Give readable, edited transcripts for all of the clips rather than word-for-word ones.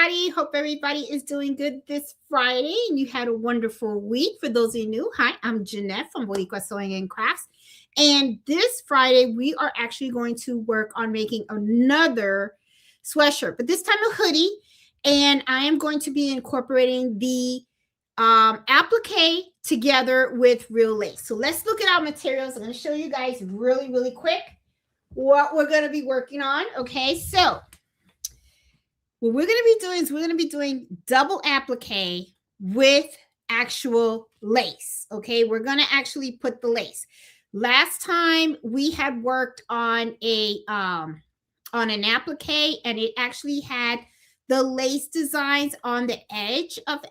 everybody. Hope everybody is doing good this Friday and you had a wonderful week. For those of you new, hi, I'm Jeanette from Boricua Sewing and Crafts. And this Friday, we are actually going to work on making another sweatshirt, but this time a hoodie. And I am going to be incorporating the applique together with real lace. So let's look at our materials. I'm going to show you guys really quick what we're going to be working on. Okay, so what we're going to be doing is we're going to be doing double applique with actual lace. Okay, we're going to actually put the lace. Last time we had worked on an applique, and it actually had the lace designs on the edge of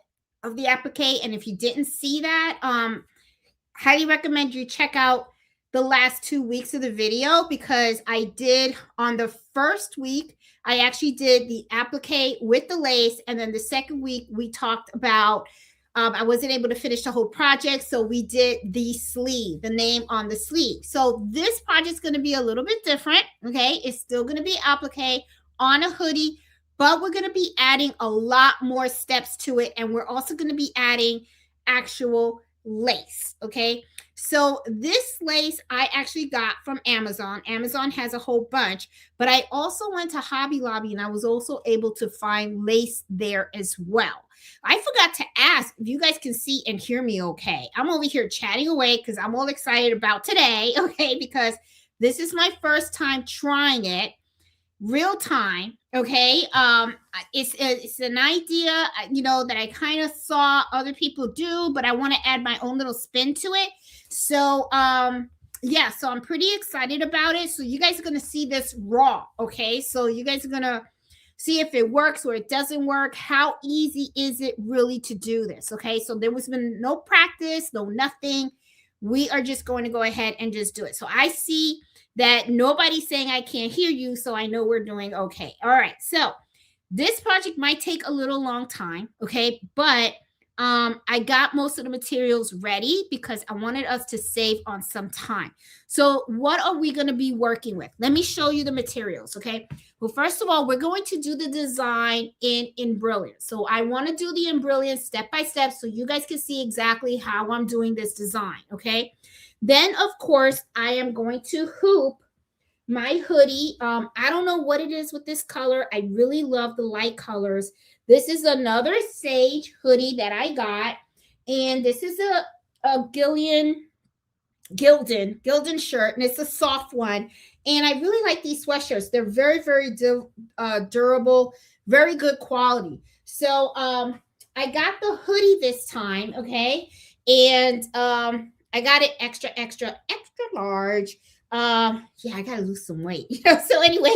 the applique. And if you didn't see that, highly recommend you check out the last 2 weeks of the video, because I did on the first week, I actually did the applique with the lace. And then the second week we talked about, I wasn't able to finish the whole project. So we did the sleeve, the name on the sleeve. So this project is going to be a little bit different. Okay. It's still going to be applique on a hoodie, but we're going to be adding a lot more steps to it. And we're also going to be adding actual lace. Okay. So this lace I actually got from Amazon. Amazon has a whole bunch, but I also went to Hobby Lobby and I was also able to find lace there as well. I forgot to ask if you guys can see and hear me okay. I'm over here chatting away because I'm all excited about today. Okay. Because this is my first time trying it real time. Okay. It's an idea, that I kind of saw other people do, but I want to add my own little spin to it. So, yeah, so I'm pretty excited about it. So you guys are going to see this raw. Okay. So you guys are going to see if it works or it doesn't work. How easy is it really to do this? Okay. So there was been no practice, no nothing. We are just going to go ahead and just do it. So I see that nobody's saying I can't hear you, so I know we're doing okay. All right, so this project might take a little long time, okay? But I got most of the materials ready because I wanted us to save on some time. So what are we going to be working with? Let me show you the materials, okay? Well, first of all, we're going to do the design in Brilliant. So I want to do the in Brilliant step by step so you guys can see exactly how I'm doing this design, okay? Then, of course, I am going to hoop my hoodie. I don't know what it is with this color. I really love the light colors. This is another sage hoodie that I got. And this is a Gildan shirt. And it's a soft one. And I really like these sweatshirts. They're very durable, very good quality. So I got the hoodie this time, okay? And I got it extra large. Yeah, I gotta lose some weight, so anyway,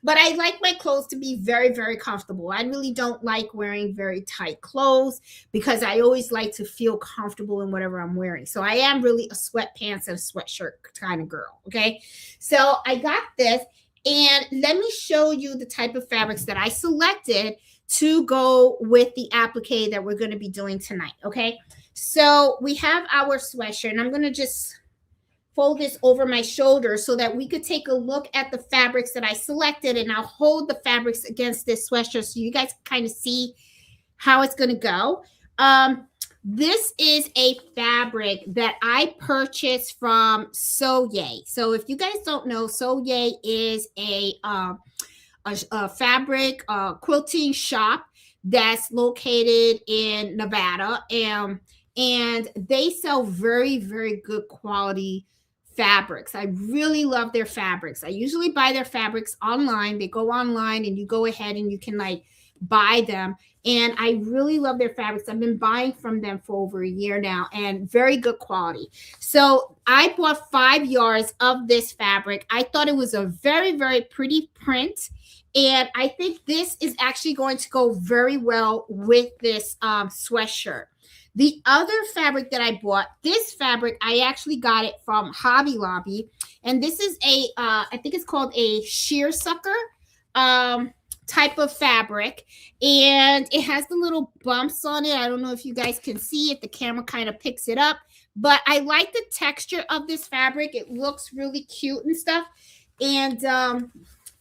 but I like my clothes to be very comfortable. I really don't like wearing very tight clothes because I always like to feel comfortable in whatever I'm wearing. So I am really a sweatpants and a sweatshirt kind of girl. Okay, so I got this, and let me show you the type of fabrics that I selected to go with the applique that we're going to be doing tonight. Okay, so we have our sweatshirt, and I'm going to just fold this over my shoulder so that we could take a look at the fabrics that I selected, and I'll hold the fabrics against this sweatshirt so you guys can kind of see how it's going to go. This is a fabric that I purchased from Soye. So if you guys don't know, Soye is a fabric quilting shop that's located in Nevada, and they sell very good quality fabrics. I really love their fabrics. I usually buy their fabrics online. They go online and you go ahead and you can buy them. And I really love their fabrics. I've been buying from them for over a year now, and very good quality. So I bought 5 yards of this fabric. I thought it was a very pretty print. And I think this is actually going to go very well with this sweatshirt. The other fabric that I bought, this fabric, I actually got it from Hobby Lobby. And this is I think it's called a sheer sucker type of fabric. And it has the little bumps on it. I don't know if you guys can see if the camera kind of picks it up. But I like the texture of this fabric. It looks really cute and stuff. And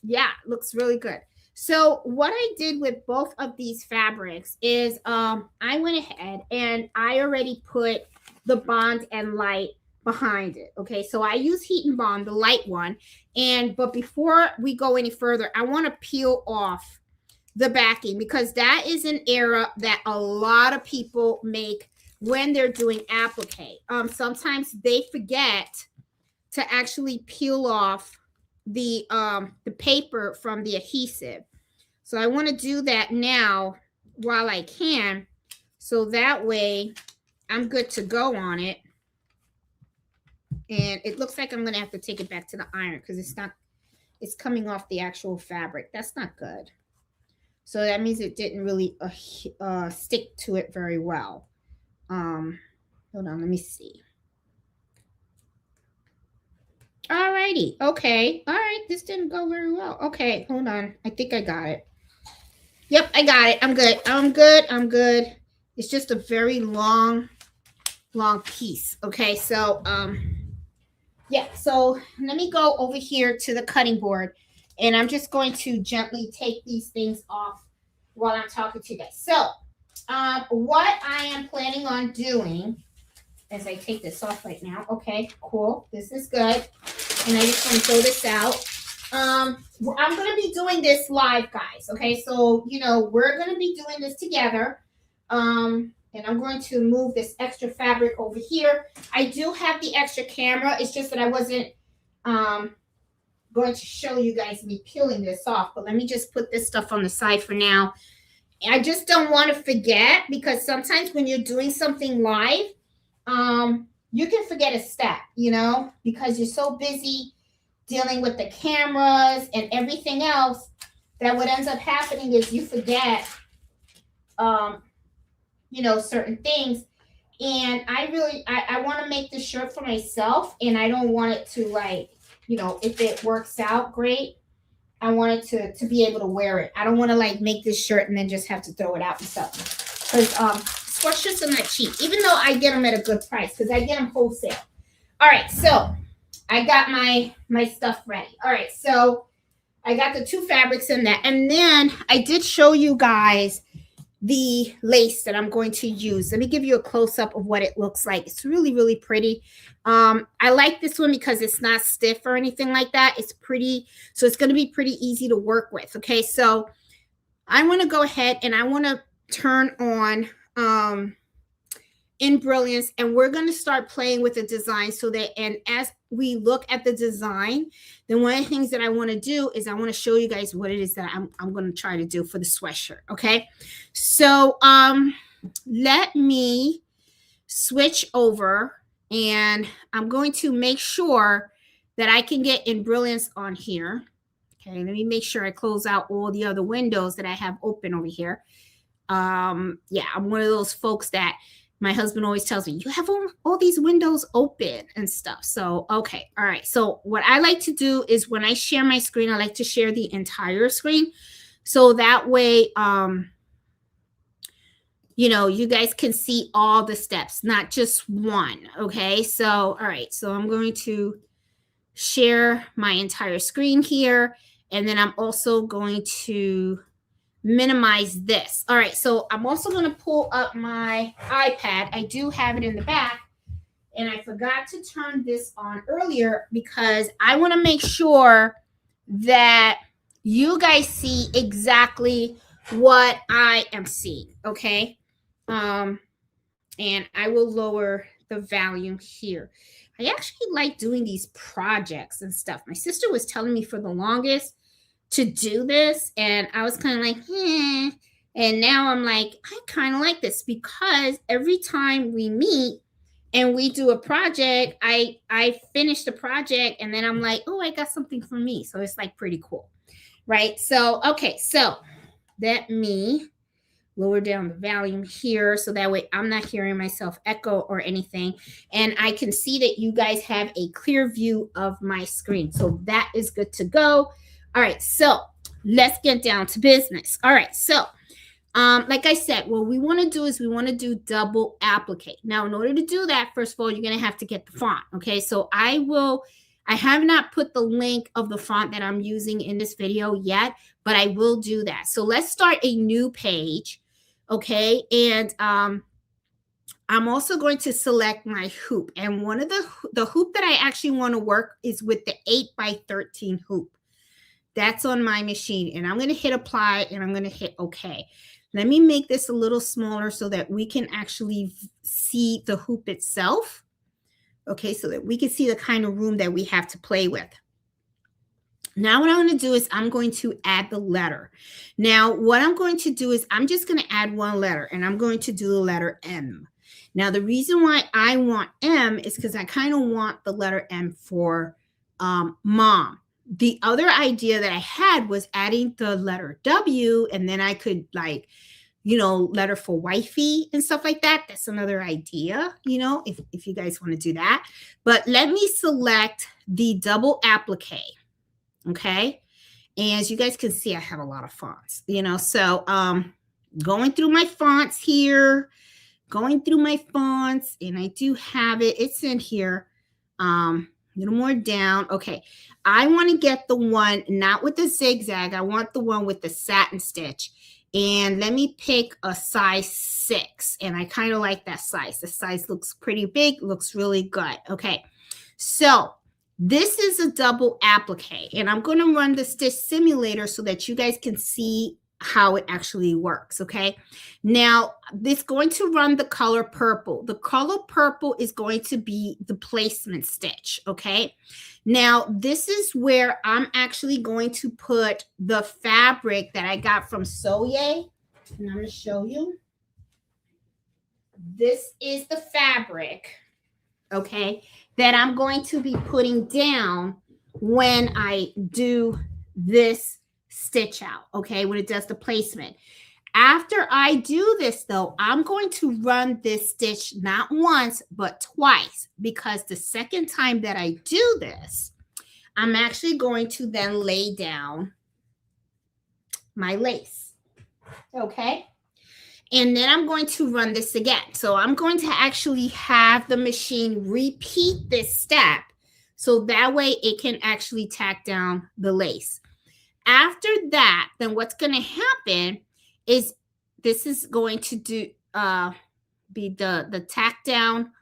yeah, it looks really good. So what I did with both of these fabrics is I went ahead and I already put the bond and light behind it. Okay, so I use heat and bond, the light one. But before we go any further, I want to peel off the backing because that is an error that a lot of people make when they're doing applique. Sometimes they forget to actually peel off the paper from the adhesive. So I want to do that now while I can, so that way I'm good to go on it. And it looks like I'm going to have to take it back to the iron because it's coming off the actual fabric. That's not good. So that means it didn't really stick to it very well. Hold on, let me see. Alrighty, okay. All right, this didn't go very well. Okay, hold on. I think I got it. Yep, I got it. I'm good. I'm good. It's just a very long piece. Okay, so yeah, so let me go over here to the cutting board and I'm just going to gently take these things off while I'm talking to you guys. So what I am planning on doing as I take this off right now. Okay, cool. This is good. And I just want to throw this out. I'm going to be doing this live, guys. Okay, so, we're going to be doing this together. And I'm going to move this extra fabric over here. I do have the extra camera. It's just that I wasn't going to show you guys me peeling this off. But let me just put this stuff on the side for now. I just don't want to forget because sometimes when you're doing something live, you can forget a step, because you're so busy dealing with the cameras and everything else that what ends up happening is you forget, certain things. And I want to make this shirt for myself and I don't want it to if it works out great, I want it to be able to wear it. I don't want to make this shirt and then just have to throw it out and stuff. Because sweatshirts are not cheap, even though I get them at a good price because I get them wholesale. All right, so I got my stuff ready. All right, so I got the two fabrics in there. And then I did show you guys the lace that I'm going to use. Let me give you a close-up of what it looks like. It's really, really pretty. I like this one because it's not stiff or anything like that. It's pretty, so it's going to be pretty easy to work with. Okay, so I want to go ahead and I want to turn on in Brilliance, and we're going to start playing with the design so that, and as we look at the design, then one of the things that I want to do is I want to show you guys what it is that I'm going to try to do for the sweatshirt. Okay, so let me switch over and I'm going to make sure that I can get in Brilliance on here. Okay, let me make sure I close out all the other windows that I have open over here. Yeah, I'm one of those folks that my husband always tells me, you have all these windows open and stuff. So, okay. All right. So what I like to do is when I share my screen, I like to share the entire screen. So that way, you guys can see all the steps, not just one. Okay. So, all right. So I'm going to share my entire screen here. And then I'm also going to minimize this. All right, so I'm also going to pull up my iPad. I do have it in the back, and I forgot to turn this on earlier because I want to make sure that you guys see exactly what I am seeing, okay? And I will lower the volume here. I actually like doing these projects and stuff. My sister was telling me for the longest to do this, and I was kind of like, and now I'm like, I kind of like this because every time we meet and we do a project, I finish the project and then I'm like, oh, I got something for me. So it's pretty cool, right? So, okay, so let me lower down the volume here so that way I'm not hearing myself echo or anything, and I can see that you guys have a clear view of my screen. So that is good to go. All right, so let's get down to business. All right, so like I said, what we want to do is we want to do double applique. Now, in order to do that, first of all, you're going to have to get the font. Okay, so I will I have not put the link of the font that I'm using in this video yet, but I will do that. So let's start a new page. Okay. And I'm also going to select my hoop. And one of the hoop that I actually want to work is with the 8x13 hoop. That's on my machine. And I'm going to hit apply and I'm going to hit OK. Let me make this a little smaller so that we can actually see the hoop itself. Okay, so that we can see the kind of room that we have to play with. Now what I'm going to do is I'm going to add the letter. Now what I'm going to do is I'm just going to add one letter, and I'm going to do the letter M. Now the reason why I want M is because I kind of want the letter M for mom. The other idea that I had was adding the letter W, and then I could, like, you know, letter for wifey and stuff like that. That's another idea, you know, if you guys want to do that. But let me select the double applique. Okay. And as you guys can see, I have a lot of fonts, you know, so going through my fonts here, and I do have it. It's in here. A little more down. Okay. I want to get the one not with the zigzag. I want the one with the satin stitch. And let me pick a size 6. And I kind of like that size. The size looks pretty big, looks really good. Okay. So this is a double applique. And I'm going to run the stitch simulator so that you guys can see how it actually works. Okay. Now it's going to run the color purple. The color purple is going to be the placement stitch. Okay. Now this is where I'm actually going to put the fabric that I got from Soye. And I'm going to show you. This is the fabric. Okay. That I'm going to be putting down when I do this stitch out, okay, when it does the placement. After I do this, though, I'm going to run this stitch not once, but twice, because the second time that I do this, I'm actually going to then lay down my lace, okay? And then I'm going to run this again. So I'm going to actually have the machine repeat this step so that way it can actually tack down the lace. After that, then what's going to happen is this is going to be the tack down.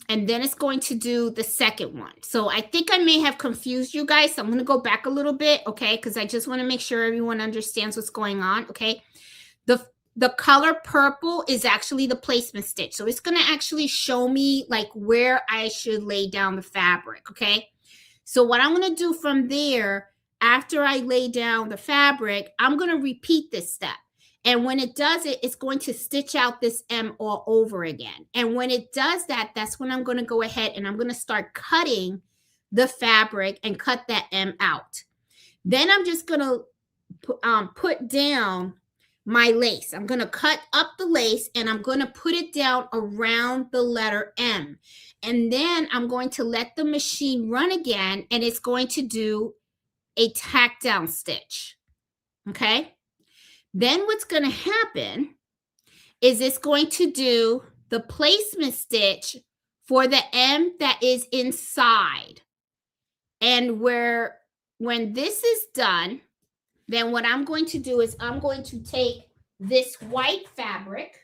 And then it's going to do the second one. So I think I may have confused you guys. So I'm going to go back a little bit, okay? Because I just want to make sure everyone understands what's going on, okay? The color purple is actually the placement stitch. So it's going to actually show me like where I should lay down the fabric, okay? So what I'm going to do from there, after I lay down the fabric, I'm going to repeat this step. And when it does it, it's going to stitch out this M all over again. And when it does that, that's when I'm going to go ahead and I'm going to start cutting the fabric and cut that M out. Then I'm just going to put down my lace. I'm going to cut up the lace and I'm going to put it down around the letter M. And then I'm going to let the machine run again, and it's going to do a tack down stitch. Okay. Then what's going to happen is it's going to do the placement stitch for the M that is inside. And when this is done, then what I'm going to do is I'm going to take this white fabric,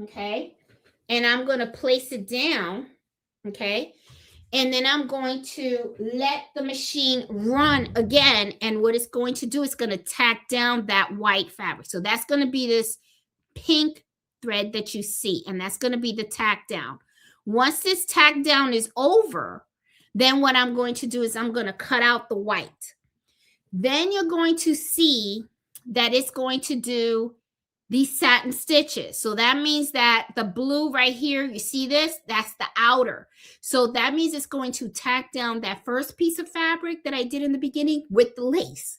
okay, and I'm going to place it down, okay, and then I'm going to let the machine run again, and what it's going to do is going to tack down that white fabric. So that's going to be this pink thread that you see, and that's going to be the tack down. Once this tack down is over, then what I'm going to do is I'm going to cut out the white. Then you're going to see that it's going to do these satin stitches. So that means that the blue right here, you see this? That's the outer. So that means it's going to tack down that first piece of fabric that I did in the beginning with the lace.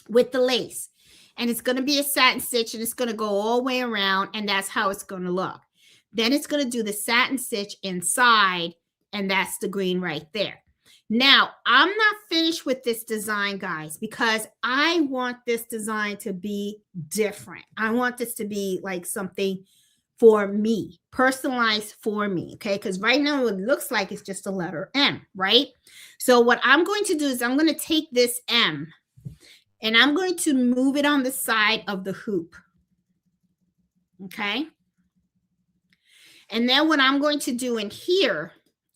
With the lace. And it's going to be a satin stitch, and it's going to go all the way around, and that's how it's going to look. Then it's going to do the satin stitch inside, and that's the green right there. Now, I'm not finished with this design, guys, because I want this design to be different. I want this to be like something for me, personalized for me, okay? Because right now it looks like it's just a letter M, right? So what I'm going to do is I'm going to take this M and I'm going to move it on the side of the hoop, okay? And then what I'm going to do in here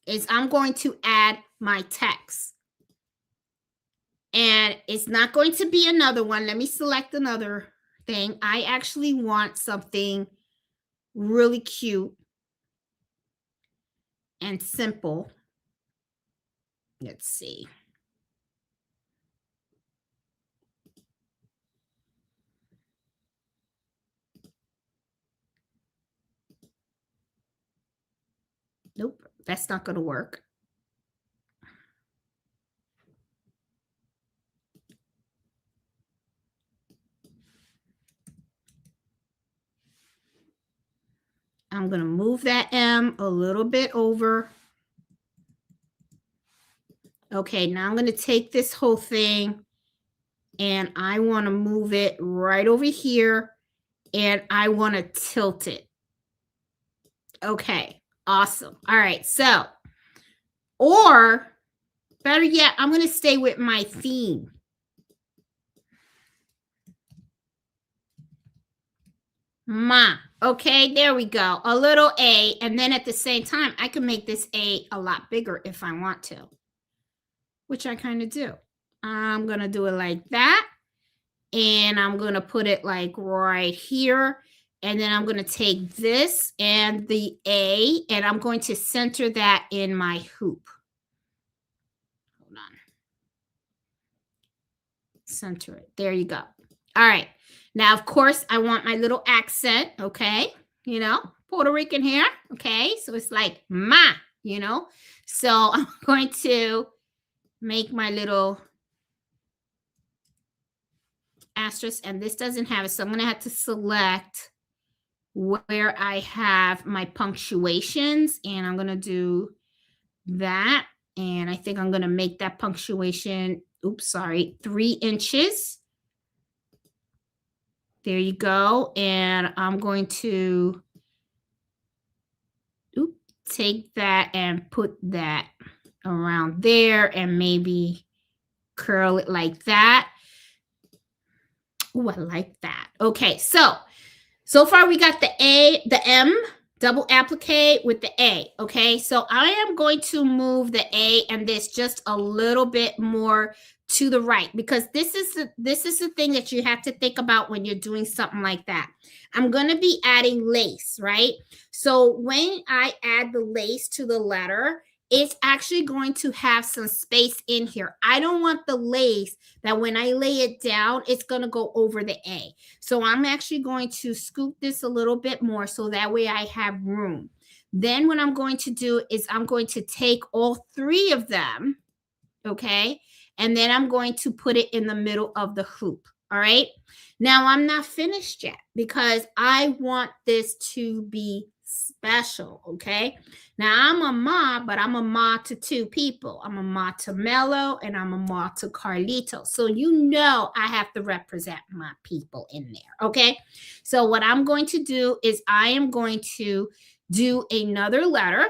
is I'm going to add my text. And it's not going to be another one. Let me select another thing. I actually want something really cute and simple. Let's see. Nope, that's not going to work. I'm going to move that M a little bit over. Okay, now I'm going to take this whole thing and I want to move it right over here and I want to tilt it. Okay, awesome. All right, so, or better yet, I'm going to stay with my theme. Ma. Okay, there we go. A little A. And then at the same time, I can make this A a lot bigger if I want to, which I kind of do. I'm going to do it like that. And I'm going to put it like right here. And then I'm going to take this and the A, and I'm going to center that in my hoop. Hold on. Center it. There you go. All right. Now, of course, I want my little accent, okay? You know, Puerto Rican here, okay? So it's like ma, you know? So I'm going to make my little asterisk, and this doesn't have it, so I'm going to have to select where I have my punctuations, and I'm going to do that, and I think I'm going to make that punctuation, 3 inches. There you go. And I'm going to take that and put that around there and maybe curl it like that. Oh, I like that. Okay, so far we got the A, the M, double applique with the A. Okay, so I am going to move the A and this just a little bit more to the right, because this is the thing that you have to think about when you're doing something like that. I'm going to be adding lace, right? So when I add the lace to the letter, it's actually going to have some space in here. I don't want the lace that when I lay it down, it's going to go over the A. So I'm actually going to scoop this a little bit more so that way I have room. Then what I'm going to do is I'm going to take all 3 of them, okay? And then I'm going to put it in the middle of the hoop. All right. Now I'm not finished yet because I want this to be special. Okay. Now I'm a ma, but I'm a ma to 2 people. I'm a ma to Mello and I'm a ma to Carlito. So you know I have to represent my people in there. Okay. So what I'm going to do is I am going to do another letter.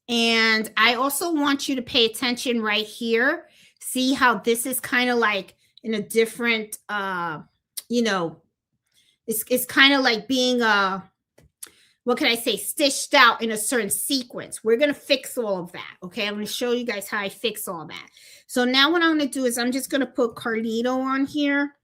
And I also want you to pay attention right here. See how this is kind of like in a different, you know, it's kind of like being, what can I say, stitched out in a certain sequence. We're going to fix all of that. Okay. I'm going to show you guys how I fix all that. So now what I'm going to do is I'm just going to put Carlito on here.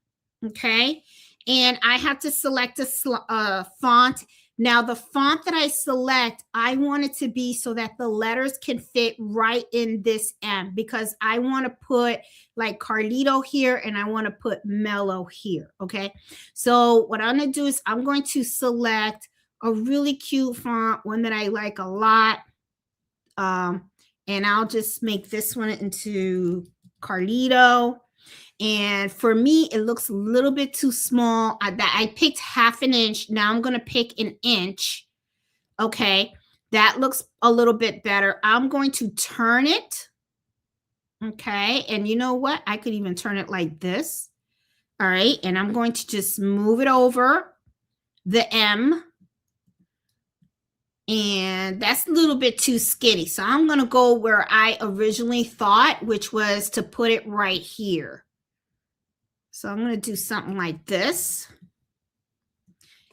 Okay. And I have to select a font. Now, the font that I select, I want it to be so that the letters can fit right in this M, because I want to put like Carlito here and I want to put Mello here, okay? So what I'm going to do is I'm going to select a really cute font, one that I like a lot, and I'll just make this one into Carlito. And for me, it looks a little bit too small. I picked 1/2 inch. Now I'm going to pick 1 inch. Okay. That looks a little bit better. I'm going to turn it. Okay. And you know what? I could even turn it like this. All right. And I'm going to just move it over the M. And that's a little bit too skinny. So I'm going to go where I originally thought, which was to put it right here. So I'm going to do something like this.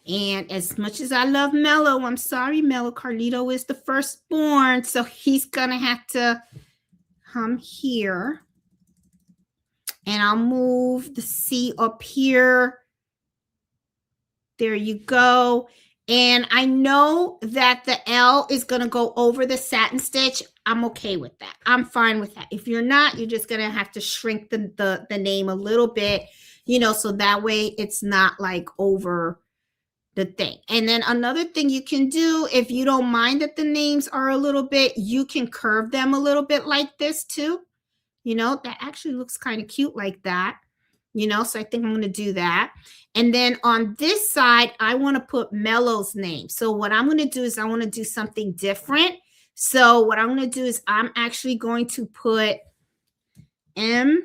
And as much as I love Mello, I'm sorry, Mello, Carlito is the firstborn. So he's going to have to come here. And I'll move the C up here. There you go. And I know that the L is going to go over the satin stitch. I'm okay with that. I'm fine with that. If you're not, you're just going to have to shrink the name a little bit, you know, so that way it's not like over the thing. And then another thing you can do, if you don't mind that the names are a little bit, you can curve them a little bit like this too. You know, that actually looks kind of cute like that. You know, so I think I'm going to do that. And then on this side, I want to put Mello's name. So what I'm going to do is I want to do something different. So what I'm going to do is I'm actually going to put MEL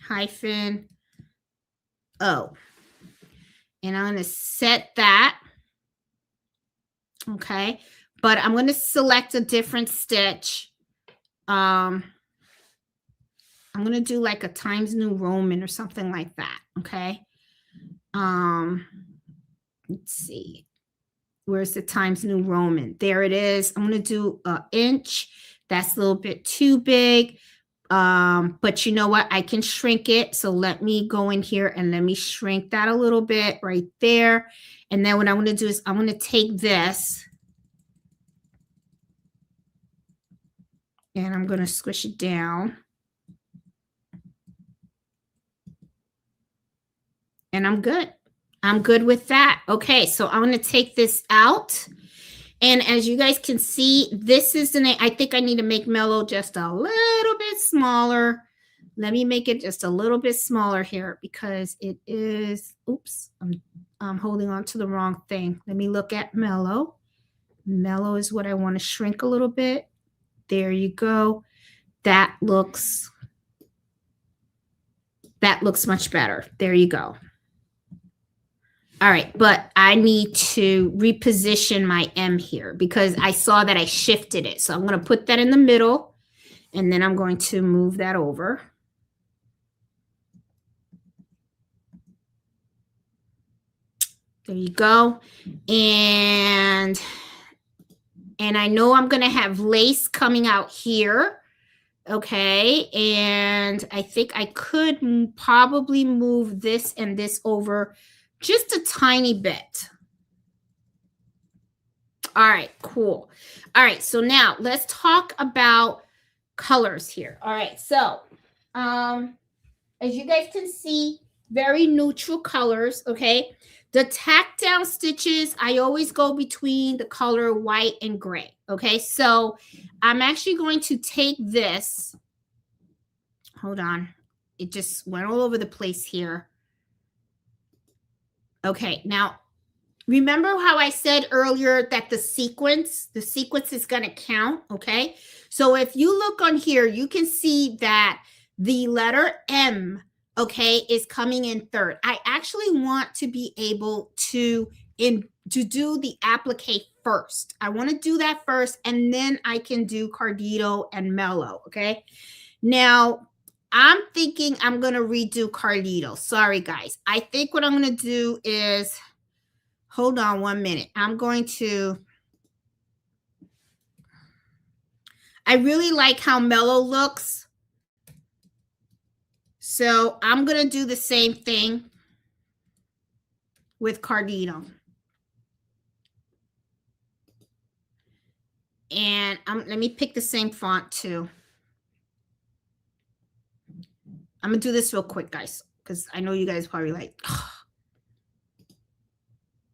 hyphen O. And I'm going to set that. Okay. But I'm going to select a different stitch. I'm going to do like a Times New Roman or something like that. Okay. Let's see. Where's the Times New Roman? There it is. I'm going to do an inch. That's a little bit too big. But you know what? I can shrink it. So let me go in here and let me shrink that a little bit right there. And then what I'm going to do is I'm going to take this and I'm going to squish it down. And I'm good. I'm good with that. Okay, so I'm going to take this out. And as you guys can see, this is the name. I think I need to make Mellow just a little bit smaller. Let me make it just a little bit smaller here because it is, oops, I'm holding on to the wrong thing. Let me look at Mellow. Mellow is what I want to shrink a little bit. There you go. That looks much better. There you go. All right, but I need to reposition my M here because I saw that I shifted it. So I'm going to put that in the middle, and then I'm going to move that over. There you go. And I know I'm going to have lace coming out here. Okay, and I think I could probably move this and this over just a tiny bit. All right, cool. All right, so now let's talk about colors here. All right, so as you guys can see, very neutral colors, okay? The tack down stitches, I always go between the color white and gray, okay? So I'm actually going to take this. Hold on. It just went all over the place here. Okay, now remember how I said earlier that the sequence is going to count, okay? So if you look on here, you can see that the letter M, okay, is coming in third. I actually want to be able to do the applique first. I want to do that first, and then I can do Carlito and Mellow, okay? Now, I'm thinking I'm going to redo Carlito. Sorry, guys. I think what I'm going to do is, hold on 1 minute. I really like how Mellow looks. So I'm going to do the same thing with Carlito. And let me pick the same font too. I'm going to do this real quick, guys, because I know you guys probably like, oh.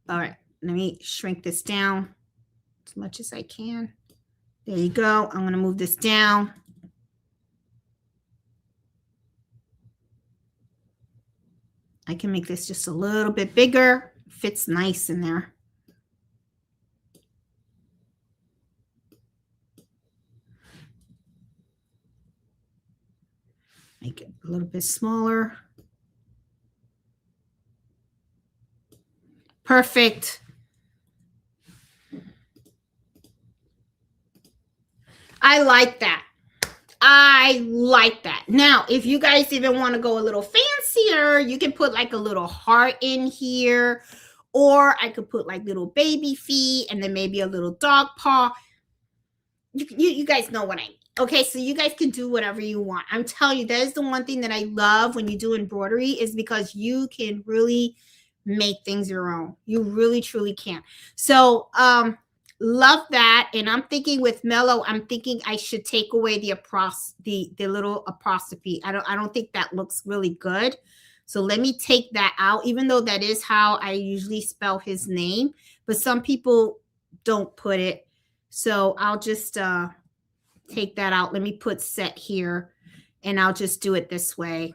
All right, let me shrink this down as much as I can. There you go. I'm going to move this down. I can make this just a little bit bigger. Fits nice in there. Make it a little bit smaller. Perfect. I like that. I like that. Now, if you guys even want to go a little fancier, you can put like a little heart in here, or I could put like little baby feet and then maybe a little dog paw. You guys know what I mean. Okay, so you guys can do whatever you want. I'm telling you, that is the one thing that I love when you do embroidery, is because you can really make things your own. You really truly can. So love that. And I'm thinking with mellow, I'm thinking I should take away the little apostrophe. I don't think that looks really good. So let me take that out, even though that is how I usually spell his name, but some people don't put it. So I'll just take that out. Let me put set here, and I'll just do it this way.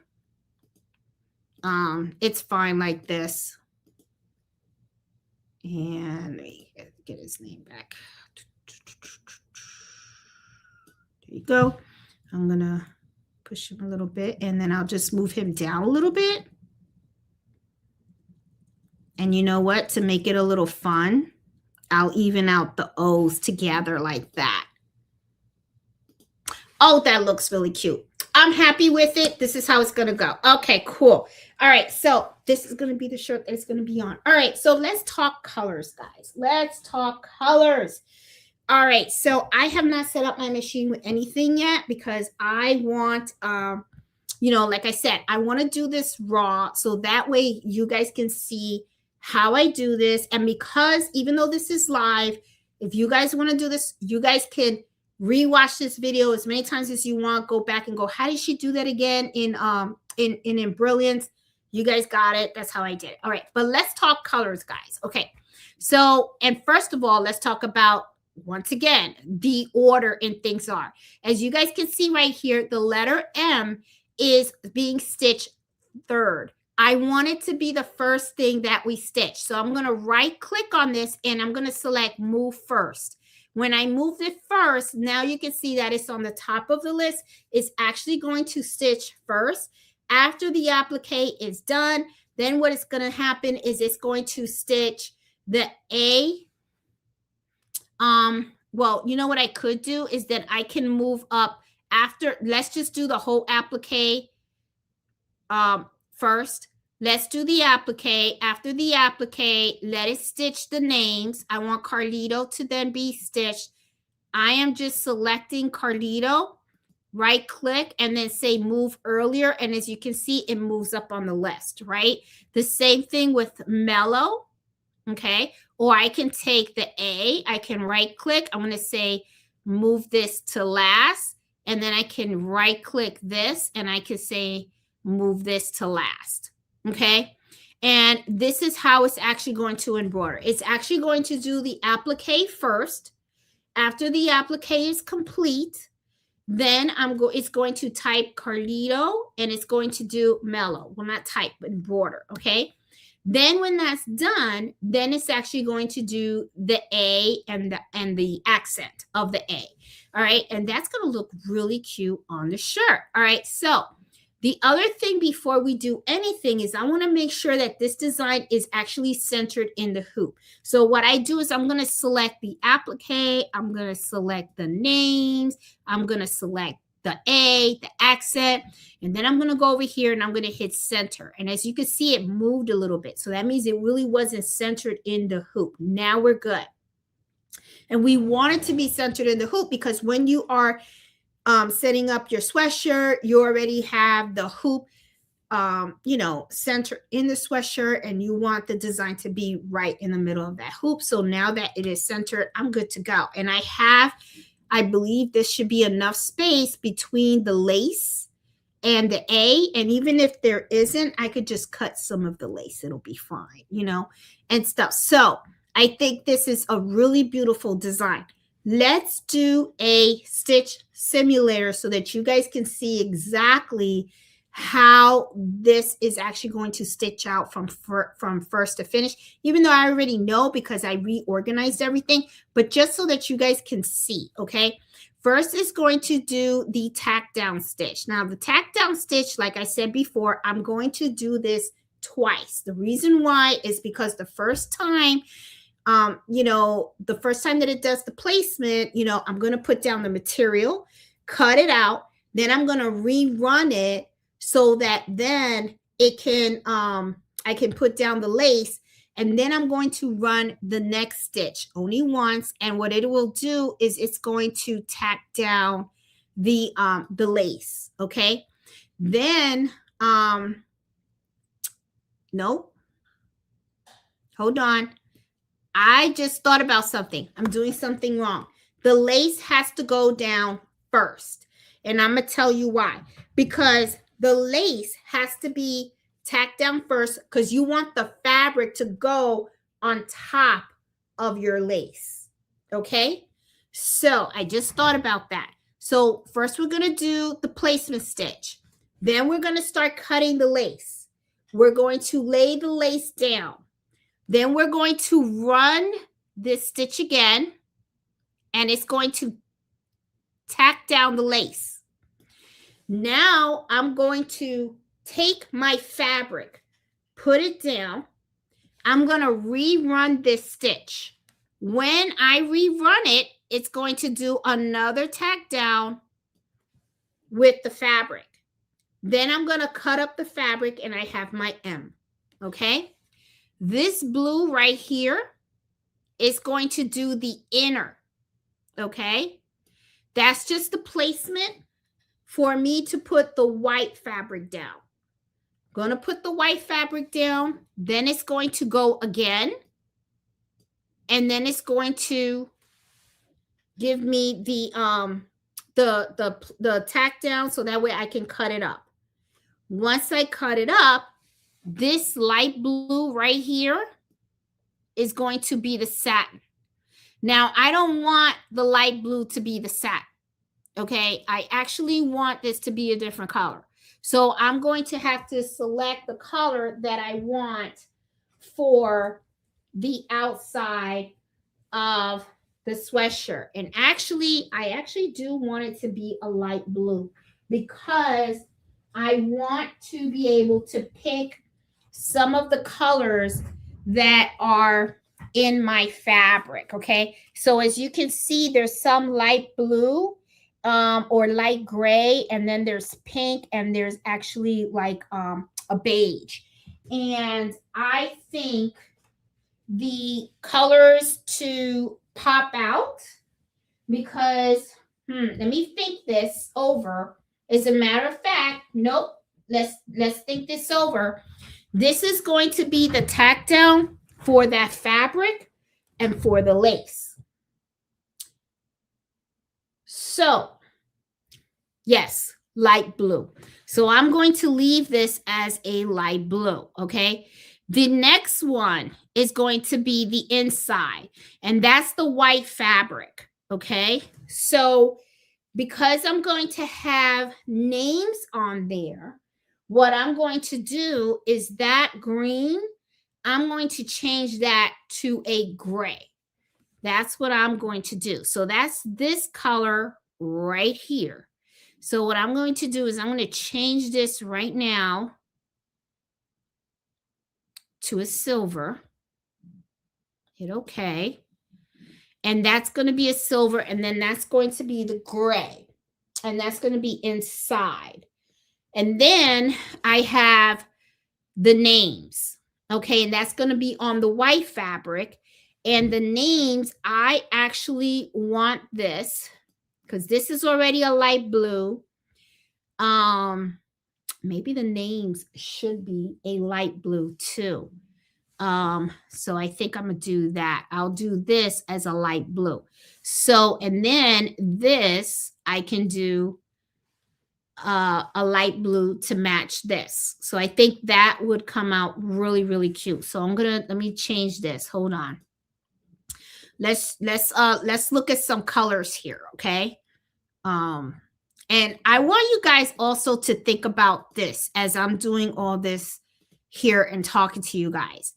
It's fine like this. And let me get his name back. There you go. I'm going to push him a little bit, and then I'll just move him down a little bit. And you know what? To make it a little fun, I'll even out the O's together like that. Oh, that looks really cute. I'm happy with it. This is how it's going to go. Okay, cool. All right, so this is going to be the shirt that it's going to be on. All right, so let's talk colors, guys. Let's talk colors. All right, so I have not set up my machine with anything yet because I want, like I said, I want to do this raw so that way you guys can see how I do this. And because even though this is live, if you guys want to do this, you guys can rewatch this video as many times as you want. Go back and go, how did she do that again in Brilliance? You guys got it. That's how I did it. All right, but let's talk colors, guys. Okay, so, and first of all, let's talk about, once again, the order in things are. As you guys can see right here, the letter M is being stitched third. I want it to be the first thing that we stitch. So I'm going to right click on this and I'm going to select move first. When I move it first, now you can see that it's on the top of the list. It's actually going to stitch first. After the applique is done, then what is going to happen is it's going to stitch the A. Well, you know what I could do is that I can move up after. Let's just do the whole applique first. Let's do the applique. After the applique, let it stitch the names. I want Carlito to then be stitched. I am just selecting Carlito, right click, and then say move earlier. And as you can see, it moves up on the list, right? The same thing with mellow, okay? Or I can take the A, I can right click. I'm going to say move this to last. And then I can right click this and I can say move this to last. Okay, and this is how it's actually going to embroider. It's actually going to do the applique first. After the applique is complete, then it's going to type Carlito and it's going to do mellow. Well, not type, but embroider. Okay. Then when that's done, then it's actually going to do the A and the accent of the A. All right, and that's going to look really cute on the shirt. All right, so the other thing before we do anything is I want to make sure that this design is actually centered in the hoop. So what I do is I'm going to select the applique. I'm going to select the names. I'm going to select the A, the accent, and then I'm going to go over here and I'm going to hit center. And as you can see, it moved a little bit. So that means it really wasn't centered in the hoop. Now we're good. And we want it to be centered in the hoop because when you are setting up your sweatshirt, you already have the hoop, center in the sweatshirt, and you want the design to be right in the middle of that hoop. So now that it is centered, I'm good to go. And I believe this should be enough space between the lace and the A. And even if there isn't, I could just cut some of the lace. It'll be fine, and stuff. So I think this is a really beautiful design. Let's do a stitch simulator so that you guys can see exactly how this is actually going to stitch out from first to finish, even though I already know because I reorganized everything, but just so that you guys can see, okay? First is going to do the tack down stitch. Now the tack down stitch, like I said before, I'm going to do this twice. The reason why is because the first time, the first time that it does the placement, I'm going to put down the material, cut it out, then I'm going to rerun it so that then it can, I can put down the lace, and then I'm going to run the next stitch only once. And what it will do is it's going to tack down the lace. Okay. Then, nope. Hold on. I just thought about something. I'm doing something wrong. The lace has to go down first. And I'm going to tell you why. Because the lace has to be tacked down first because you want the fabric to go on top of your lace. Okay? So I just thought about that. So first we're going to do the placement stitch. Then we're going to start cutting the lace. We're going to lay the lace down. Then we're going to run this stitch again, and it's going to tack down the lace. Now I'm going to take my fabric, put it down. I'm going to rerun this stitch. When I rerun it, it's going to do another tack down with the fabric. Then I'm going to cut up the fabric, and I have my M. Okay? This blue right here is going to do the inner. Okay? That's just the placement for me to put the white fabric down. I'm going to put the white fabric down. Then it's going to go again. And then it's going to give me the tack down so that way I can cut it up. Once I cut it up, this light blue right here is going to be the satin. Now, I don't want the light blue to be the satin. Okay, I actually want this to be a different color. So I'm going to have to select the color that I want for the outside of the sweatshirt. And actually, I actually do want it to be a light blue because I want to be able to pick some of the colors that are in my fabric. Okay, so as you can see, there's some light blue or light gray, and then there's pink, and there's actually like a beige. And I think the colors to pop out, because let me think this over. As a matter of fact, nope, let's think this over. This is going to be the tack down for that fabric and for the lace. So, yes, light blue. So I'm going to leave this as a light blue, okay? The next one is going to be the inside, and that's the white fabric, okay? So because I'm going to have names on there, what I'm going to do is that green, I'm going to change that to a gray. That's what I'm going to do. So that's this color right here. So what I'm going to do is I'm going to change this right now to a silver. Hit OK. And that's going to be a silver, and then that's going to be the gray, and that's going to be inside. And then I have the names, okay, and that's going to be on the white fabric. And the names, I actually want this because this is already a light blue. Maybe the names should be a light blue too. So I think I'm gonna do that. I'll do this as a light blue. So, and then this I can do a light blue to match this. So I think that would come out really, really cute. So let me change this. Hold on. Let's look at some colors here, okay? And I want you guys also to think about this as I'm doing all this here and talking to you guys.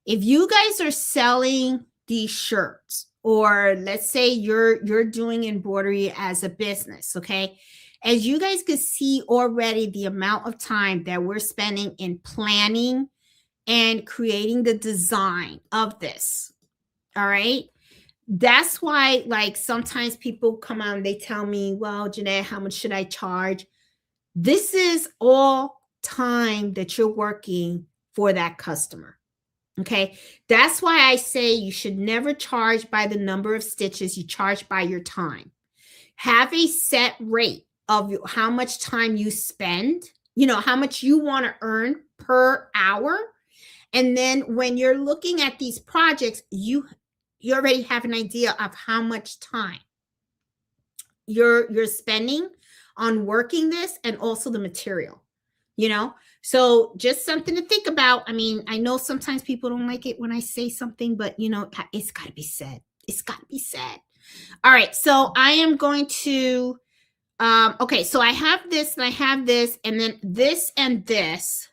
If you guys are selling these shirts, or let's say you're doing embroidery as a business, okay? As you guys can see already, the amount of time that we're spending in planning and creating the design of this. All right. That's why, like, sometimes people come out and they tell me, well, Jeanette, how much should I charge? This is all time that you're working for that customer. Okay. That's why I say you should never charge by the number of stitches, you charge by your time. Have a set rate of how much time you spend, how much you want to earn per hour. And then when you're looking at these projects, you already have an idea of how much time you're spending on working this, and also the material, so just something to think about. I mean, I know sometimes people don't like it when I say something, but it's got to be said. It's got to be said. All right, so I am going to okay, so I have this and I have this, and then this and this.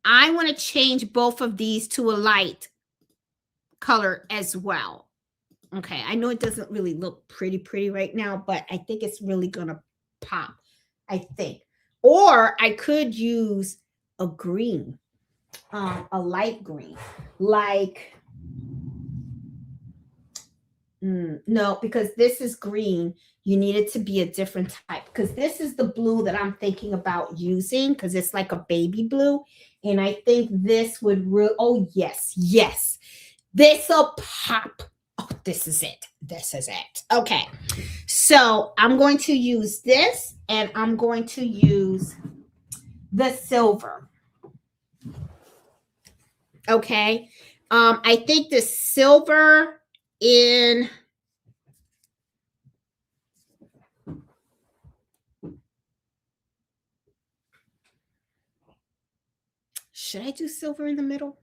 I want to change both of these to a light color as well. Okay, I know it doesn't really look pretty right now, but I think it's really gonna pop, I think. Or I could use a green, a light green, like, no, because this is green. You need it to be a different type, because this is the blue that I'm thinking about using, because it's like a baby blue. And I think this would really, oh, yes, this will pop. Oh, this is it. This is it. Okay. So I'm going to use this, and I'm going to use the silver. Okay. I think the silver in, should I do silver in the middle?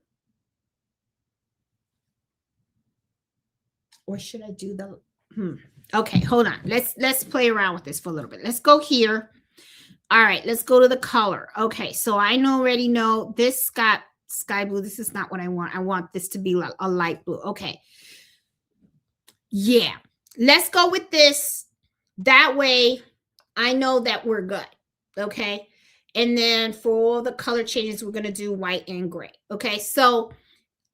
Or should I do the, okay, hold on. Let's play around with this for a little bit. Let's go here. All right, let's go to the color. Okay, so I already know this got sky blue. This is not what I want. I want this to be like a light blue. Okay. Yeah, let's go with this. That way I know that we're good. Okay. And then for all the color changes, we're going to do white and gray. Okay. So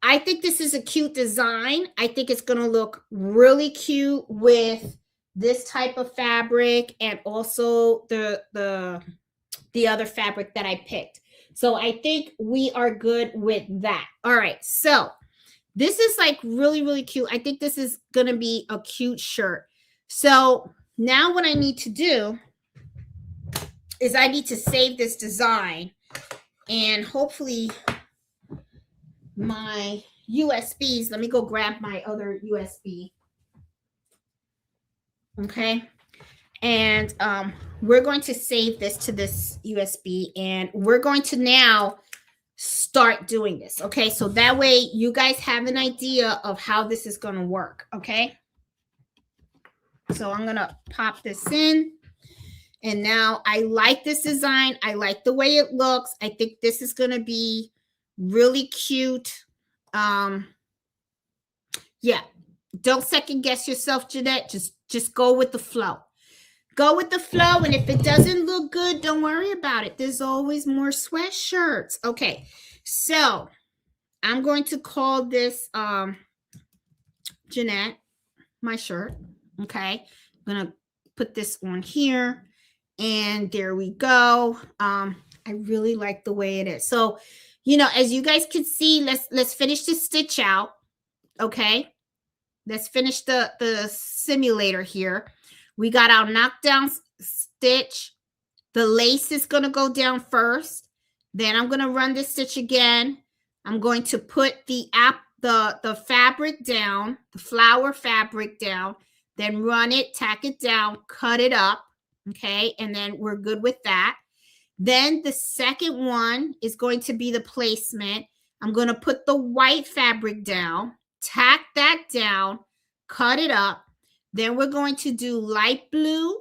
I think this is a cute design. I think it's going to look really cute with this type of fabric, and also the other fabric that I picked. So I think we are good with that. All right. So this is like really cute. I think this is going to be a cute shirt. So now what I need to do is I need to save this design, and hopefully my USBs, let me go grab my other USB. Okay. And we're going to save this to this USB, and we're going to now start doing this. Okay. So that way you guys have an idea of how this is going to work. Okay. So I'm going to pop this in. And now I like this design. I like the way it looks. I think this is going to be really cute. Yeah. Don't second guess yourself, Jeanette. Just go with the flow. Go with the flow. And if it doesn't look good, don't worry about it. There's always more sweatshirts. Okay. So I'm going to call this Jeanette, my shirt. Okay. I'm going to put this on here. And there we go. I really like the way it is. So, as you guys can see, let's finish the stitch out. Okay. Let's finish the simulator here. We got our knockdown stitch. The lace is going to go down first. Then I'm going to run this stitch again. I'm going to put the fabric down, the flower fabric down, then run it, tack it down, cut it up. Okay. And then we're good with that. Then the second one is going to be the placement. I'm going to put the white fabric down, tack that down, cut it up. Then we're going to do light blue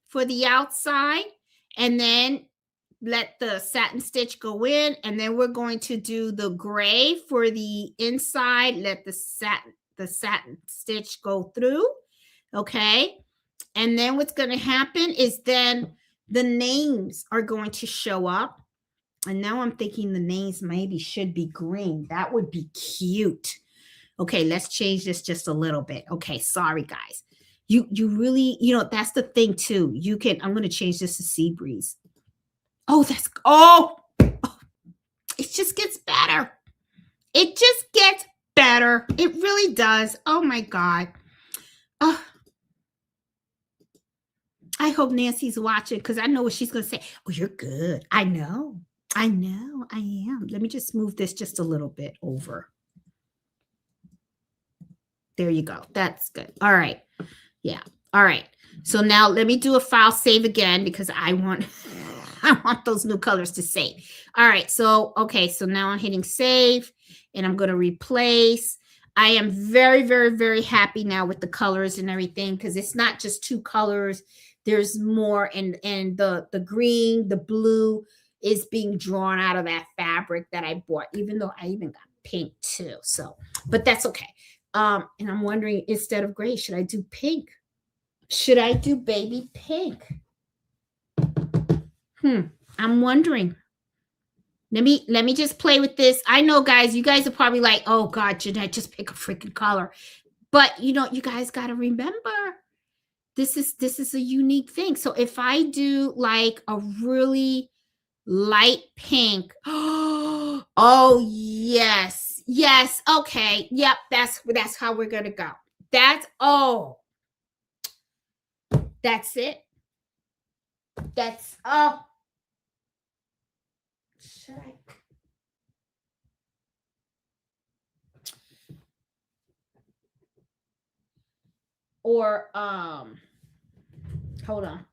for the outside, and then let the satin stitch go in. And then we're going to do the gray for the inside. Let the satin stitch go through. Okay. And then what's going to happen is then the names are going to show up. And now I'm thinking the names maybe should be green. That would be cute. Okay, let's change this just a little bit. Okay, sorry guys. You really, that's the thing too. You can, I'm going to change this to sea breeze. Oh, it just gets better. It just gets better. It really does. Oh my God. Oh, I hope Nancy's watching because I know what she's going to say. Oh, you're good. I know. I am. Let me just move this just a little bit over. There you go. That's good. All right. Yeah. All right. So now let me do a file save again because I want those new colors to save. All right. So, okay. So now I'm hitting save and I'm going to replace. I am very, very, very happy now with the colors and everything because it's not just two colors. There's more, and the green, the blue is being drawn out of that fabric that I bought, even though I even got pink too. So, but that's okay. And I'm wondering, instead of gray, should I do pink? Should I do baby pink? I'm wondering. Let me just play with this. I know, guys, you guys are probably like, oh God, Jeanette, just pick a freaking color. But you guys got to remember, this is a unique thing. So if I do like a really light pink, oh yes, okay, yep, that's how we're gonna go. That's it. That's should I? Or hold on.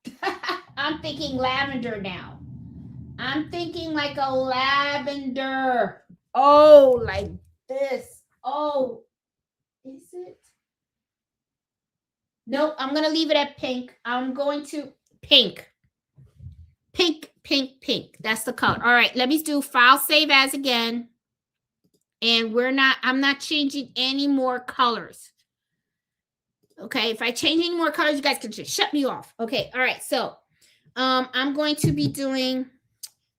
I'm thinking lavender now. I'm thinking like a lavender. Oh, like this. Oh, is it? Nope, I'm going to leave it at pink. I'm going to pink. Pink. That's the color. All right, let me do file save as again. And I'm not changing any more colors. Okay, if I change any more colors, you guys can just shut me off. Okay, all right, so I'm going to be doing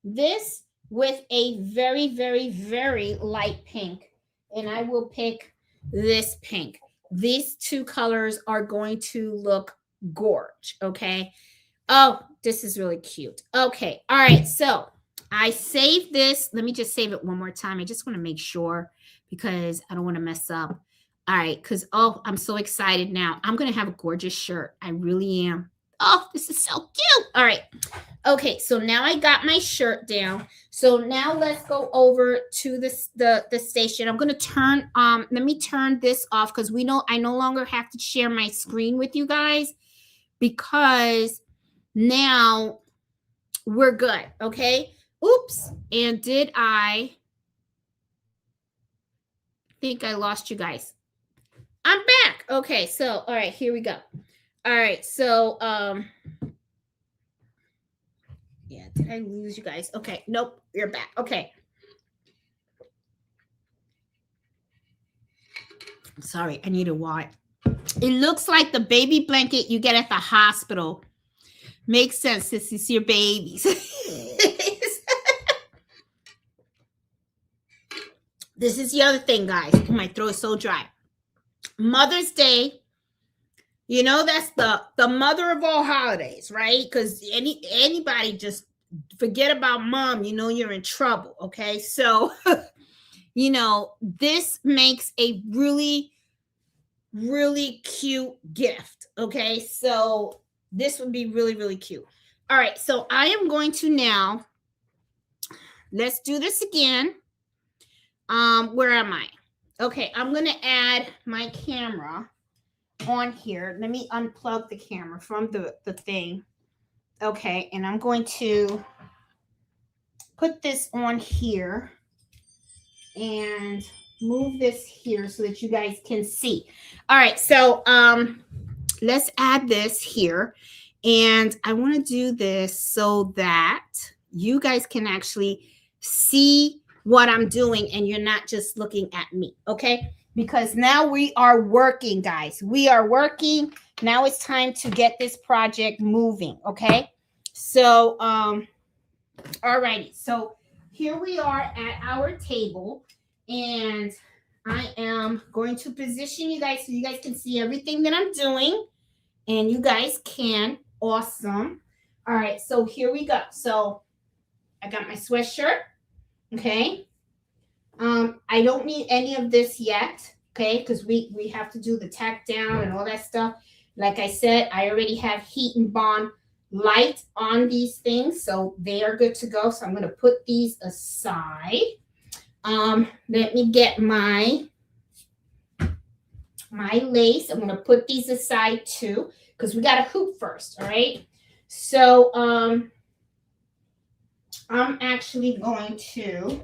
this with a very, very, very light pink. And I will pick this pink. These two colors are going to look gorge, okay? Oh, this is really cute. Okay, all right, so I saved this. Let me just save it one more time. I just want to make sure because I don't want to mess up. All right, because, I'm so excited now. I'm going to have a gorgeous shirt. I really am. Oh, this is so cute. All right. Okay, so now I got my shirt down. So now let's go over to the station. I'm going to turn, let me turn this off because I no longer have to share my screen with you guys because now we're good. Okay. Oops. And did I think I lost you guys? I'm back. Okay, so all right, here we go. All right, so yeah, did I lose you guys? Okay, nope, you're back. Okay. Sorry, I need a water. It looks like the baby blanket you get at the hospital. Makes sense. This is your babies. This is the other thing, guys. My throat is so dry. Mother's Day, that's the mother of all holidays, right? Because anybody just forget about mom, you're in trouble. Okay, so this makes a really, really cute gift. Okay, so this would be really, really cute. All right, so I am going to now, let's do this again. Where am I? Okay, I'm going to add my camera on here. Let me unplug the camera from the thing. Okay, and I'm going to put this on here and move this here so that you guys can see. All right, so let's add this here. And I want to do this so that you guys can actually see what I'm doing and you're not just looking at me, okay? Because now we are working, guys. We are working. Now it's time to get this project moving, okay? So, all righty. So here we are at our table, and I am going to position you guys so you guys can see everything that I'm doing, and you guys can. Awesome. All right, so here we go. So I got my sweatshirt. Okay. I don't need any of this yet. Okay, because we have to do the tack down and all that stuff. Like I said, I already have heat and bond light on these things, so they are good to go. So I'm going to put these aside. Let me get my lace. I'm going to put these aside too, because we got to hoop first. All right. So I'm actually going to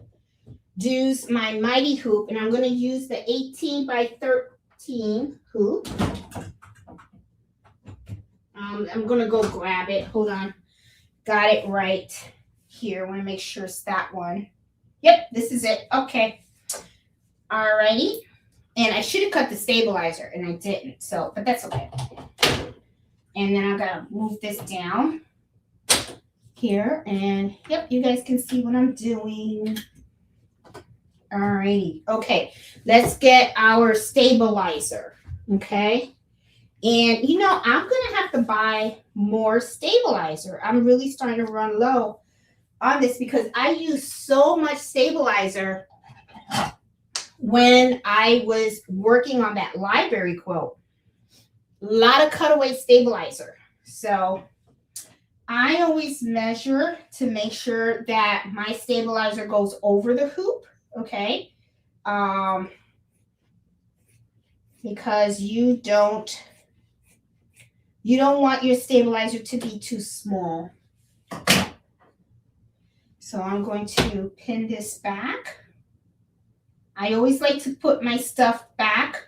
use my mighty hoop, and I'm going to use the 18 by 13 hoop. I'm going to go grab it. Hold on. Got it right here. I want to make sure it's that one. Yep, this is it. Okay. Alrighty. And I should have cut the stabilizer, and I didn't. So, but that's okay. And then I'm going to move this down here. And, yep, you guys can see what I'm doing. Alrighty. Okay. Let's get our stabilizer. Okay. And, you know, I'm going to have to buy more stabilizer. I'm really starting to run low on this because I used so much stabilizer when I was working on that library quilt. A lot of cutaway stabilizer. So I always measure to make sure that my stabilizer goes over the hoop. Okay. Because you don't want your stabilizer to be too small. So I'm going to pin this back. I always like to put my stuff back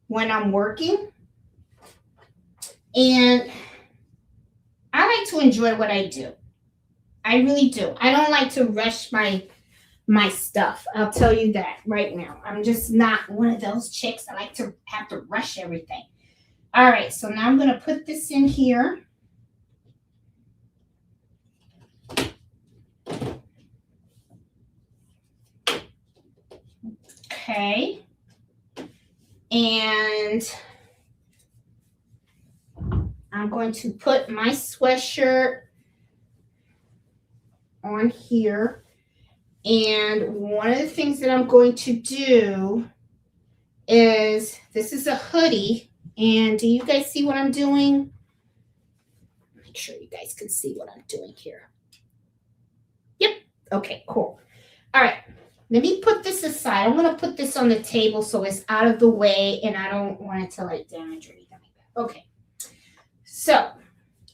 when I'm working. And I like to enjoy what I do. I really do. I don't like to rush my stuff. I'll tell you that right now. I'm just not one of those chicks that like to have to rush everything. All right, so now I'm going to put this in here. Okay. And I'm going to put my sweatshirt on here. And one of the things that I'm going to do is, this is a hoodie. And do you guys see what I'm doing? Make sure you guys can see what I'm doing here. Yep. Okay, cool. All right. Let me put this aside. I'm going to put this on the table so it's out of the way and I don't want it to like damage or anything like that. Okay. So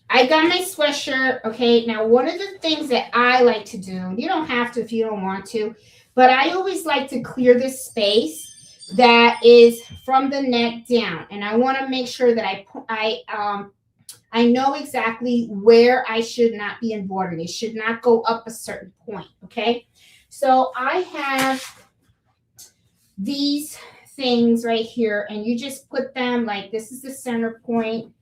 I got my sweatshirt. Okay. Now, one of the things that I like to do, you don't have to if you don't want to, but I always like to clear this space that is from the neck down. And I want to make sure that I know exactly where I should not be embroidering. It should not go up a certain point. Okay. So I have these things right here, and you just put them like this is the center point.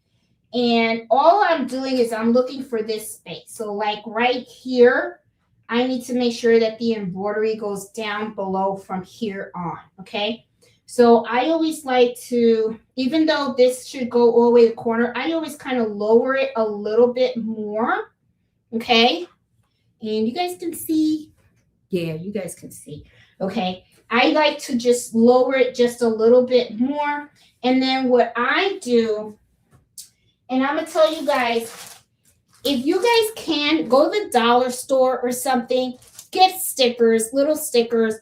And all I'm doing is I'm looking for this space. So like right here, I need to make sure that the embroidery goes down below from here on. Okay. So I always like to, even though this should go all the way to the corner, I always kind of lower it a little bit more. Okay. And you guys can see. Yeah, you guys can see. Okay. I like to just lower it just a little bit more. And then what I do, and I'm going to tell you guys, if you guys can, go to the dollar store or something, get stickers, little stickers.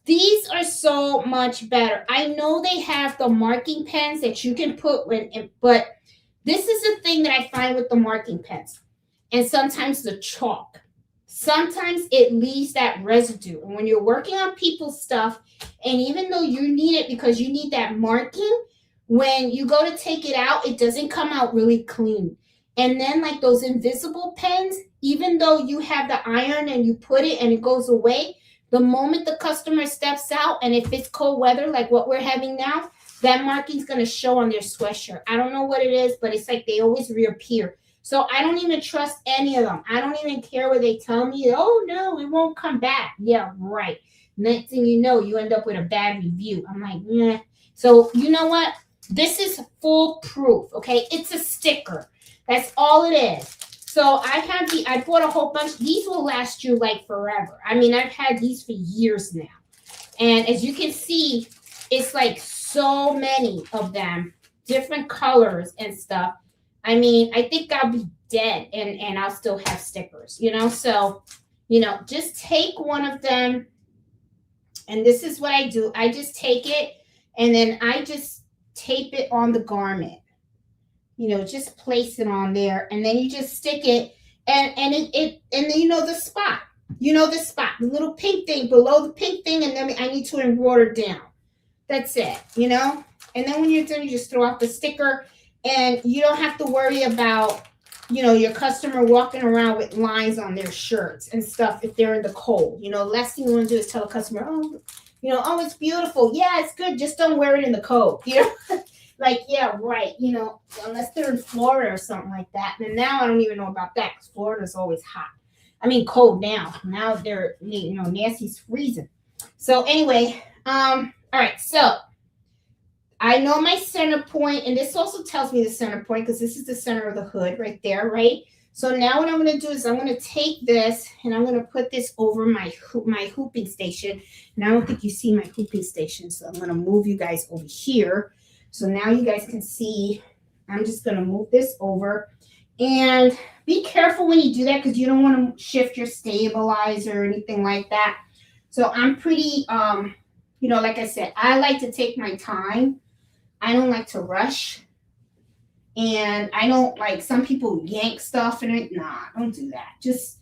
These are so much better. I know they have the marking pens that you can put in, but this is the thing that I find with the marking pens. And sometimes the chalk. Sometimes it leaves that residue. And when you're working on people's stuff, and even though you need it because you need that marking, when you go to take it out, it doesn't come out really clean. And then like those invisible pens, even though you have the iron and you put it and it goes away, the moment the customer steps out, and if it's cold weather like what we're having now, that marking's going to show on their sweatshirt. I don't know what it is, but it's like they always reappear. So I don't even trust any of them. I don't even care what they tell me. Oh no, it won't come back. Yeah, right. Next thing you know, you end up with a bad review. I'm like, nah. So you know what? This is foolproof. Okay, it's a sticker. That's all it is. So I bought a whole bunch. These will last you like forever. I mean, I've had these for years now. And as you can see, it's like so many of them, different colors and stuff. I mean, I think I'll be dead and I'll still have stickers, you know? So, you know, just take one of them. And this is what I do. I just take it and then I just tape it on the garment. You know, just place it on there and then you just stick it and then you know the spot. You know the spot, the little pink thing below the pink thing, and then I need to embroider down. That's it, you know? And then when you're done, you just throw out the sticker, and you don't have to worry about, you know, your customer walking around with lines on their shirts and stuff if they're in the cold. You know, last thing you want to do is tell a customer, oh, you know, oh, it's beautiful. Yeah, it's good. Just don't wear it in the cold, you know? Like, yeah, right. You know, unless they're in Florida or something like that. And now I don't even know about that because Florida's always hot. I mean, cold now. Now they're, you know, Nancy's freezing. So anyway, all right. So I know my center point, and this also tells me the center point because this is the center of the hood right there, right? So now what I'm going to do is I'm going to take this and I'm going to put this over my hooping station. And I don't think you see my hooping station, so I'm going to move you guys over here. So now you guys can see. I'm just going to move this over. And be careful when you do that because you don't want to shift your stabilizer or anything like that. So I'm pretty, you know, like I said, I like to take my time. I don't like to rush. And I don't like, some people yank stuff in it. Nah, don't do that. Just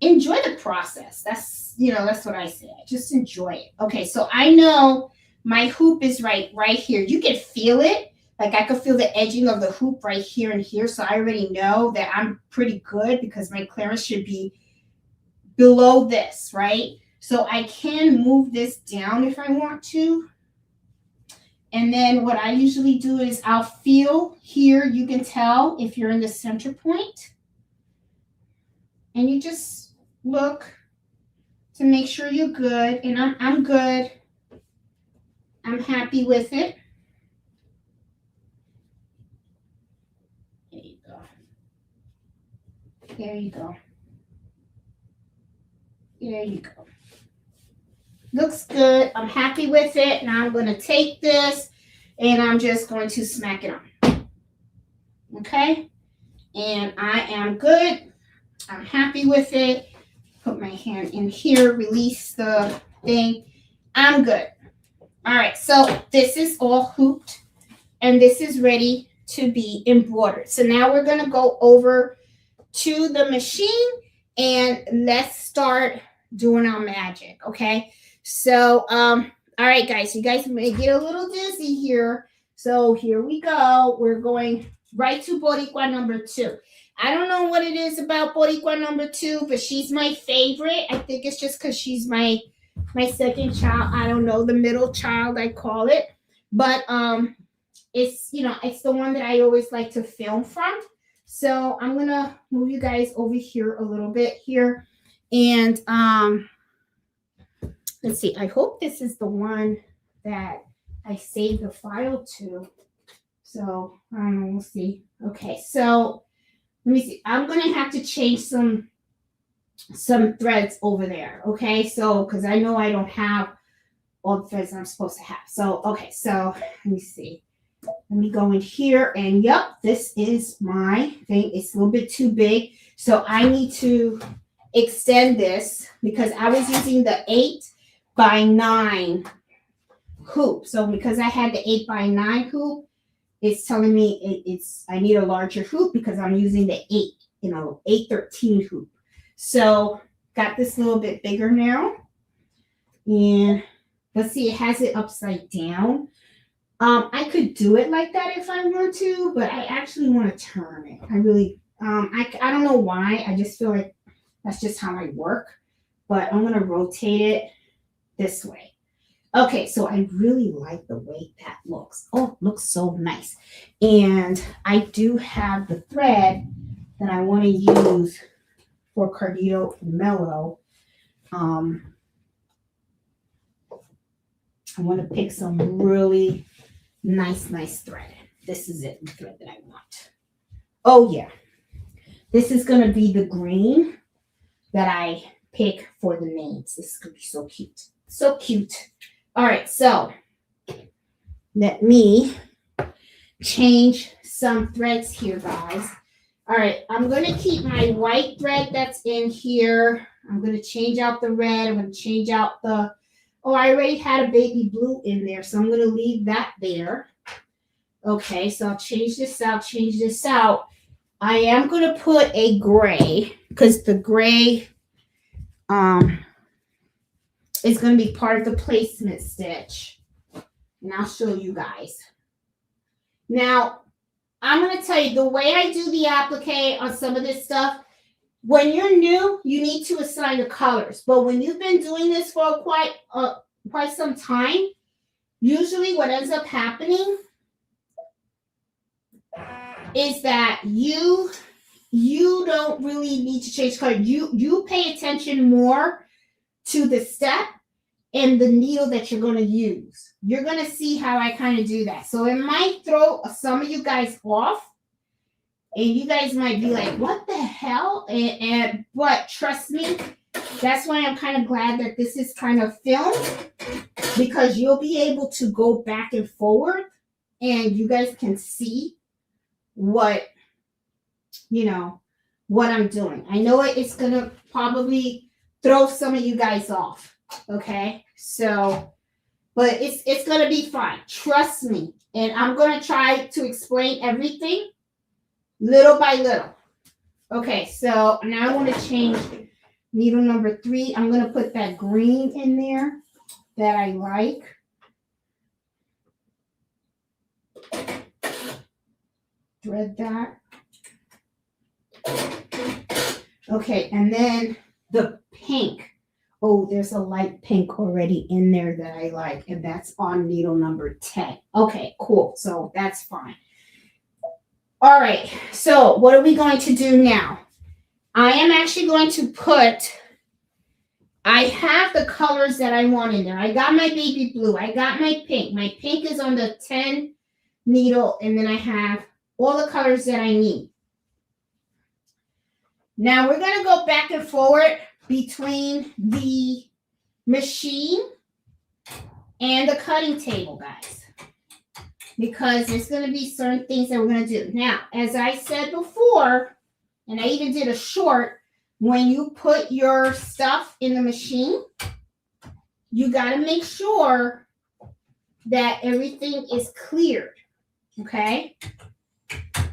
enjoy the process. That's, you know, that's what I say. Just enjoy it. Okay, so I know my hoop is right here. You can feel it. Like I could feel the edging of the hoop right here and here. So I already know that I'm pretty good because my clearance should be below this, right? So I can move this down if I want to. And then what I usually do is I'll feel here. You can tell if you're in the center point. And you just look to make sure you're good. And I'm good. I'm happy with it. There you go. There you go. Looks good. I'm happy with it. Now I'm going to take this and I'm just going to smack it on. Okay? And I am good. I'm happy with it. Put my hand in here, release the thing. I'm good. All right. So this is all hooped and this is ready to be embroidered. So now we're going to go over to the machine and let's start doing our magic. Okay. So, all right, guys, you guys may get a little dizzy here. So here we go. We're going right to Boricua number 2. I don't know what it is about Boricua number 2, but she's my favorite. I think it's just because she's my second child. I don't know, the middle child, I call it. But it's, you know, it's the one that I always like to film from. So I'm going to move you guys over here a little bit here. And let's see. I hope this is the one that I saved the file to. So we'll see. Okay, so let me see. I'm going to have to change some threads over there. Okay, so because I know I don't have all the threads I'm supposed to have. So, okay, so let me see. Let me go in here and yep, this is my thing. It's a little bit too big. So I need to extend this because I was using the 8x9 hoop. So because I had the 8x9 hoop, it's telling me I need a larger hoop because I'm using the 813 hoop. So got this a little bit bigger now. And let's see, it has it upside down. I could do it like that if I want to, but I actually want to turn it. I really, I don't know why. I just feel like that's just how I work, but I'm going to rotate it this way. Okay, so I really like the way that looks. Oh, it looks so nice. And I do have the thread that I want to use for Carnito Mellow. I want to pick some really nice thread. This is it, the thread that I want. Oh yeah, this is going to be the green that I pick for the names. This is going to be so cute. So cute. All right, so let me change some threads here, guys. All right, I'm going to keep my white thread that's in here. I'm going to change out the red. I'm going to change out the, oh, I already had a baby blue in there, so I'm going to leave that there. Okay, so I'll change this out, I am going to put a gray because the gray is going to be part of the placement stitch. And I'll show you guys. Now, I'm going to tell you the way I do the applique on some of this stuff. When you're new, you need to assign the colors. But when you've been doing this for quite some time, usually what ends up happening is that you don't really need to change color. You pay attention more to the step and the needle that you're going to use. You're going to see how I kind of do that. So it might throw some of you guys off, and you guys might be like, what the hell? But trust me, that's why I'm kind of glad that this is kind of filmed, because you'll be able to go back and forward and you guys can see what I'm doing. I know it's going to probably throw some of you guys off. Okay, so, but it's going to be fine. Trust me. And I'm going to try to explain everything little by little. Okay, so now I want to change needle number 3. I'm going to put that green in there that I like. Thread that. Okay, and then the pink. Oh, there's a light pink already in there that I like, and that's on needle number 10. Okay, cool. So that's fine. All right, so what are we going to do now? I am actually going to I have the colors that I want in there. I got my baby blue. I got my pink. My pink is on the 10 needle, and then I have all the colors that I need. Now we're going to go back and forward between the machine and the cutting table, guys, because there's going to be certain things that we're going to do. Now, as I said before, and I even did a short, when you put your stuff in the machine, you got to make sure that everything is cleared, okay? There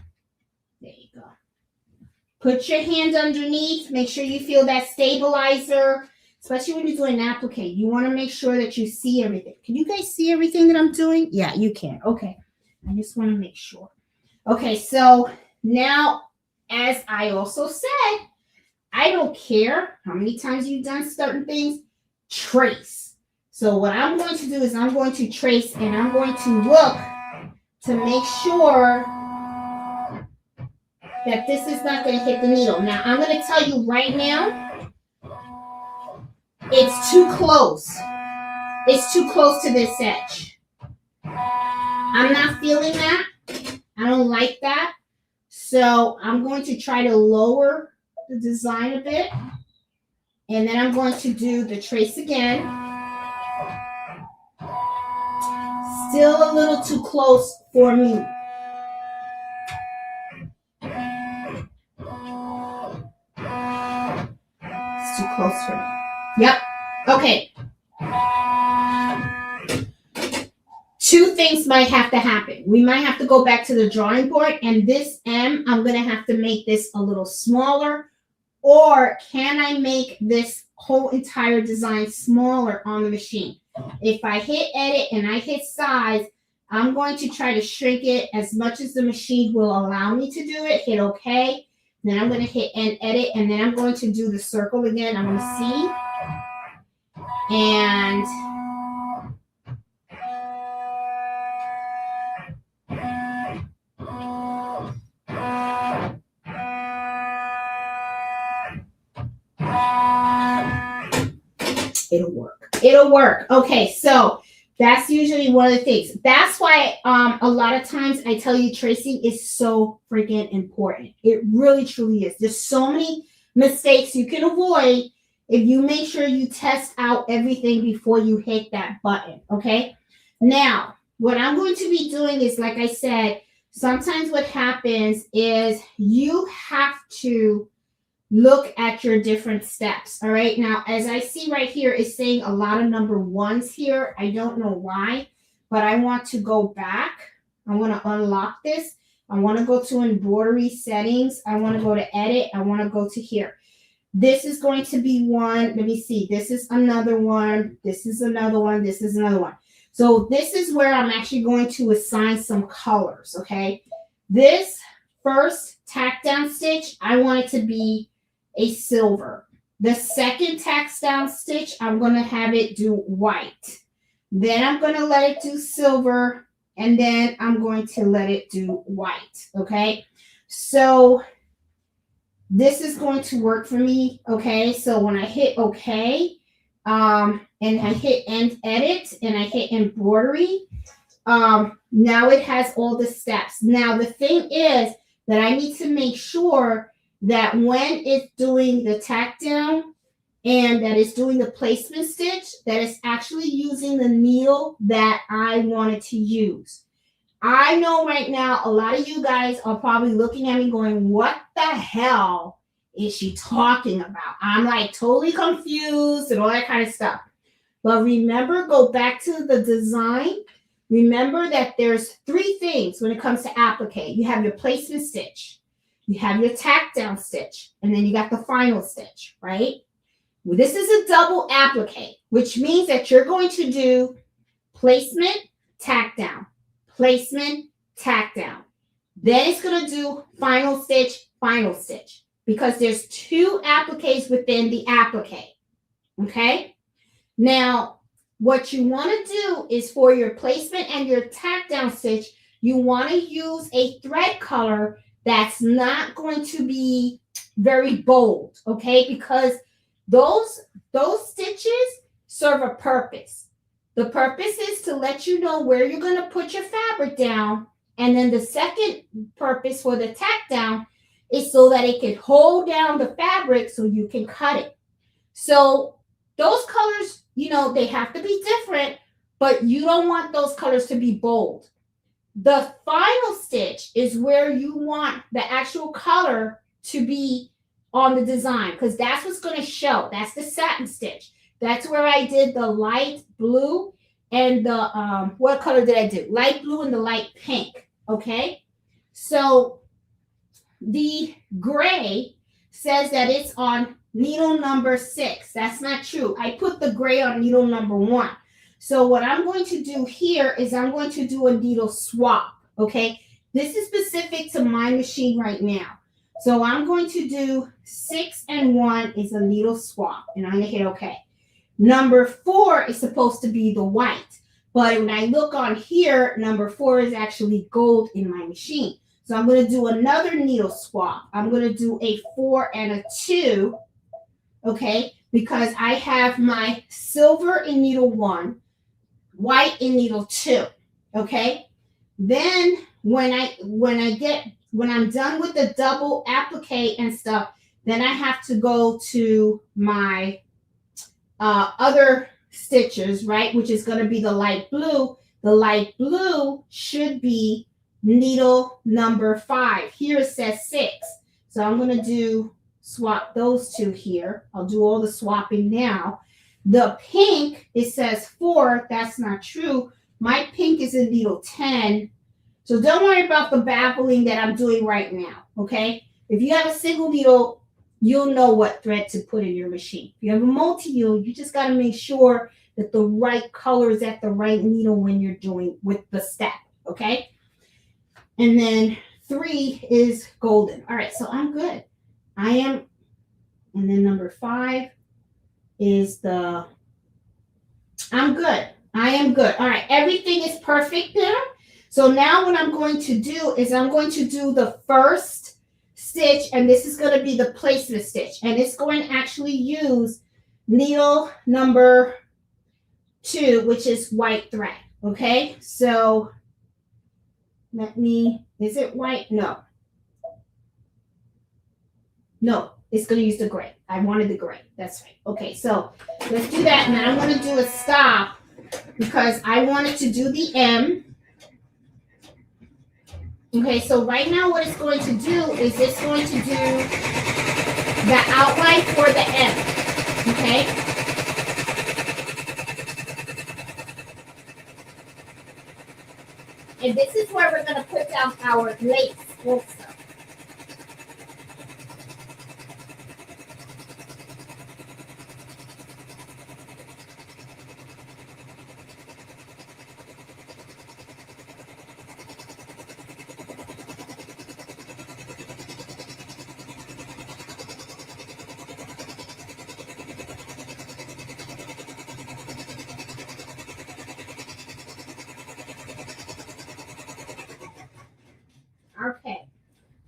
you go. Put your hand underneath. Make sure you feel that stabilizer, especially when you're doing an applique. You want to make sure that you see everything. Can you guys see everything that I'm doing? Yeah, you can. Okay. I just want to make sure. Okay, so now, as I also said, I don't care how many times you've done certain things, trace. So what I'm going to do is I'm going to trace, and I'm going to look to make sure that this is not going to hit the needle. Now, I'm going to tell you right now, it's too close. It's too close to this edge. I'm not feeling that. I don't like that. So I'm going to try to lower the design a bit. And then I'm going to do the trace again. Still a little too close for me. Too close for me. Yep. Okay. 2 things might have to happen. We might have to go back to the drawing board, and this M, I'm going to have to make this a little smaller, or can I make this whole entire design smaller on the machine? If I hit edit and I hit size, I'm going to try to shrink it as much as the machine will allow me to do it. Hit OK. Then I'm going to hit and edit, and then I'm going to do the circle again. I'm going to see. And It'll work. Okay, so that's usually one of the things. That's why a lot of times I tell you tracing is so freaking important. It really truly is. There's so many mistakes you can avoid if you make sure you test out everything before you hit that button. Okay. Now, what I'm going to be doing is, like I said, sometimes what happens is you have to look at your different steps. All right. Now, as I see right here, it's saying a lot of number ones here. I don't know why, but I want to go back. I want to unlock this. I want to go to embroidery settings. I want to go to edit. I want to go to here. This is going to be one. Let me see. This is another one. This is another one. This is another one. So this is where I'm actually going to assign some colors. Okay. This first tack down stitch, I want it to be a silver. The second tack down stitch, I'm going to have it do white. Then I'm going to let it do silver, and then I'm going to let it do white. Okay. So this is going to work for me. Okay. So when I hit okay, and I hit end edit and I hit embroidery, now it has all the steps. Now the thing is that I need to make sure that when it's doing the tack down and that it's doing the placement stitch, that it's actually using the needle that I wanted to use. I know right now a lot of you guys are probably looking at me going, what the hell is she talking about? I'm like totally confused and all that kind of stuff. But remember, go back to the design. Remember that there's three things when it comes to applique. You have your placement stitch. You have your tack down stitch, and then you got the final stitch, right? Well, this is a double applique, which means that you're going to do placement, tack down, placement, tack down. Then it's going to do final stitch, because there's two appliques within the applique, okay? Now, what you want to do is for your placement and your tack down stitch, you want to use a thread color that's not going to be very bold, okay? Because those stitches serve a purpose. The purpose is to let you know where you're going to put your fabric down. And then the second purpose for the tack down is so that it can hold down the fabric so you can cut it. So those colors, you know, they have to be different, but you don't want those colors to be bold. The final stitch is where you want the actual color to be on the design, because that's what's going to show. That's the satin stitch. That's where I did the light blue and the, what color did I do? Light blue and the light pink, okay? So the gray says that it's on needle number 6. That's not true. I put the gray on needle number 1. So what I'm going to do here is I'm going to do a needle swap, okay? This is specific to my machine right now. So I'm going to do 6 and 1 is a needle swap, and I'm going to hit okay. Number 4 is supposed to be the white, but when I look on here, number 4 is actually gold in my machine. So I'm going to do another needle swap. I'm going to do a 4 and a 2, okay? Because I have my silver in needle 1, white in needle 2, okay? Then when I'm done with the double applique and stuff, then I have to go to my other stitches, right? Which is going to be the light blue. The light blue should be needle number 5. Here it says 6. So I'm going to swap those two here. I'll do all the swapping now. The pink, it says 4. That's not true. My pink is in needle 10. So don't worry about the baffling that I'm doing right now, okay? If you have a single needle, you'll know what thread to put in your machine. If you have a multi-needle, you just got to make sure that the right color is at the right needle when you're doing with the step, okay? And then 3 is golden. All right, so I'm good. I am, and then number 5 is the, I'm good. I am good. All right, everything is perfect there. So now what I'm going to do is I'm going to do the first stitch, and this is going to be the placement stitch. And it's going to actually use needle number 2, which is white thread. Okay, so is it white? No, it's going to use the gray. I wanted the gray. That's right. Okay, so let's do that. And then I want to do a stop because I wanted to do the M. Okay, so right now what it's going to do is it's going to do the outline for the M. Okay. And this is where we're going to put down our lace also. Okay,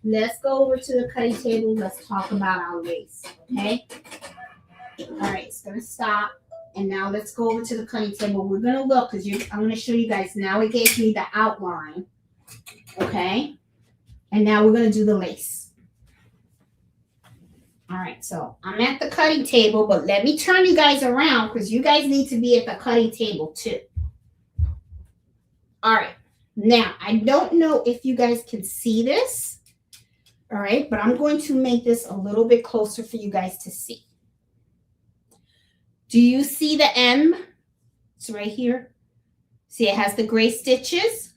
let's go over to the cutting table. Let's talk about our lace, okay? All right, it's going to stop. And now let's go over to the cutting table. We're going to look because I'm going to show you guys. Now it gave me the outline, okay? And now we're going to do the lace. All right, so I'm at the cutting table, but let me turn you guys around because you guys need to be at the cutting table too. All right. Now, I don't know if you guys can see this, all right, but I'm going to make this a little bit closer for you guys to see. Do you see the M? It's right here. See, it has the gray stitches,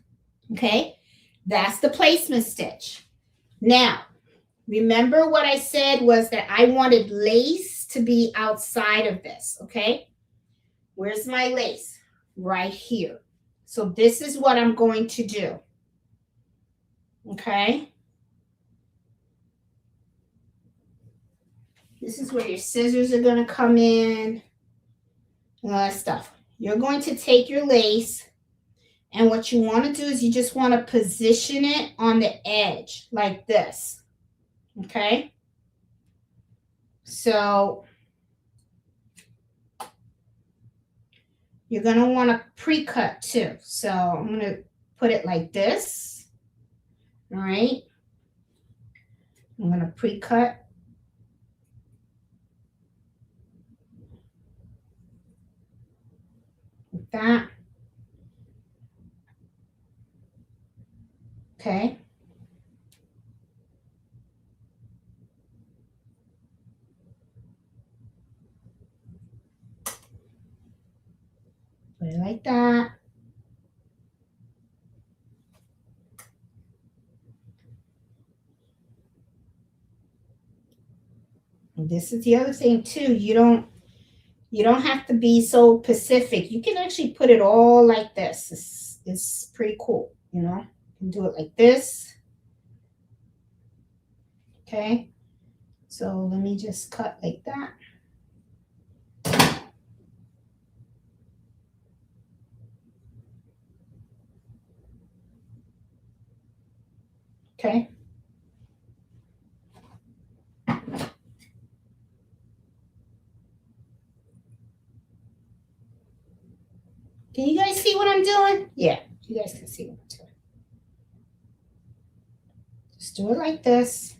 okay? That's the placement stitch. Now, remember what I said was that I wanted lace to be outside of this, okay? Where's my lace? Right here. So this is what I'm going to do. Okay. This is where your scissors are going to come in and all that stuff. You're going to take your lace, and what you want to do is you just want to position it on the edge like this. Okay. So you're going to want to pre-cut too. So I'm going to put it like this. All right. I'm going to pre-cut. Like that. Okay. Put it like that. And this is the other thing too. You don't have to be so specific. You can actually put it all like this. It's pretty cool, you know. You can do it like this. Okay. So let me just cut like that. Okay. Can you guys see what I'm doing? Yeah, you guys can see what I'm doing. Just do it like this.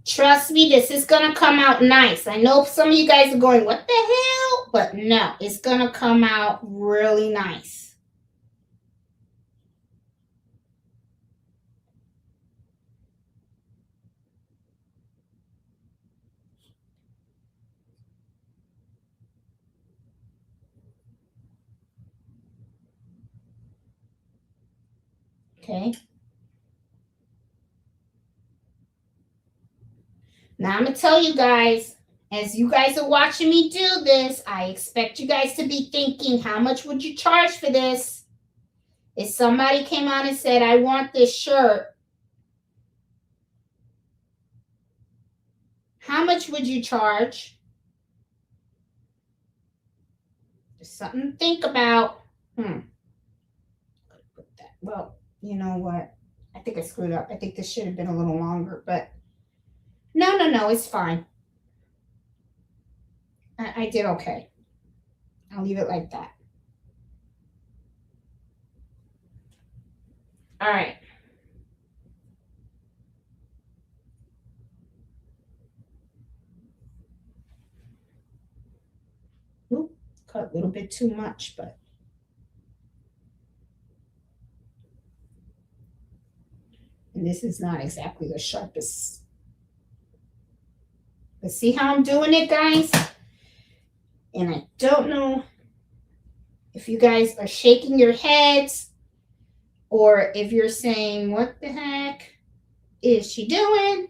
Trust me, this is going to come out nice. I know some of you guys are going, what the hell? But no, it's going to come out really nice. Okay. Now I'm going to tell you guys, as you guys are watching me do this, I expect you guys to be thinking, how much would you charge for this? If somebody came on and said, I want this shirt, how much would you charge? Just something to think about. Well, you know what? I think I screwed up. I think this should have been a little longer, but no, it's fine. I did okay. I'll leave it like that. All right. Oop, cut a little bit too much, but and this is not exactly the sharpest. But see how I'm doing it, guys? And I don't know if you guys are shaking your heads or if you're saying, what the heck is she doing?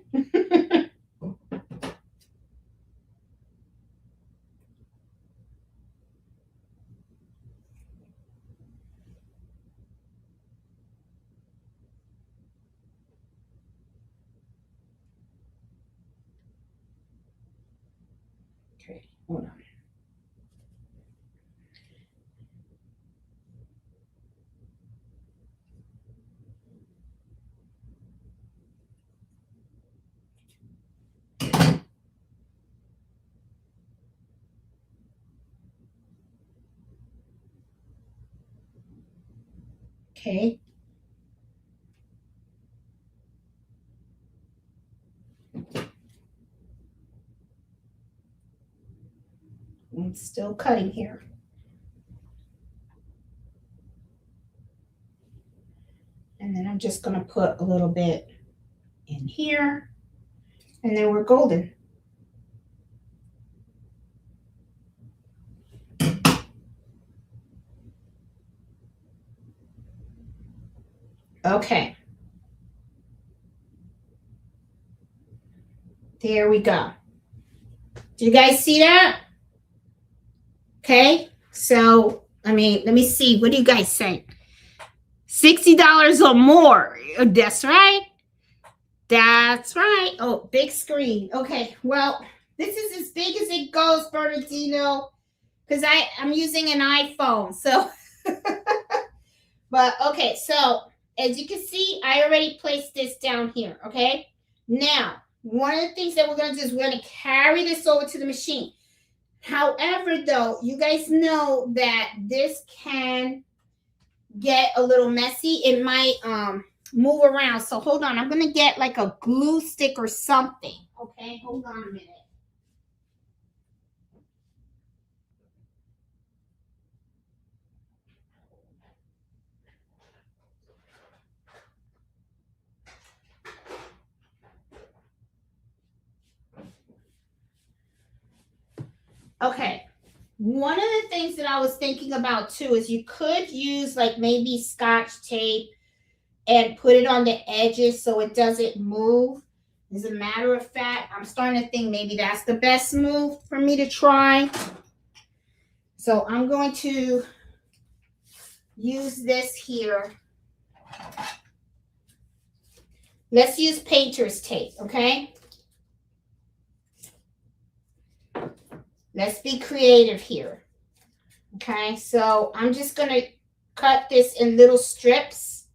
Okay, hold on. Okay. I'm still cutting here. And then I'm just going to put a little bit in here. And then we're golden. Okay. There we go. Do you guys see that? Okay. So, I mean, let me see. What do you guys say? $60 or more. That's right. That's right. Oh, big screen. Okay. Well, this is as big as it goes, Bernardino, because I'm using an iPhone. So, but okay. So, as you can see, I already placed this down here. Okay. Now, one of the things that we're going to do is we're going to carry this over to the machine. However, though, you guys know that this can get a little messy. It might move around. So hold on. I'm going to get like a glue stick or something. Okay, hold on a minute. Okay. One of the things that I was thinking about too is you could use like maybe Scotch tape and put it on the edges so it doesn't move. As a matter of fact, I'm starting to think maybe that's the best move for me to try. So I'm going to use this here. Let's use painter's tape, okay? Let's be creative here. Okay, so I'm just going to cut this in little strips.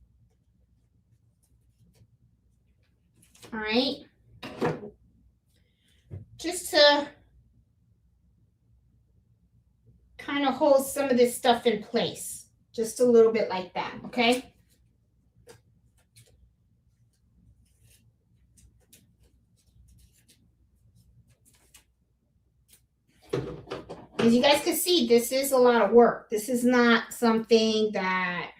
All right. Just to kind of hold some of this stuff in place. Just a little bit like that, okay? As you guys can see, this is a lot of work. This is not something that,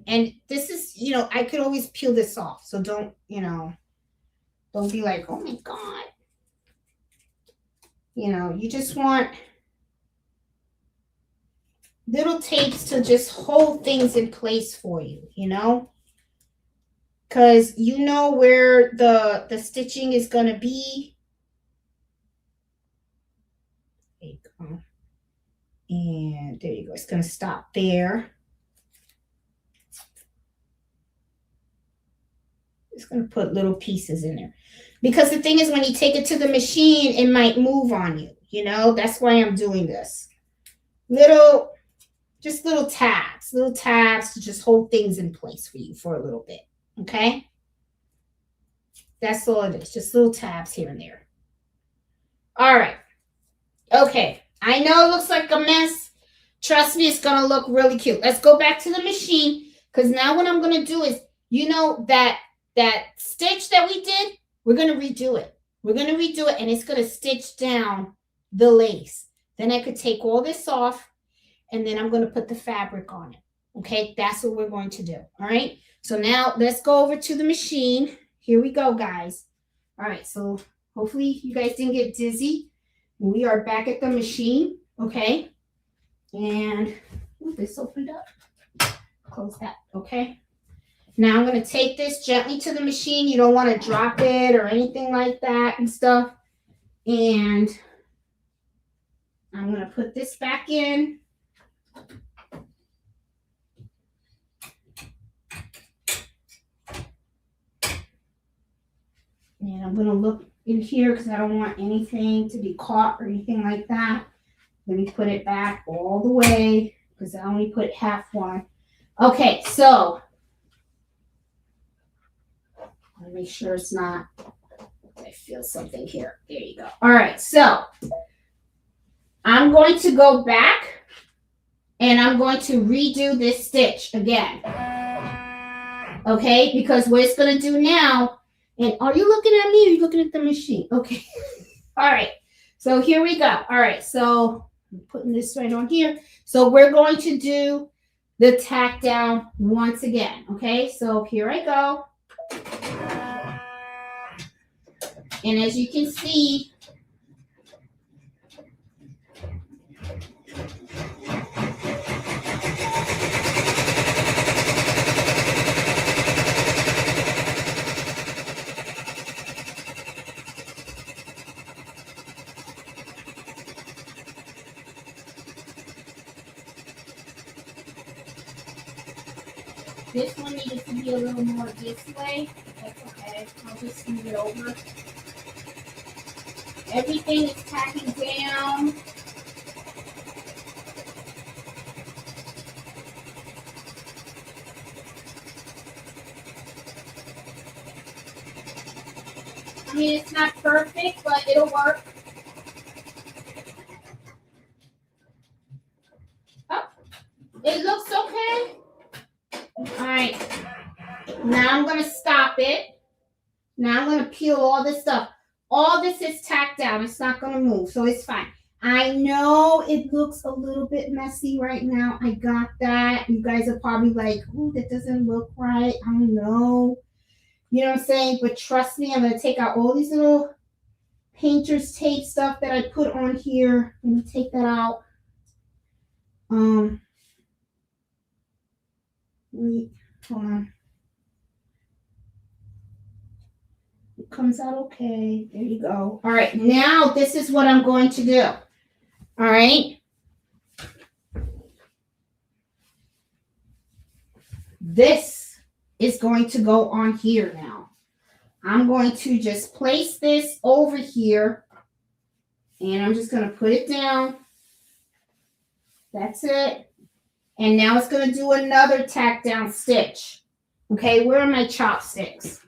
and this is, you know, I could always peel this off. So don't, you know, don't be like, oh my God. You know, you just want little tapes to just hold things in place for you, you know? Because you know where the stitching is going to be. There you go. And there you go. It's going to stop there. It's going to put little pieces in there. Because the thing is, when you take it to the machine, it might move on you. You know, that's why I'm doing this. Just little tabs to just hold things in place for you for a little bit. Okay? That's all it is. Just little tabs here and there. All right. Okay. I know it looks like a mess. Trust me, it's going to look really cute. Let's go back to the machine because now what I'm going to do is, you know, that stitch that we did, we're going to redo it. We're going to redo it, and it's going to stitch down the lace. Then I could take all this off, and then I'm going to put the fabric on it. Okay, that's what we're going to do. All right, so now let's go over to the machine. Here we go, guys. All right, so hopefully you guys didn't get dizzy. We are back at the machine, okay? And ooh, this opened up. Close that, okay? Now I'm going to take this gently to the machine. You don't want to drop it or anything like that and stuff. And I'm going to put this back in. And I'm going to look in here because I don't want anything to be caught or anything like that. Let me put it back all the way because I only put half one. Okay, so let me make sure it's not. I feel something here. There you go. All right, so I'm going to go back and I'm going to redo this stitch again. Okay, because what it's going to do now, and are you looking at me or are you looking at the machine? Okay. All right, so here we go. All right, so I'm putting this right on here. So we're going to do the tack down once again. Okay, so here I go. And as you can see, this one needs to be a little more this way. That's okay. I'll just move it over. Everything is tacking down. I mean, it's not perfect, but it'll work. Oh, it looks okay. All right. Now I'm going to stop it. Now I'm going to peel all this stuff. All this is tacked down. It's not going to move, so it's fine. I know it looks a little bit messy right now. I got that. You guys are probably like, ooh, that doesn't look right. I don't know. You know what I'm saying? But trust me, I'm going to take out all these little painter's tape stuff that I put on here. Let me take that out. Hold on. It comes out okay. There you go. All right, now this is what I'm going to do. All right. This is going to go on here now. I'm going to just place this over here and I'm just going to put it down. That's it. And now it's going to do another tack down stitch. Okay, where are my chopsticks?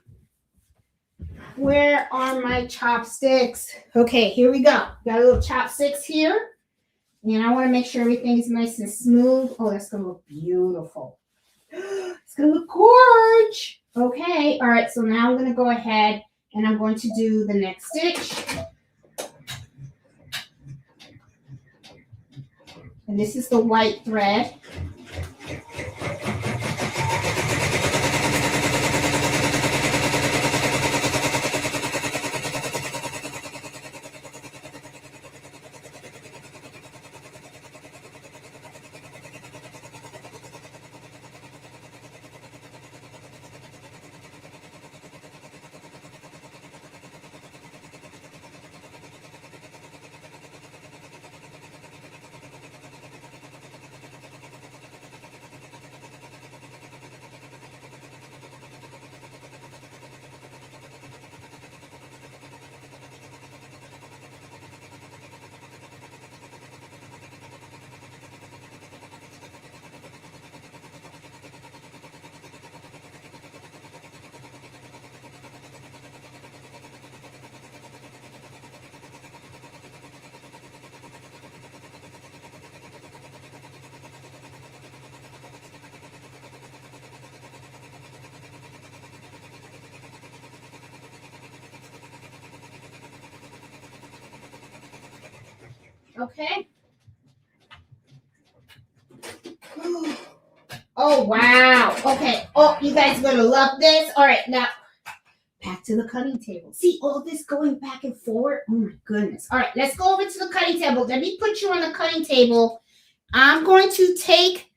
Where are my chopsticks? Okay, here we go. Got a little chopsticks here. And I want to make sure everything is nice and smooth. Oh, that's going to look beautiful. It's going to look gorgeous. Okay, all right, so now I'm going to go ahead and I'm going to do the next stitch. And this is the white thread. Okay. Oh, wow. Okay. Oh, you guys are going to love this. All right. Now, back to the cutting table. See all this going back and forward? Oh, my goodness. All right. Let's go over to the cutting table. Let me put you on the cutting table. I'm going to take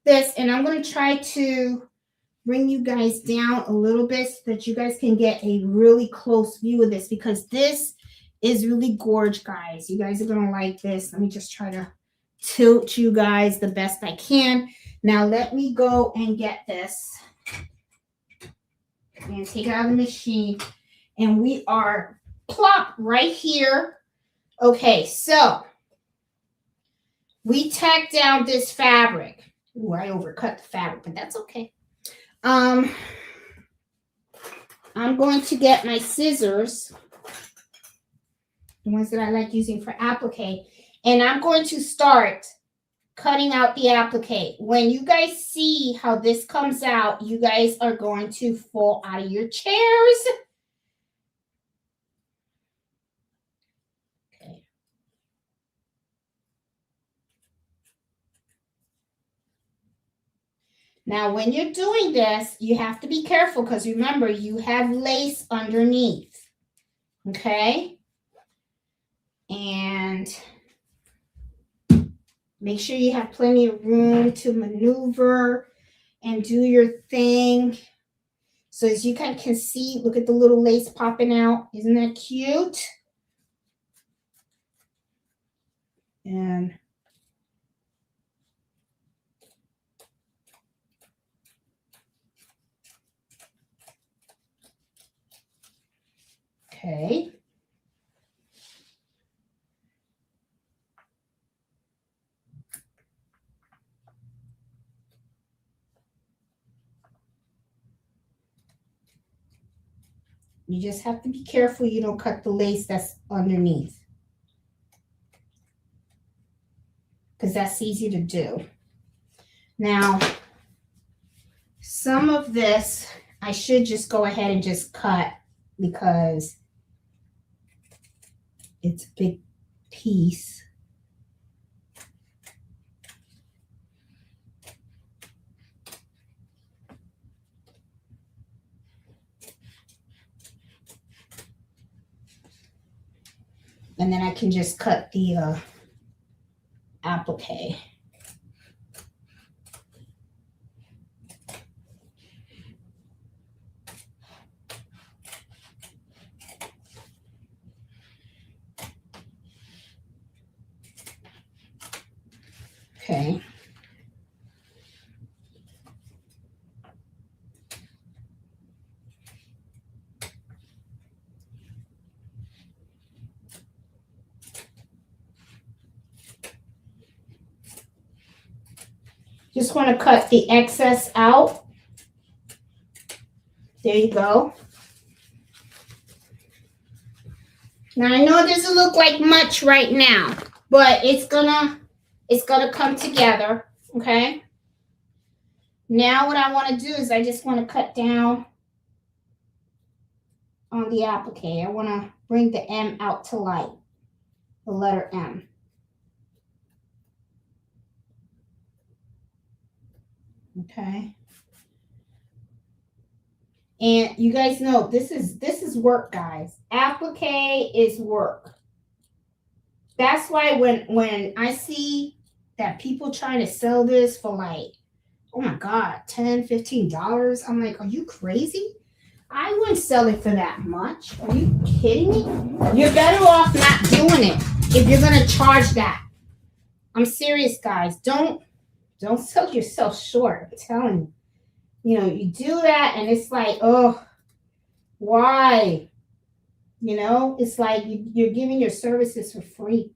this and I'm going to try to bring you guys down a little bit so that you guys can get a really close view of this, because this is really gorgeous, guys. You guys are going to like this. Let me just try to tilt you guys the best I can. Now let me go and get this and take it out of the machine. And we are plop right here. Okay, so we tacked down this fabric. Ooh, I overcut the fabric, but that's okay. I'm going to get my scissors, the ones that I like using for applique, and I'm going to start cutting out the applique. When you guys see how this comes out, you guys are going to fall out of your chairs. Okay. Now, when you're doing this, you have to be careful because remember, you have lace underneath. Okay? And make sure you have plenty of room to maneuver and do your thing. So as you can see, look at the little lace popping out. Isn't that cute? And okay. You just have to be careful you don't cut the lace that's underneath, because that's easy to do. Now, some of this I should just go ahead and just cut because it's a big piece. And then I can just cut the applique. Okay. Just want to cut the excess out. There you go. Now I know it doesn't look like much right now, but it's gonna come together, okay? Now what I want to do is I just want to cut down on the applique. I want to bring the M out to light, the letter M. Okay. And you guys know this is work, guys. Applique is work. That's why when I see that people trying to sell this for like, oh my God, $10, $15, I'm like, are you crazy? I wouldn't sell it for that much. Are you kidding me? You're better off not doing it if you're gonna charge that. I'm serious, guys. Don't sell yourself short. I'm telling you. You know, you do that and it's like, oh, why? You know, it's like you're giving your services for free.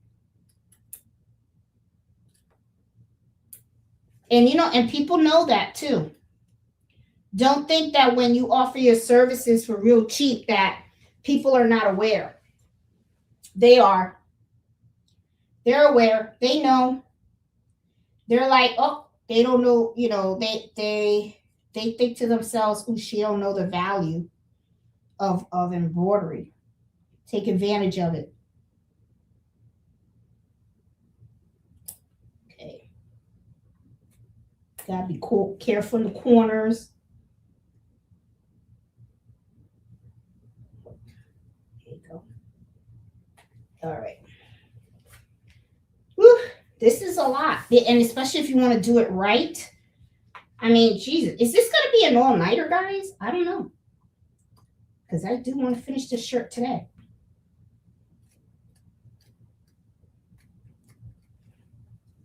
And, you know, and people know that too. Don't think that when you offer your services for real cheap that people are not aware. They are. They're aware. They know. They're like, oh, they don't know, you know, they think to themselves, oh, she don't know the value of embroidery. Take advantage of it. Gotta be careful in the corners. There you go. All right. Whew, this is a lot. And especially if you want to do it right. I mean, Jesus, is this going to be an all-nighter, guys? I don't know. Because I do want to finish this shirt today.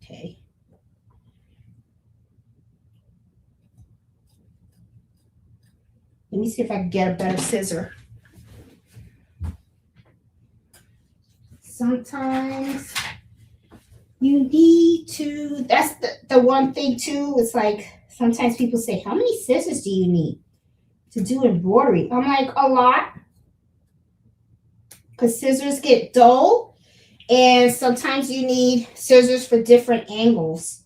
Okay. Let me see if I can get a better scissor. Sometimes you need to, that's the one thing too. It's like sometimes people say, how many scissors do you need to do embroidery? I'm like, a lot. Because scissors get dull. And sometimes you need scissors for different angles.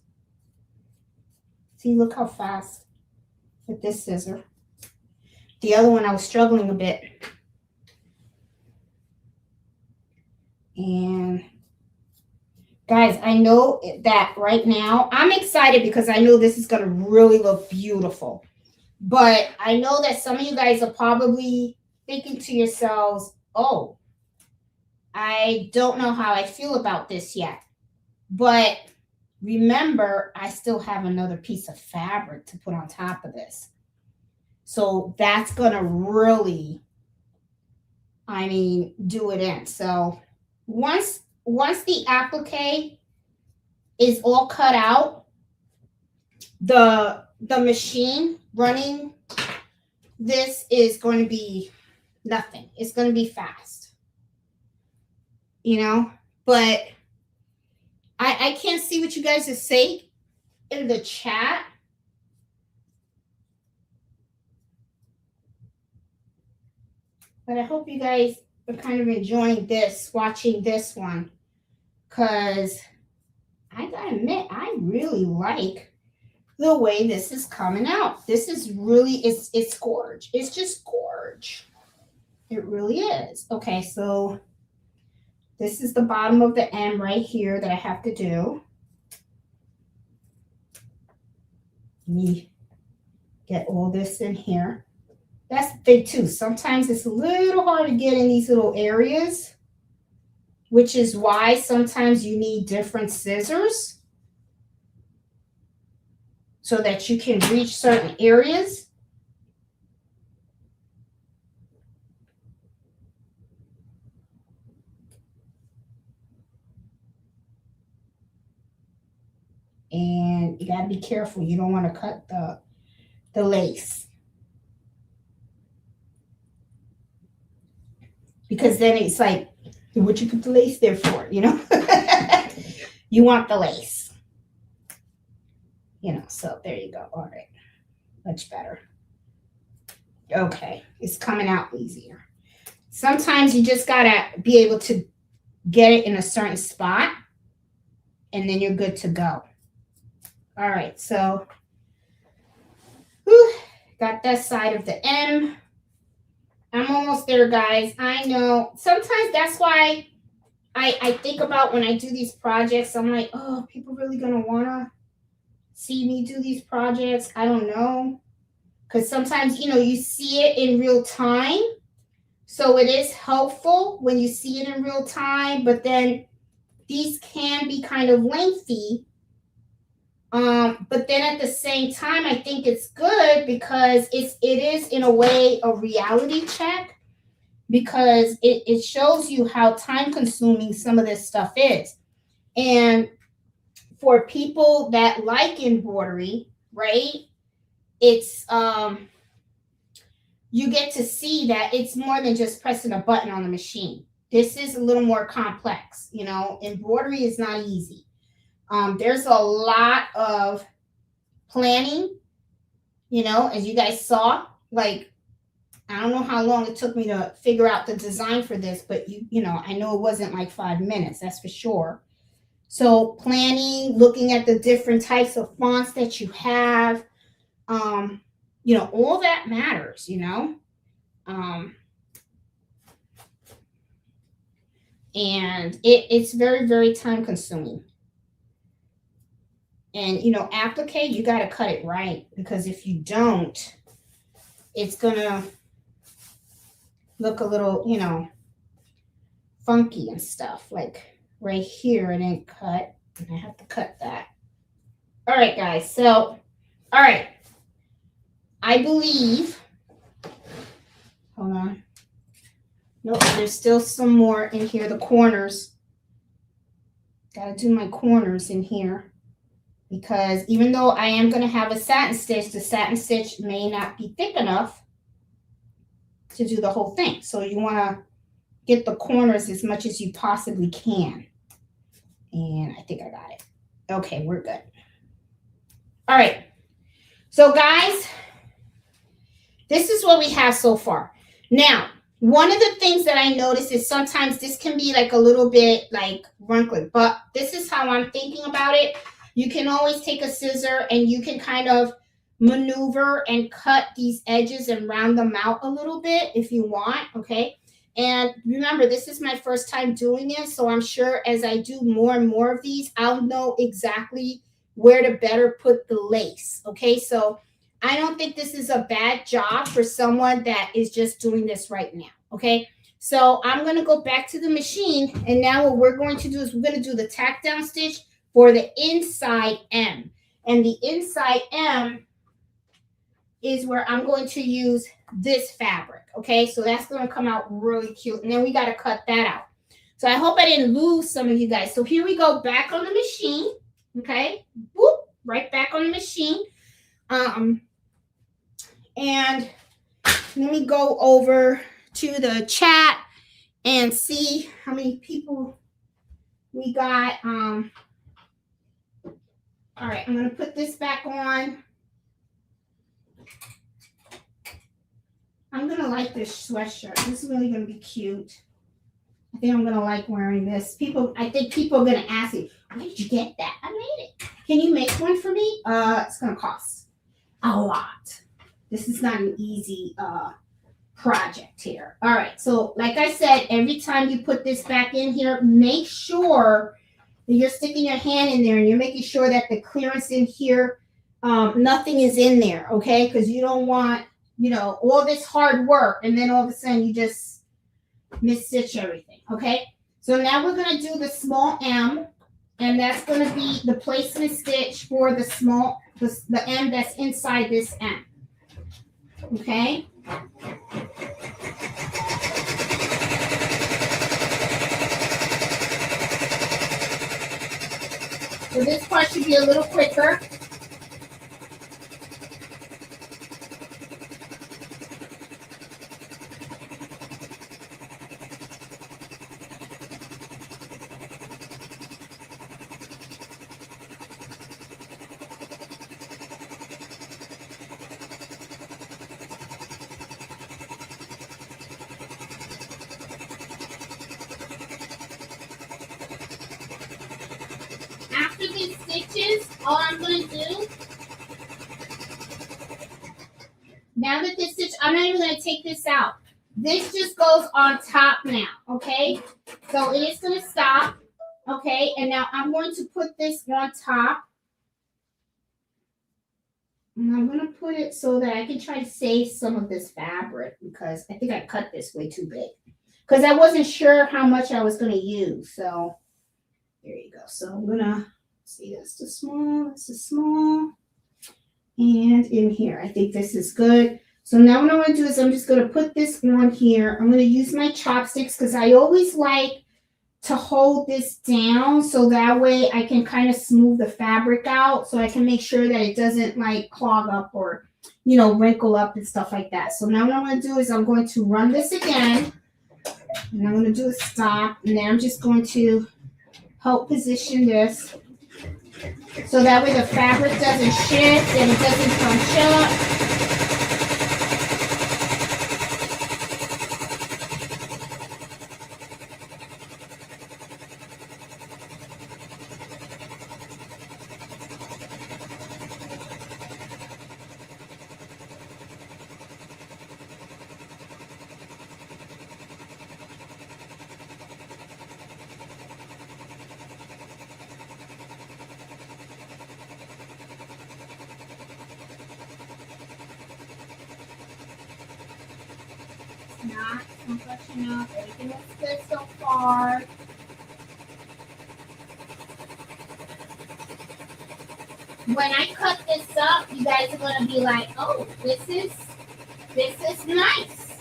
See, look how fast with this scissor. The other one, I was struggling a bit. And guys, I know that right now, I'm excited because I know this is going to really look beautiful. But I know that some of you guys are probably thinking to yourselves, oh, I don't know how I feel about this yet. But remember, I still have another piece of fabric to put on top of this. So that's going to really, I mean, do it in. So once the applique is all cut out, the machine running this is going to be nothing. It's going to be fast, you know, but I can't see what you guys are saying in the chat. But I hope you guys are kind of enjoying this, watching this one. Because I gotta admit, I really like the way this is coming out. This is really, it's gorge. It's just gorge. It really is. Okay, so this is the bottom of the M right here that I have to do. Let me get all this in here. That's the thing too. Sometimes it's a little hard to get in these little areas, which is why sometimes you need different scissors so that you can reach certain areas. And you got to be careful. You don't want to cut the lace. Because then it's like, what you put the lace there for, you know? You want the lace. You know, so there you go. All right. Much better. Okay. It's coming out easier. Sometimes you just got to be able to get it in a certain spot, and then you're good to go. All right. So, got that side of the M. I'm almost there, guys. I know. Sometimes that's why I think about when I do these projects, I'm like, oh, people really going to want to see me do these projects? I don't know. Because sometimes, you know, you see it in real time. So it is helpful when you see it in real time. But then these can be kind of lengthy. But then at the same time, I think it's good because it is in a way a reality check, because it shows you how time consuming some of this stuff is. And for people that like embroidery, right, it's you get to see that it's more than just pressing a button on the machine. This is a little more complex. You know, embroidery is not easy. There's a lot of planning, you know, as you guys saw. Like, I don't know how long it took me to figure out the design for this, but you know, I know it wasn't like 5 minutes, that's for sure. So planning, looking at the different types of fonts that you have, you know, all that matters, you know. And it's very, very time consuming. And, you know, applique, you got to cut it right, because if you don't, it's going to look a little, you know, funky and stuff. Like right here, it ain't cut. I have to cut that. All right, guys. So, all right. I believe, hold on. Nope, there's still some more in here. The corners. Got to do my corners in here, because even though I am going to have a satin stitch, the satin stitch may not be thick enough to do the whole thing. So you want to get the corners as much as you possibly can. And I think I got it. Okay, we're good. All right. So guys, this is what we have so far. Now, one of the things that I noticed is sometimes this can be like a little bit like wrinkly, but this is how I'm thinking about it. You can always take a scissor and you can kind of maneuver and cut these edges and round them out a little bit if you want, okay? And remember, this is my first time doing this, so I'm sure as I do more and more of these, I'll know exactly where to better put the lace, okay? So I don't think this is a bad job for someone that is just doing this right now, okay? So I'm going to go back to the machine, and now what we're going to do is we're going to do the tack down stitch for the inside M. And the inside M is where I'm going to use this fabric, okay? So that's going to come out really cute. And then we got to cut that out. So I hope I didn't lose some of you guys. So here we go, back on the machine, okay? Whoop, right back on the machine. And let me go over to the chat and see how many people we got. All right, I'm going to put this back on. I'm going to like this sweatshirt. This is really going to be cute. I think I'm going to like wearing this. I think people are going to ask me, where did you get that? I made it. Can you make one for me? It's going to cost a lot. This is not an easy project here. All right, so like I said, every time you put this back in here, make sure that you're sticking your hand in there and you're making sure that the clearance in here, nothing is in there, okay? Because you don't want, you know, all this hard work and then all of a sudden you just mis-stitch everything, okay? So now we're going to do the small M, and that's going to be the placement stitch for the small, the M that's inside this M. Okay. So this part should be a little quicker. After these stitches, all I'm going to do, now that this stitch, I'm not even going to take this out. This just goes on top now, okay? So it is going to stop, okay? And now I'm going to put this on top. And I'm going to put it so that I can try to save some of this fabric, because I think I cut this way too big. Because I wasn't sure how much I was going to use. So there you go. So I'm going to see, that's the small. And in here, I think this is good. So now what I'm going to do is I'm just going to put this on here. I'm going to use my chopsticks because I always like to hold this down so that way I can kind of smooth the fabric out, so I can make sure that it doesn't like clog up or, you know, wrinkle up and stuff like that. So now what I'm going to do is I'm going to run this again, and I'm going to do a stop, and then I'm just going to help position this so that way the fabric doesn't shift and it doesn't crunch up. not brushing up. Everything looks good so far. When I cut this up, you guys are gonna be like, "Oh, this is nice."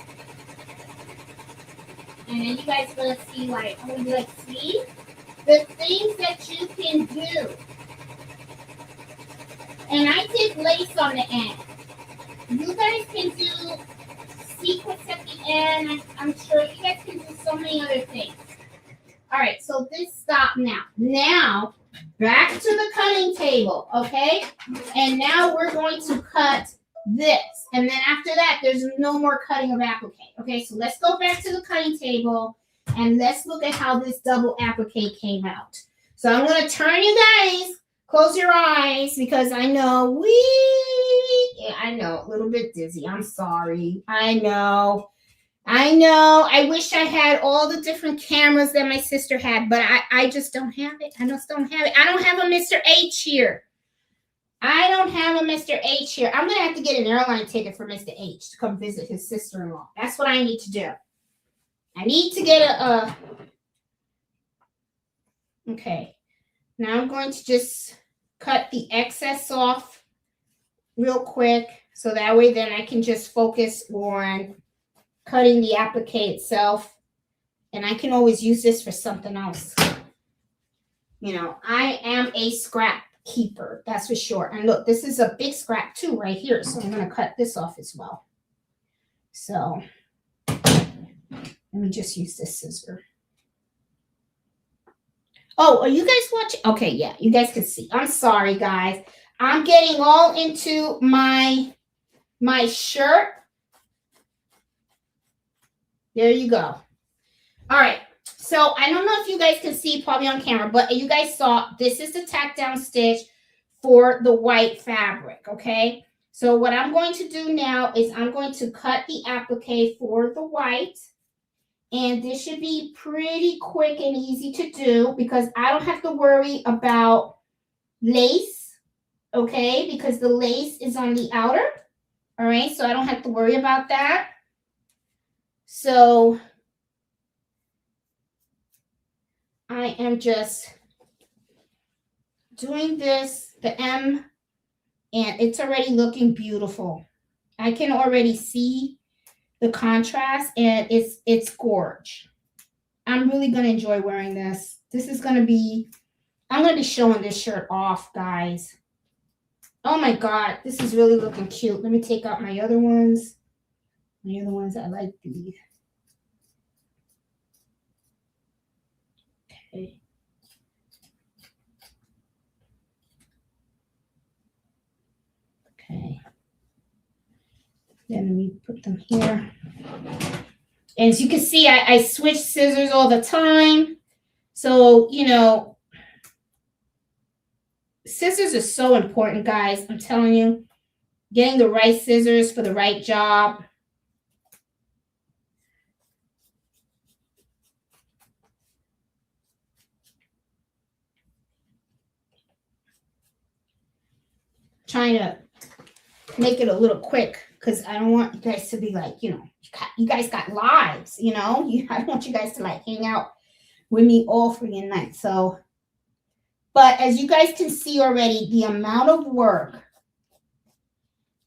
And then you guys are gonna see like, I'm gonna be like, "See the things that you can do." And I did lace on the end. You guys can do sequins at the end. I'm sure you guys can do so many other things. All right, so this stopped now. Now, back to the cutting table, okay? And now we're going to cut this. And then after that, there's no more cutting of applique. Okay, so let's go back to the cutting table and let's look at how this double applique came out. So I'm going to turn you guys. Close your eyes because I know I know, a little bit dizzy. I'm sorry. I know. I wish I had all the different cameras that my sister had, but I just don't have it. I just don't have it. I don't have a Mr. H here. I don't have a Mr. H here. I'm going to have to get an airline ticket for Mr. H to come visit his sister-in-law. That's what I need to do. I need to get okay. Now I'm going to just cut the excess off real quick so that way then I can just focus on cutting the applique itself. And I can always use this for something else. You know, I am a scrap keeper, that's for sure. And look, this is a big scrap too right here. So I'm going to cut this off as well. So let me just use this scissor. Oh, are you guys watching? Okay, yeah, you guys can see. I'm sorry, guys. I'm getting all into my shirt. There you go. All right. So I don't know if you guys can see probably on camera, but you guys saw this is the tack down stitch for the white fabric, okay? So what I'm going to do now is I'm going to cut the applique for the white. And this should be pretty quick and easy to do because I don't have to worry about lace, okay? Because the lace is on the outer, all right? So I don't have to worry about that. So I am just doing this, the M, and it's already looking beautiful. I can already see the contrast, and it's gorge. I'm really going to enjoy wearing this. This is going to be, I'm going to be showing this shirt off, guys. Oh my God, this is really looking cute. Let me take out my other ones. My other ones, I like these. Okay. Okay. Then let me put them here. And as you can see, I switch scissors all the time. So, you know, scissors are so important, guys. I'm telling you, getting the right scissors for the right job. Trying to make it a little quick because I don't want you guys to be like, you know, you guys got lives, you know. I don't want you guys to like hang out with me all freaking night. So, but as you guys can see already, the amount of work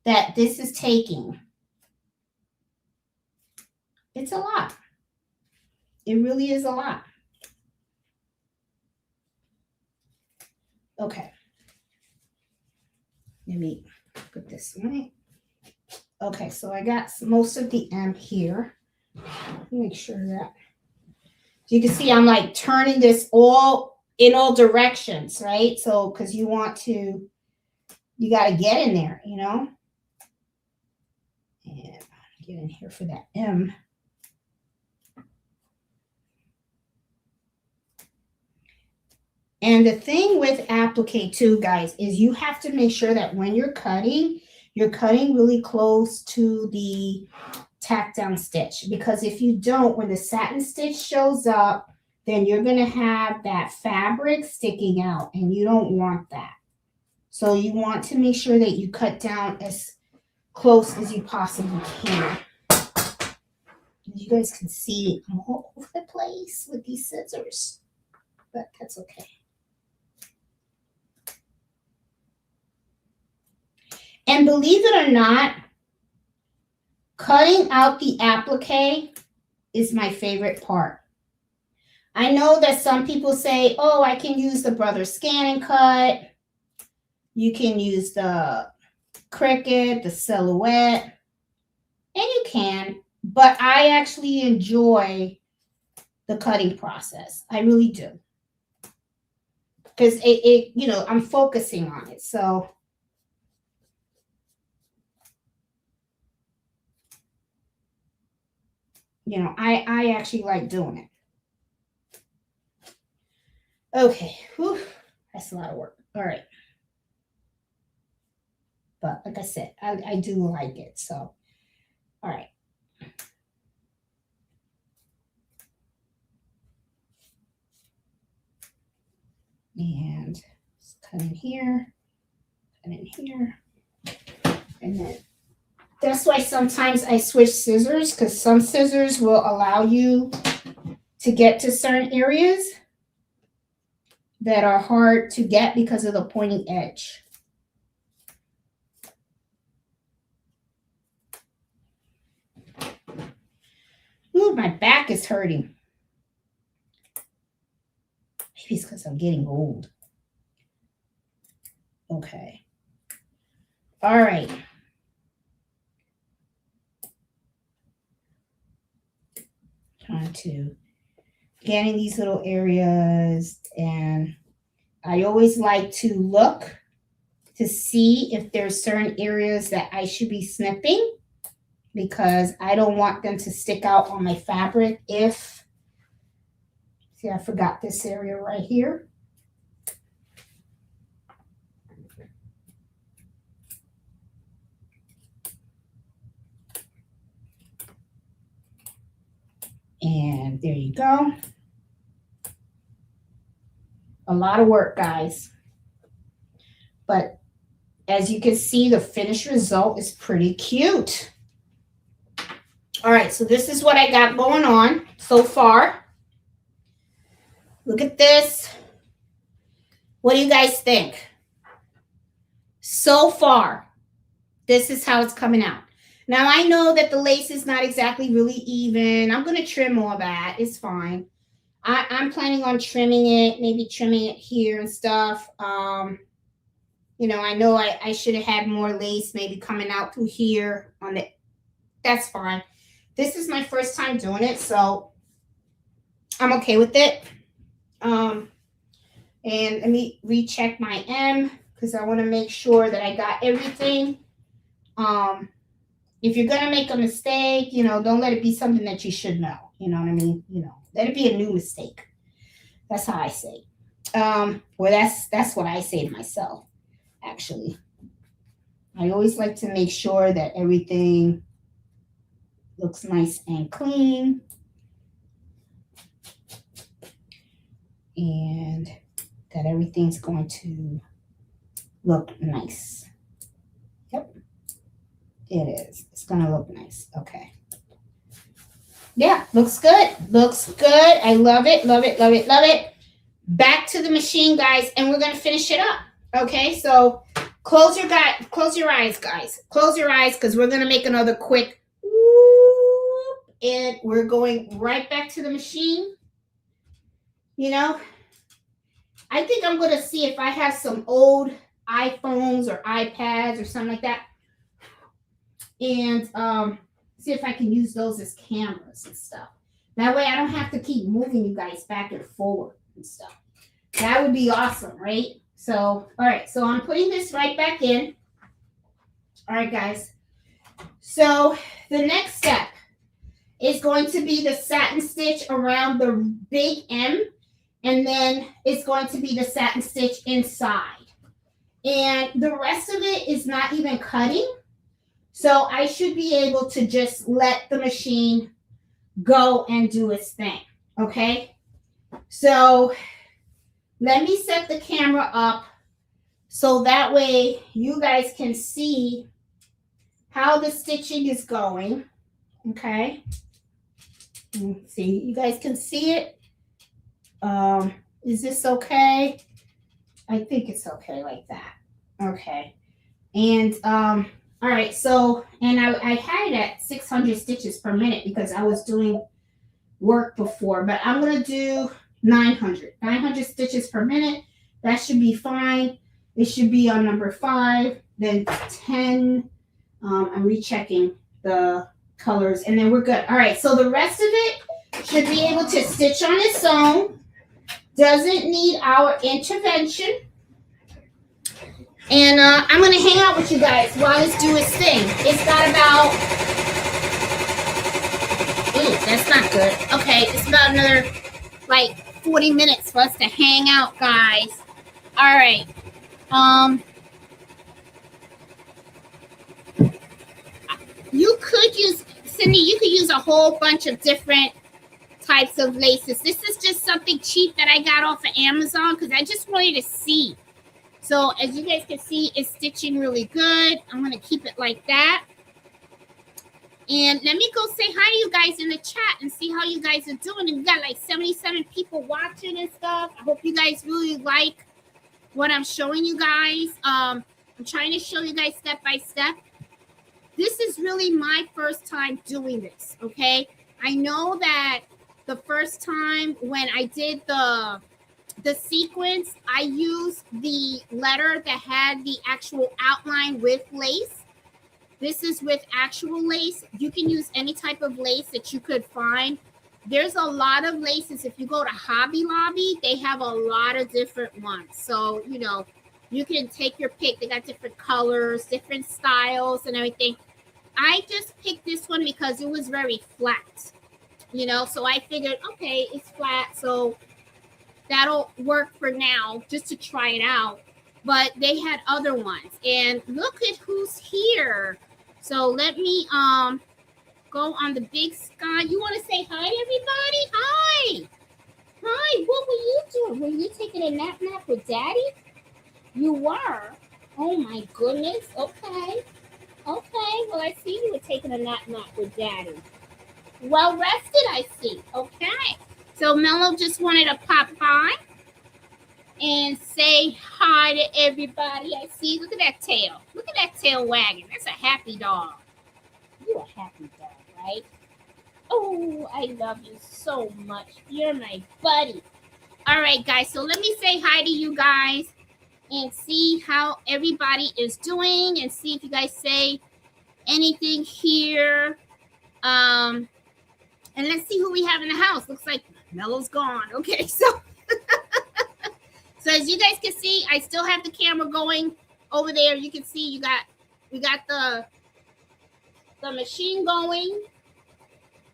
that this is taking, it's a lot. It really is a lot. Okay. Let me put this away. Okay, so I got most of the M here. Make sure that so you can see I'm like turning this all in all directions, right? So because you got to get in there, you know. And get in here for that M. And the thing with applique too, guys, is you have to make sure that when you're cutting really close to the tack down stitch. Because if you don't, when the satin stitch shows up, then you're going to have that fabric sticking out, and you don't want that. So you want to make sure that you cut down as close as you possibly can. You guys can see I'm all over the place with these scissors, but that's okay. And believe it or not, cutting out the applique is my favorite part. I know that some people say, oh, I can use the Brothers Scan and Cut. You can use the Cricut, the Silhouette, and you can. But I actually enjoy the cutting process. I really do. Because it, you know, I'm focusing on it. So you know, I actually like doing it. Okay, whew, that's a lot of work. All right. But like I said, I do like it. So, all right. And just cut in here, cut in here. And then that's why sometimes I switch scissors, because some scissors will allow you to get to certain areas that are hard to get because of the pointing edge. Ooh, my back is hurting. Maybe it's because I'm getting old. Okay. All right. Trying to get in these little areas, and I always like to look to see if there's certain areas that I should be snipping, because I don't want them to stick out on my fabric. If, see, I forgot this area right here. And there you go. A lot of work, guys. But as you can see, the finished result is pretty cute. All right, so this is what I got going on so far. Look at this. What do you guys think? So far, this is how it's coming out. Now, I know that the lace is not exactly really even. I'm going to trim all that. It's fine. I'm planning on trimming it, maybe trimming it here and stuff. You know I should have had more lace maybe coming out through here on the. That's fine. This is my first time doing it, so I'm okay with it. And let me recheck my M, because I want to make sure that I got everything. If you're going to make a mistake, you know, don't let it be something that you should know. You know what I mean? You know, let it be a new mistake. That's how I say. Well, that's what I say to myself, actually. I always like to make sure that everything looks nice and clean. And that everything's going to look nice. Yep. It is. It's going to look nice. Okay. Yeah, looks good. Looks good. I love it. Love it. Love it. Love it. Back to the machine, guys, and we're going to finish it up. Okay, so close your eyes, guys. Close your eyes, because we're going to make another quick whoop, and we're going right back to the machine. You know, I think I'm going to see if I have some old iPhones or iPads or something like that, and see if I can use those as cameras and stuff. That way I don't have to keep moving you guys back and forward and stuff. That would be awesome, right? So, all right. So I'm putting this right back in. All right, guys. So the next step is going to be the satin stitch around the big M. And then it's going to be the satin stitch inside. And the rest of it is not even cutting. So I should be able to just let the machine go and do its thing. Okay. So let me set the camera up so that way you guys can see how the stitching is going. Okay. Let's see, you guys can see it. Is this okay? I think it's okay like that. Okay. And all right, so and I had it at 600 stitches per minute because I was doing work before, but I'm gonna do 900 stitches per minute. That should be fine. It should be on number 5, then 10. I'm rechecking the colors, and then we're good. All right, so the rest of it should be able to stitch on its own. Doesn't need our intervention. And I'm going to hang out with you guys while it's doing its thing. It's got about... Ooh, that's not good. Okay, it's about another, like, 40 minutes for us to hang out, guys. All right. You could use... Cindy, you could use a whole bunch of different types of laces. This is just something cheap that I got off of Amazon because I just wanted to see. So as you guys can see, it's stitching really good. I'm going to keep it like that. And let me go say hi to you guys in the chat and see how you guys are doing. And we got like 77 people watching and stuff. I hope you guys really like what I'm showing you guys. I'm trying to show you guys step by step. This is really my first time doing this, okay? I know that the first time when I did the sequence, I used the letter that had the actual outline with lace. This is with actual lace. You can use any type of lace that you could find. There's a lot of laces. If you go to Hobby Lobby, they have a lot of different ones. So, you know, you can take your pick. They got different colors, different styles and everything. I just picked this one because it was very flat, you know, so I figured, okay, it's flat, so that'll work for now, just to try it out. But they had other ones, and look at who's here. So let me go on the big sky. You want to say hi to everybody? Hi. Hi, what were you doing? Were you taking a nap with Daddy? You were? Oh my goodness. Okay. Okay, well, I see you were taking a nap with Daddy. Well rested, I see. Okay. So Mello just wanted to pop by and say hi to everybody. I see. Look at that tail. Look at that tail wagging. That's a happy dog. You're a happy dog, right? Oh, I love you so much. You're my buddy. All right, guys. So let me say hi to you guys and see how everybody is doing and see if you guys say anything here. And let's see who we have in the house. Looks like Mello's gone. Okay, so so as you guys can see, I still have the camera going over there. You can see we got the machine going.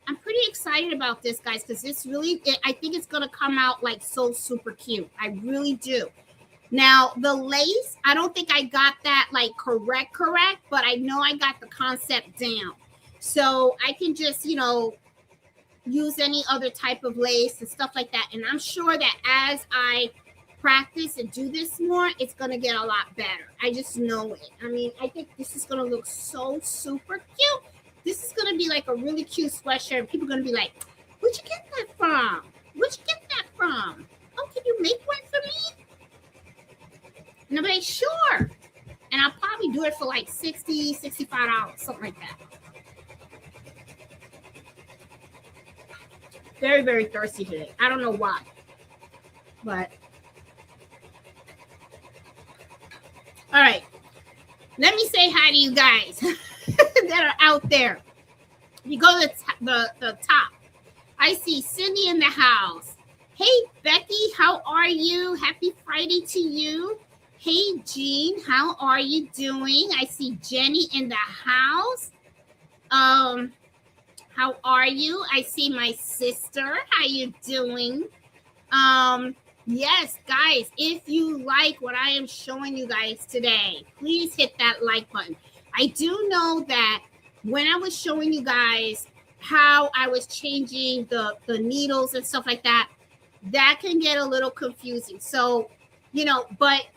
I'm pretty excited about this, guys, because this really, I think it's gonna come out like so super cute. I really do. Now, the lace, I don't think I got that like correct, but I know I got the concept down. So I can just, you know, use any other type of lace and stuff like that. And I'm sure that as I practice and do this more, it's going to get a lot better. I just know it. I mean, I think this is going to look so super cute. This is going to be like a really cute sweatshirt. People are going to be like, where'd you get that from? Where'd you get that from? Oh, can you make one for me? And I'm like, sure. And I'll probably do it for like $60, $65, something like that. Very, very thirsty today. I don't know why. But, all right. Let me say hi to you guys that are out there. You go to the top. I see Cindy in the house. Hey, Becky, how are you? Happy Friday to you. Hey, Jean, how are you doing? I see Jenny in the house. How are you? I see my sister. How you doing? Yes, guys, if you like what I am showing you guys today, please hit that like button. I do know that when I was showing you guys how I was changing the needles and stuff like that, that can get a little confusing. So, you know, but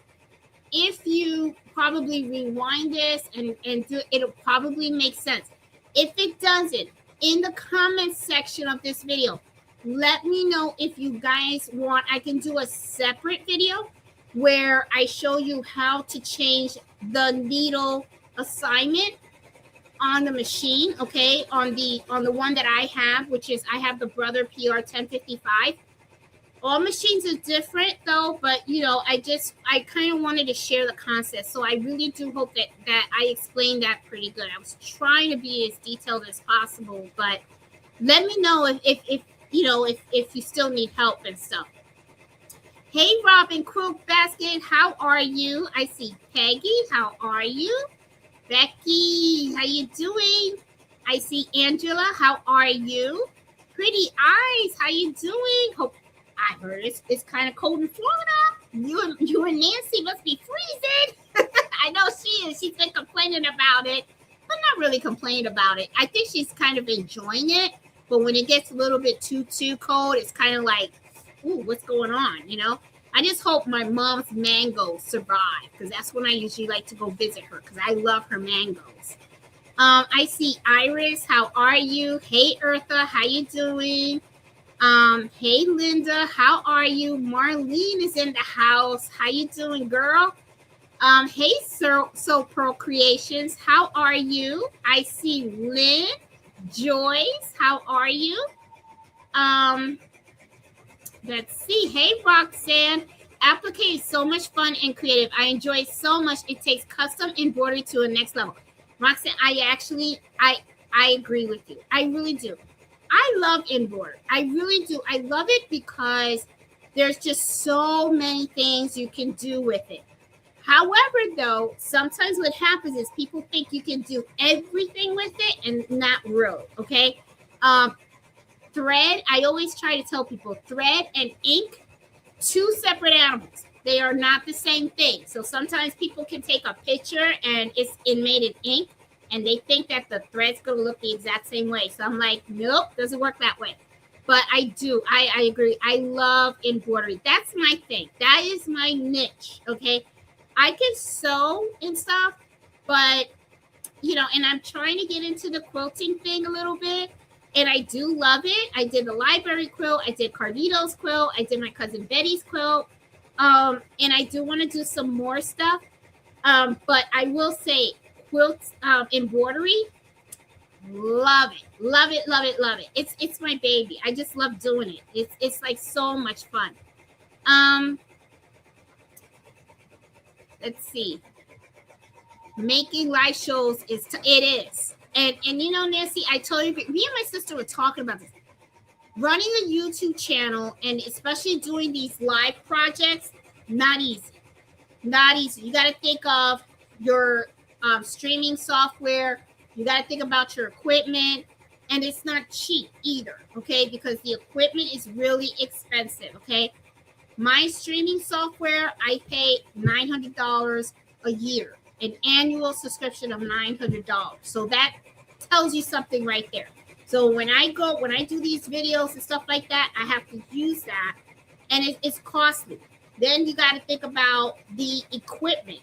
if you probably rewind this and do, it'll probably make sense. If it doesn't, in the comment section of this video. Let me know if you guys want. I can do a separate video where I show you how to change the needle assignment on the machine, okay, on the one that I have, which is I have the Brother PR 1055. All machines are different though, but you know, I kind of wanted to share the concept. So I really do hope that I explained that pretty good. I was trying to be as detailed as possible, but let me know if you know, if you still need help and stuff. Hey, Robin Crook Basket, how are you? I see Peggy, how are you? Becky, how you doing? I see Angela, how are you? Pretty Eyes, how you doing? Hope I heard it's kind of cold in Florida. You and Nancy must be freezing. I know she is. She's been complaining about it, but not really complaining about it. I think she's kind of enjoying it, but when it gets a little bit too cold, it's kind of like, ooh, what's going on, you know? I just hope my mom's mangoes survive, because that's when I usually like to go visit her, because I love her mangoes. I see Iris, how are you? Hey, Eartha, how you doing? Hey, Linda, how are you? Marlene is in the house. How you doing, girl? Hey, So Pearl Creations, how are you? I see Lynn, Joyce, how are you? Let's see. Hey, Roxanne. Applique is so much fun and creative. I enjoy it so much. It takes custom embroidery to a next level. Roxanne, I agree with you. I really do. I love embroidery. I really do. I love it because there's just so many things you can do with it. However, though, sometimes what happens is people think you can do everything with it, and not really, okay? Thread, I always try to tell people, thread and ink, two separate animals. They are not the same thing. So sometimes people can take a picture and it's made in ink, and they think that the thread's going to look the exact same way. So I'm like, nope, doesn't work that way. But I do. I agree. I love embroidery. That's my thing. That is my niche, okay? I can sew and stuff, but, you know, and I'm trying to get into the quilting thing a little bit, and I do love it. I did the library quilt. I did Carlito's quilt. I did my cousin Betty's quilt. And I do want to do some more stuff. But I will say quilts, embroidery, love it. Love it, love it, love it. It's my baby. I just love doing it. It's like so much fun. Let's see. Making live shows it is. And you know, Nancy, I told you, me and my sister were talking about this. Running a YouTube channel, and especially doing these live projects, not easy. Not easy. You got to think of your streaming software. You got to think about your equipment. And it's not cheap either, okay? Because the equipment is really expensive, okay? My streaming software, I pay $900 a year, an annual subscription of $900. So that tells you something right there. So when I do these videos and stuff like that, I have to use that, and it's costly. Then you got to think about the equipment,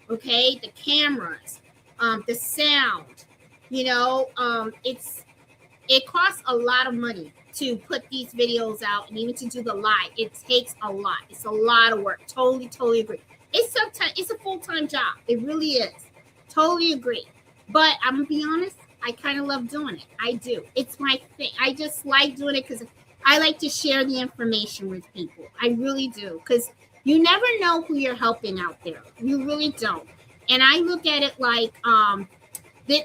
okay? The cameras, the sound, you know, it costs a lot of money to put these videos out, and even to do the live. It takes a lot. It's a lot of work. Totally agree. It's a full-time job. It really is. Totally agree. But I'm gonna be honest, I kind of love doing it. I do. It's my thing. I just like doing it because I like to share the information with people. I really do. Because you never know who you're helping out there. You really don't. And I look at it like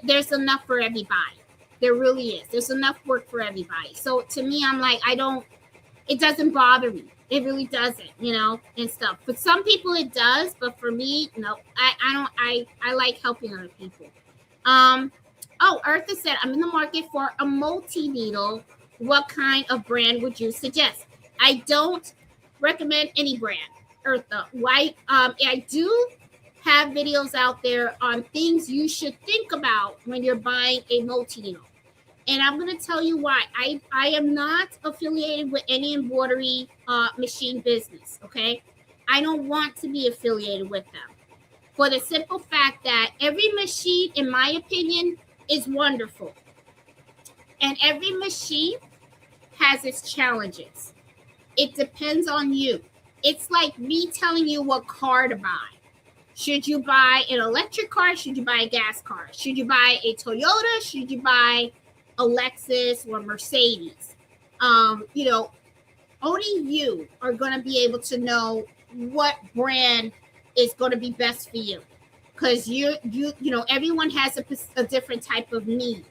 there's enough for everybody. There really is. There's enough work for everybody. So to me, I'm like, it doesn't bother me. It really doesn't, you know, and stuff. But some people it does, but for me, no, I like helping other people. Oh, Eartha said, I'm in the market for a multi-needle. What kind of brand would you suggest? I don't recommend any brand, Eartha. Why? I do have videos out there on things you should think about when you're buying a multi-needle. And I'm going to tell you why. I am not affiliated with any embroidery machine business, okay? I don't want to be affiliated with them, for the simple fact that every machine, in my opinion, is wonderful. And every machine has its challenges. It depends on you. It's like me telling you what car to buy. Should you buy an electric car? Should you buy a gas car? Should you buy a Toyota? Should you buy a Lexus or Mercedes? You know, only you are going to be able to know what brand is going to be best for you, because you know, everyone has a different type of need.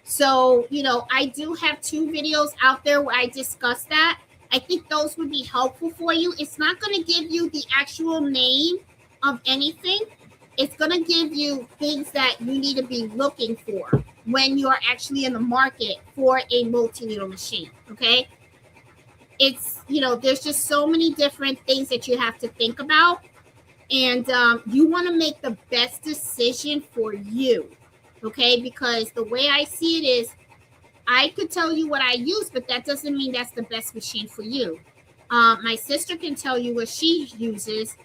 So, you know, I do have 2 videos out there where I discuss that. I think those would be helpful for you. It's not going to give you the actual name of anything. It's going to give you things that you need to be looking for when you are actually in the market for a multi-needle machine. Okay. It's, you know, there's just so many different things that you have to think about. And you want to make the best decision for you. Okay. Because the way I see it is, I could tell you what I use, but that doesn't mean that's the best machine for you. My sister can tell you what she uses,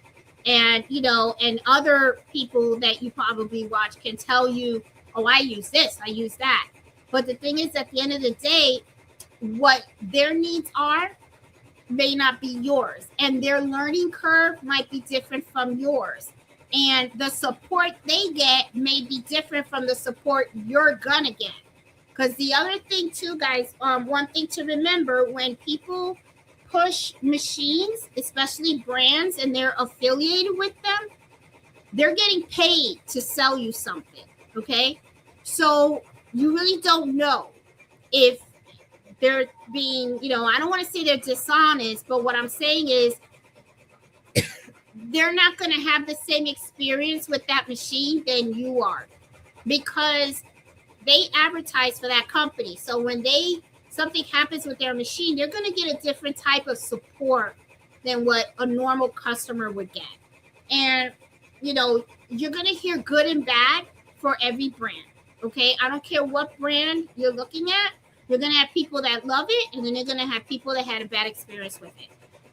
and, you know, and other people that you probably watch can tell you, oh, I use this, I use that. But the thing is, at the end of the day, what their needs are may not be yours, and their learning curve might be different from yours. And the support they get may be different from the support you're gonna get. Because the other thing too, guys, one thing to remember, when people push machines, especially brands, and they're affiliated with them, they're getting paid to sell you something. Okay. So you really don't know if they're being, you know, I don't want to say they're dishonest, but what I'm saying is they're not going to have the same experience with that machine than you are, because they advertise for that company. So when something happens with their machine, they're going to get a different type of support than what a normal customer would get. And, you know, you're going to hear good and bad for every brand. Okay. I don't care what brand you're looking at. You're going to have people that love it, and then you're going to have people that had a bad experience with it.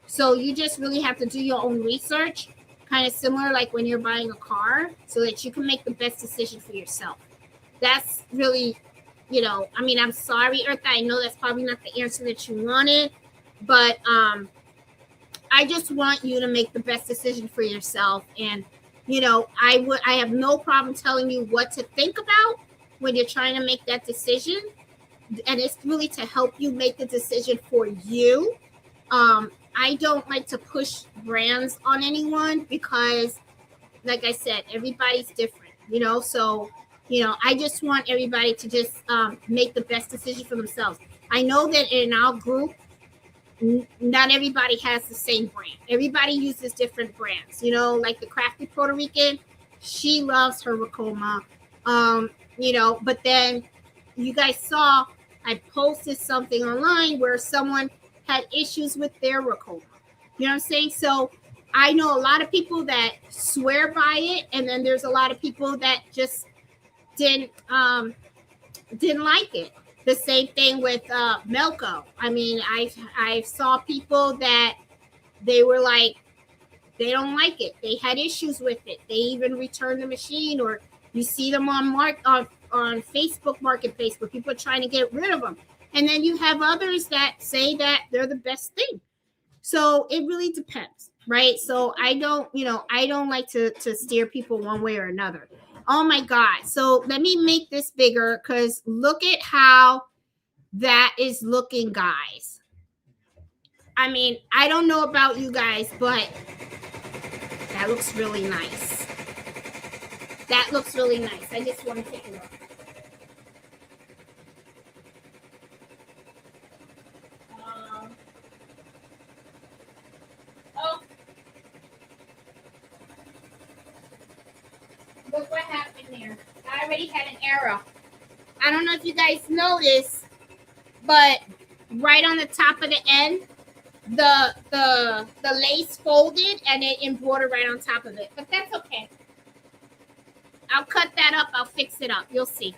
So you just really have to do your own research, kind of similar like when you're buying a car, so that you can make the best decision for yourself. That's really, you know, I mean, I'm sorry, Eartha. I know that's probably not the answer that you wanted, but I just want you to make the best decision for yourself. And, you know, I have no problem telling you what to think about when you're trying to make that decision. And it's really to help you make the decision for you. I don't like to push brands on anyone because, like I said, everybody's different, you know, so, you know, I just want everybody to just make the best decision for themselves. I know that in our group, not everybody has the same brand. Everybody uses different brands, you know, like the Crafty Puerto Rican, she loves her Ricoma, you know, but then you guys saw I posted something online where someone had issues with their Ricoma. You know what I'm saying? So I know a lot of people that swear by it, and then there's a lot of people that just didn't like it. The same thing with Melco. I mean, I saw people that they were like, they don't like it. They had issues with it. They even returned the machine, or you see them on Facebook Marketplace where people are trying to get rid of them. And then you have others that say that they're the best thing. So it really depends, right? So I don't like to steer people one way or another. Oh my God. So let me make this bigger, because look at how that is looking, guys. I mean, I don't know about you guys, but that looks really nice. That looks really nice. I just want to take a look. Oh, look what happened there. I already had an error. I don't know if you guys noticed, but right on the top of the end, the lace folded and it embroidered right on top of it. But that's okay. I'll cut that up. I'll fix it up. You'll see.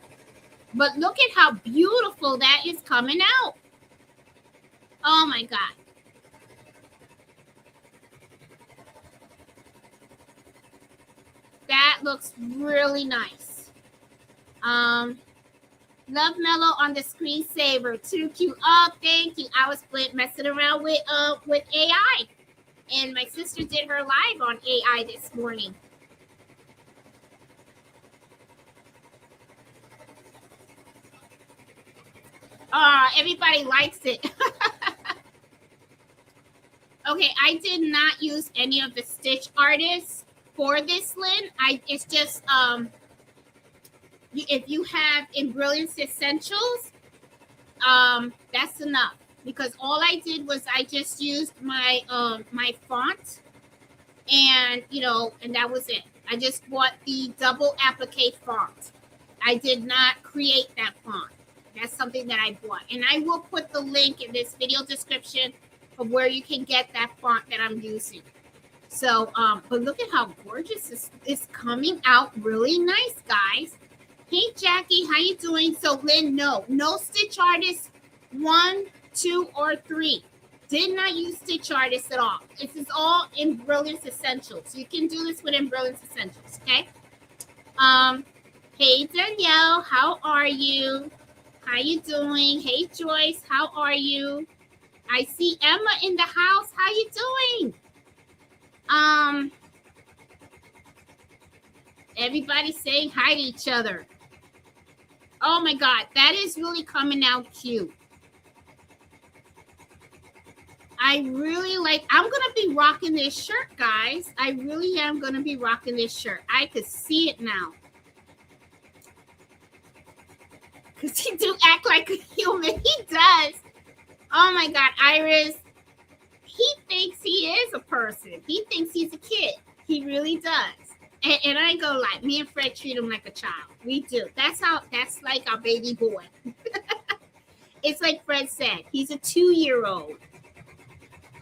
But look at how beautiful that is coming out. Oh my God. That looks really nice. Love Mellow on the screensaver. Too cute. Oh, thank you. I was messing around with AI, and my sister did her live on AI this morning. Everybody likes it. Okay, I did not use any of the stitch artists for this, Lynn. It's just if you have in Brilliance Essentials, that's enough, because all I did was I just used my my font, and and that was it. I just bought the double applique font. I did not create that font. That's something that I bought, and I will put the link in this video description of where you can get that font that I'm using. So but look at how gorgeous this is coming out. Really nice, guys. Hey Jackie, how you doing? So Lynn, no stitch artist 1, 2, or 3. Did not use stitch artists at all. This is all in Brilliance Essentials. You can do this with Brilliance Essentials, okay? Hey Danielle, how are you? How you doing? Hey Joyce, how are you? I see Emma in the house. How you doing? Everybody saying hi to each other. Oh my God, that is really coming out cute. I really like, I'm going to be rocking this shirt, guys. I really am going to be rocking this shirt. I could see it now. Because he do act like a human. He does. Oh my God, Iris. He thinks he is a person. He thinks he's a kid. He really does. And I go like, me and Fred treat him like a child. We do. That's like our baby boy. It's like Fred said, he's a 2-year-old.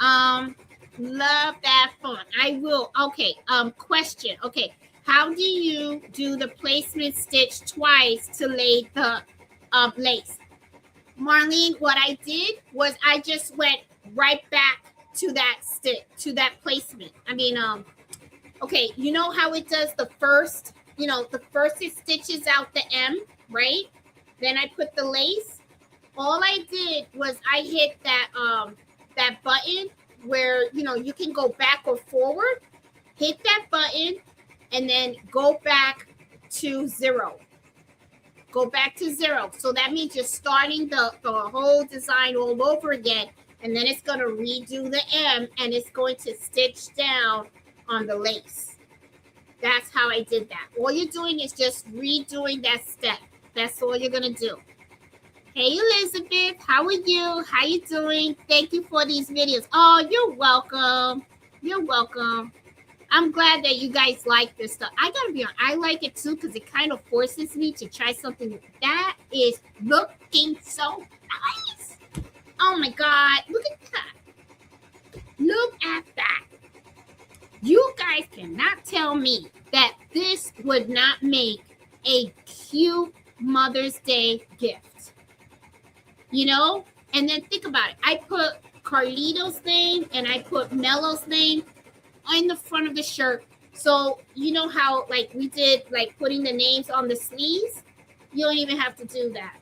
Love that font. I will. Okay. Question. Okay. How do you do the placement stitch twice to lay the lace? Marlene, what I did was I just went right back to that stitch, to that placement. I mean, okay, you know how it does the first, the first it stitches out the M, right? Then I put the lace. All I did was I hit that that button where, you can go back or forward. Hit that button and then go back to 0. Go back to 0. So that means you're starting the whole design all over again. And then it's going to redo the M and it's going to stitch down on the lace. That's how I did that. All you're doing is just redoing that step. That's all you're going to do. Hey, Elizabeth, how are you? How you doing? Thank you for these videos. Oh, you're welcome. You're welcome. I'm glad that you guys like this stuff. I got to be honest, I like it too because it kind of forces me to try something that is looking so nice. Oh my God, look at that. Look at that. You guys cannot tell me that this would not make a cute Mother's Day gift. And then think about it. I put Carlito's name and I put Mello's name in the front of the shirt. So you know how like we did like putting the names on the sleeves? You don't even have to do that.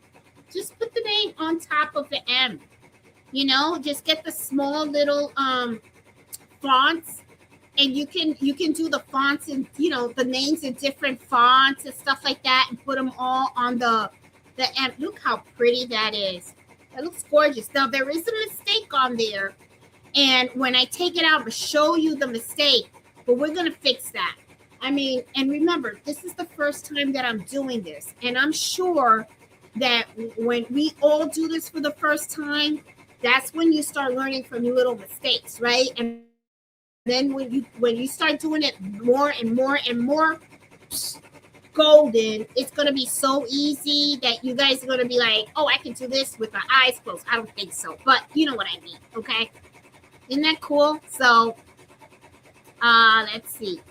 Just put the name on top of the M. Just get the small little fonts, and you can do the fonts and the names in different fonts and stuff like that, and put them all on the M. Look how pretty that is. That looks gorgeous. Now there is a mistake on there, and when I take it out, I'm gonna show you the mistake, but we're gonna fix that. I mean, and remember, this is the first time that I'm doing this, and I'm sure that when we all do this for the first time, that's when you start learning from your little mistakes, right? And then when you start doing it more and more and more, golden, it's going to be so easy that you guys are going to be like, oh, I can do this with my eyes closed. I don't think so, but you know what I mean, okay? Isn't that cool? So let's see.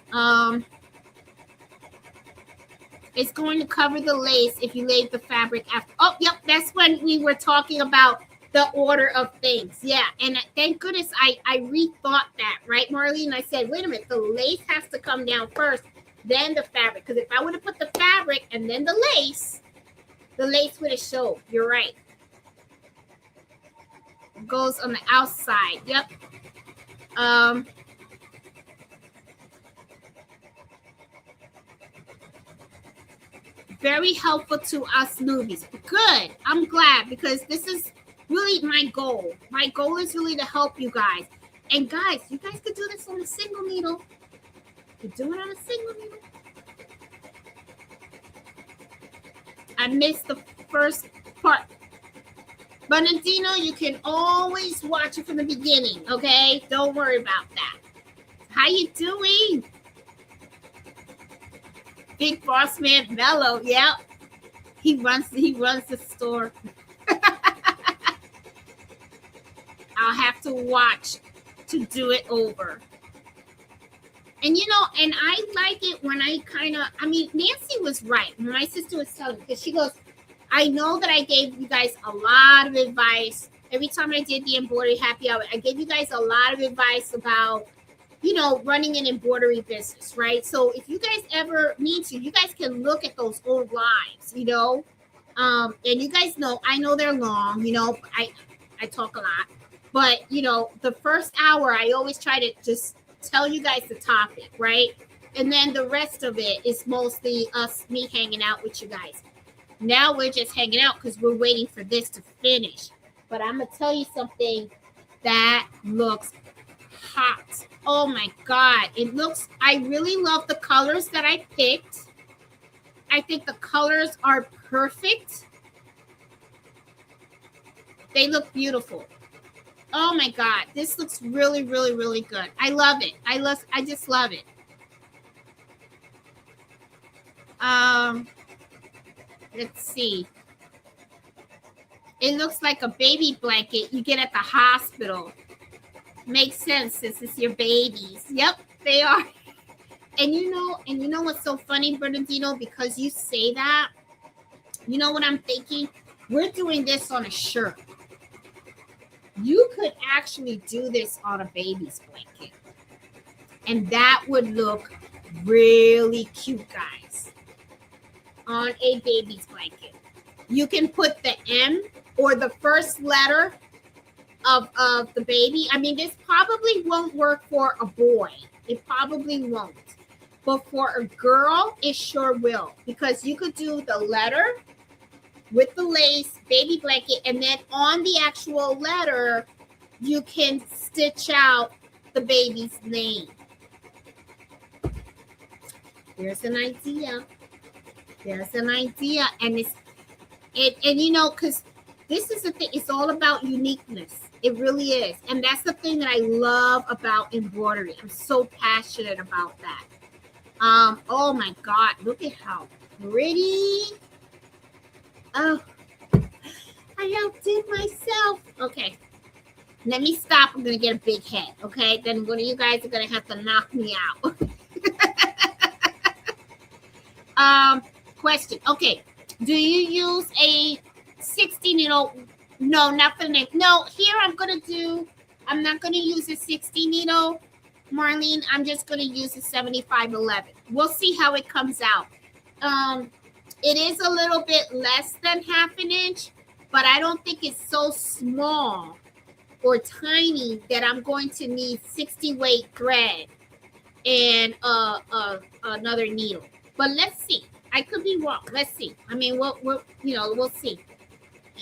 It's going to cover the lace if you laid the fabric after. Oh, yep, that's when we were talking about the order of things. Yeah, and thank goodness I rethought that, right, Marlene? I said, wait a minute, the lace has to come down first, then the fabric. Because if I would have put the fabric and then the lace, The lace with a show. You're right. Goes on the outside. Yep. Very helpful to us newbies. Good. I'm glad, because this is really my goal. My goal is really to help you guys. And guys, you guys could do this on a single needle. You do it on a single needle. I missed the first part. Bernardino, you can always watch it from the beginning, okay? Don't worry about that. How you doing? Big boss man Mello, yeah. He runs the store. I'll have to watch to do it over. And you know, and I like it when I mean, Nancy was right when my sister was telling me, because she goes, I know that I gave you guys a lot of advice. Every time I did the embroidery happy hour, I gave you guys a lot of advice about, you know, running an embroidery business, right? So if you guys ever need to, you guys can look at those old lives, you know. And you guys know, I know they're long, you know, I talk a lot. But, you know, the first hour, I always try to just tell you guys the topic, right? And then the rest of it is mostly me hanging out with you guys. Now we're just hanging out because we're waiting for this to finish. But I'm going to tell you something that looks hot. Oh my God. It looks, I really love the colors that I picked. I think the colors are perfect. They look beautiful. Oh my God. This looks really, really, really good. I love it. I just love it. Let's see. It looks like a baby blanket you get at the hospital. Makes sense since it's your babies. Yep, they are. And you know what's so funny, Bernardino? Because you say that, you know what I'm thinking? We're doing this on a shirt. You could actually do this on a baby's blanket. And that would look really cute, guys. On a baby's blanket. You can put the M or the first letter of the baby. I mean, this probably won't work for a boy. It probably won't. But for a girl, it sure will. Because you could do the letter with the lace, baby blanket, and then on the actual letter, you can stitch out the baby's name. There's an idea. There's an idea. And and you know, because this is the thing, it's all about uniqueness. It really is. And that's the thing that I love about embroidery. I'm so passionate about that. Oh my God, look at how pretty. Oh, I outdid myself. Okay, let me stop. I'm gonna get a big head. Okay, then one of you guys are gonna have to knock me out. Question. Okay, do you use a 60 needle? No, not for the neck. No, here I'm not gonna use a 60 needle, Marlene. I'm just gonna use a 7511. We'll see how it comes out. It is a little bit less than half an inch, but I don't think it's so small or tiny that I'm going to need 60 weight thread and another needle. But let's see. I could be wrong. Let's see. I mean, we'll see.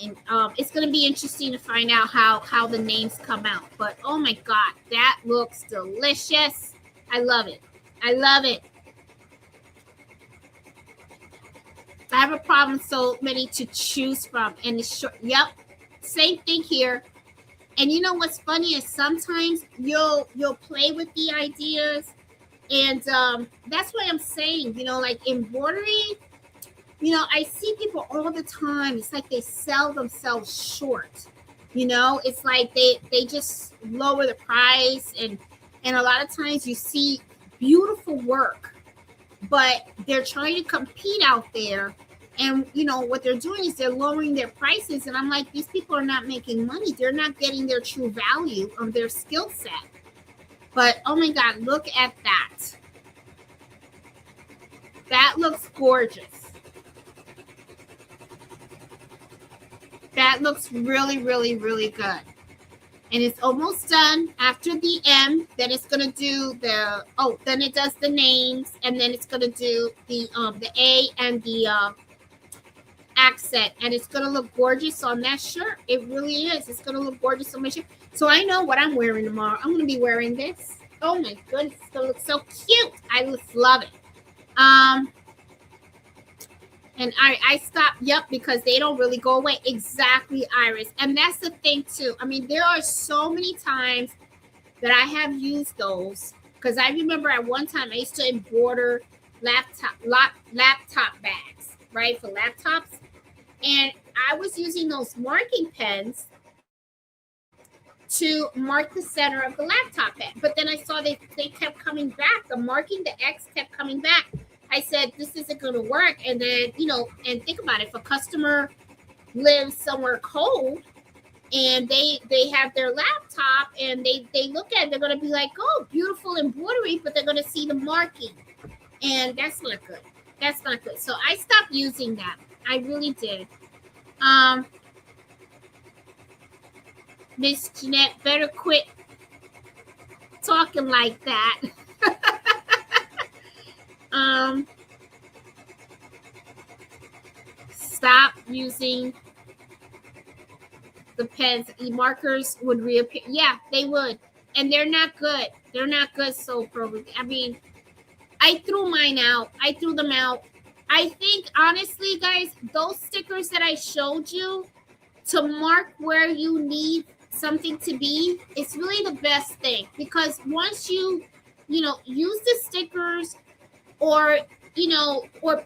And it's going to be interesting to find out how the names come out. But oh my God, that looks delicious. I love it. I love it. I have a problem, so many to choose from. And it's short. Yep. Same thing here. And you know what's funny is sometimes you'll play with the ideas. And that's why I'm saying, you know, like embroidery, you know, I see people all the time. It's like they sell themselves short. You know, it's like they just lower the price. And a lot of times you see beautiful work, but they're trying to compete out there. And, you know, what they're doing is they're lowering their prices. And I'm like, these people are not making money. They're not getting their true value of their skill set. But, oh my God, look at that. That looks gorgeous. That looks really, really, really good. And it's almost done. After the M, then it's gonna do the then it does the names, and then it's gonna do the A and the accent, and it's gonna look gorgeous on that shirt. It really is. It's gonna look gorgeous on my shirt. So I know what I'm wearing tomorrow. I'm gonna be wearing this. Oh my goodness, it's gonna look so cute. I just love it. And I stopped, yep, because they don't really go away. Exactly, Iris. And that's the thing too. I mean, there are so many times that I have used those, because I remember at one time I used to embroider laptop bags, right, for laptops. And I was using those marking pens to mark the center of the laptop bag. But then I saw they kept coming back. The marking, the X kept coming back. I said, this isn't going to work. And then, and think about it. If a customer lives somewhere cold and they have their laptop and they look at it, they're going to be like, oh, beautiful embroidery, but they're going to see the marking. And that's not good. That's not good. So I stopped using that. I really did. Miss Jeanette, better quit talking like that. Stop using the pens. The markers would reappear. Yeah, they would. And they're not good. They're not good, so probably. I mean, I threw mine out. I threw them out. I think, honestly, guys, those stickers that I showed you to mark where you need something to be, it's really the best thing. Because once you use the stickers or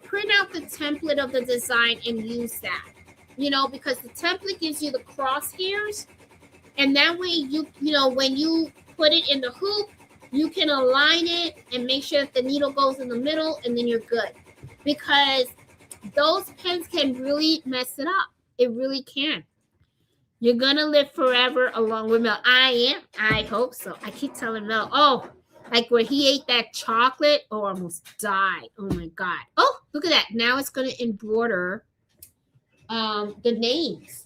print out the template of the design and use that, because the template gives you the crosshairs, and that way when you put it in the hoop, you can align it and make sure that the needle goes in the middle, and then you're good. Because those pens can really mess it up. It really can. You're gonna live forever along with Mel. I am. I hope so. I keep telling Mel, like when he ate that chocolate, I almost died. Oh my God. Oh, look at that. Now it's going to embroider the names.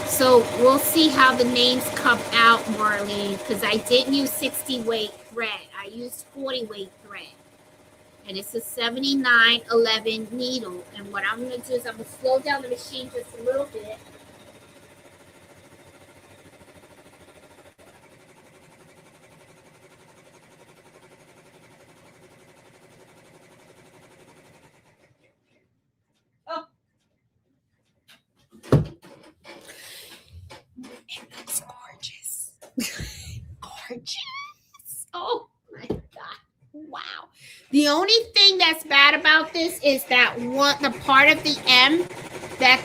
So we'll see how the names come out, Marlene, because I didn't use 60 weight thread. I used 40 weight thread. And it's a 7911 needle. And what I'm going to do is I'm going to slow down the machine just a little bit. It's gorgeous. Gorgeous. Oh my God. Wow. The only thing that's bad about this is that the part of the M that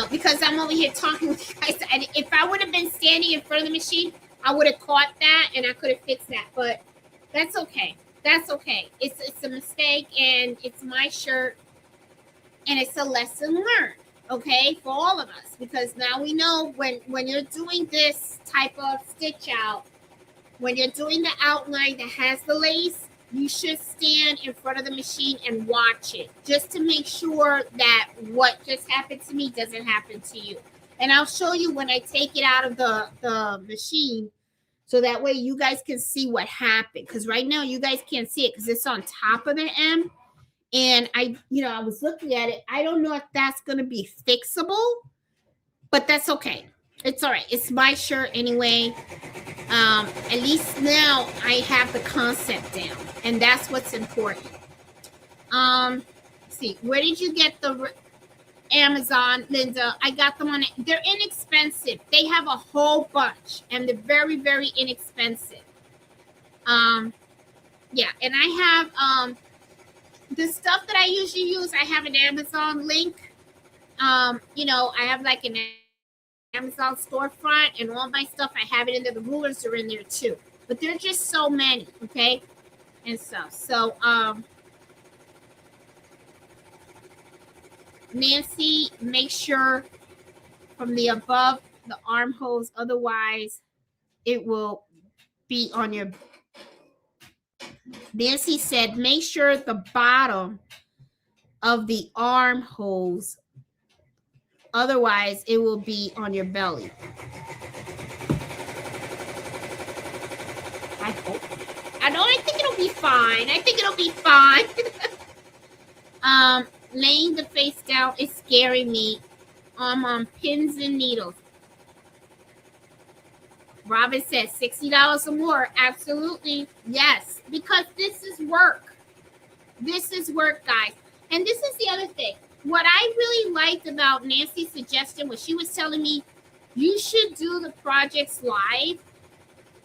because I'm over here talking with you guys, and if I would have been standing in front of the machine, I would have caught that and I could have fixed that, but that's okay. That's okay. It's a mistake, and it's my shirt, and it's a lesson learned. Okay, for all of us, because now we know when you're doing this type of stitch out, when you're doing the outline that has the lace, you should stand in front of the machine and watch it, just to make sure that what just happened to me doesn't happen to you. And I'll show you when I take it out of the machine, so that way you guys can see what happened, because right now you guys can't see it because it's on top of the M. And I was looking at it. I don't know if that's going to be fixable, but that's okay. It's all right. It's my shirt anyway. At least now I have the concept down, and that's what's important. Let's see, where did you get the Amazon, Linda? I got them on it. They're inexpensive. They have a whole bunch, and they're very, very inexpensive. Yeah, and I have the stuff that I usually use, I have an Amazon link. I have like an Amazon storefront, and all my stuff, I have it in there. The rulers are in there too. But there are just so many, okay? And stuff. So, Nancy, make sure from the above, the armholes, otherwise it will be on your... Nancy said, make sure the bottom of the armholes. Otherwise, it will be on your belly. I hope. I know. I think it'll be fine. I think it'll be fine. Laying the face down is scaring me. On pins and needles. Robin says $60 or more. Absolutely. Yes. Because this is work. This is work, guys. And this is the other thing. What I really liked about Nancy's suggestion was she was telling me you should do the projects live.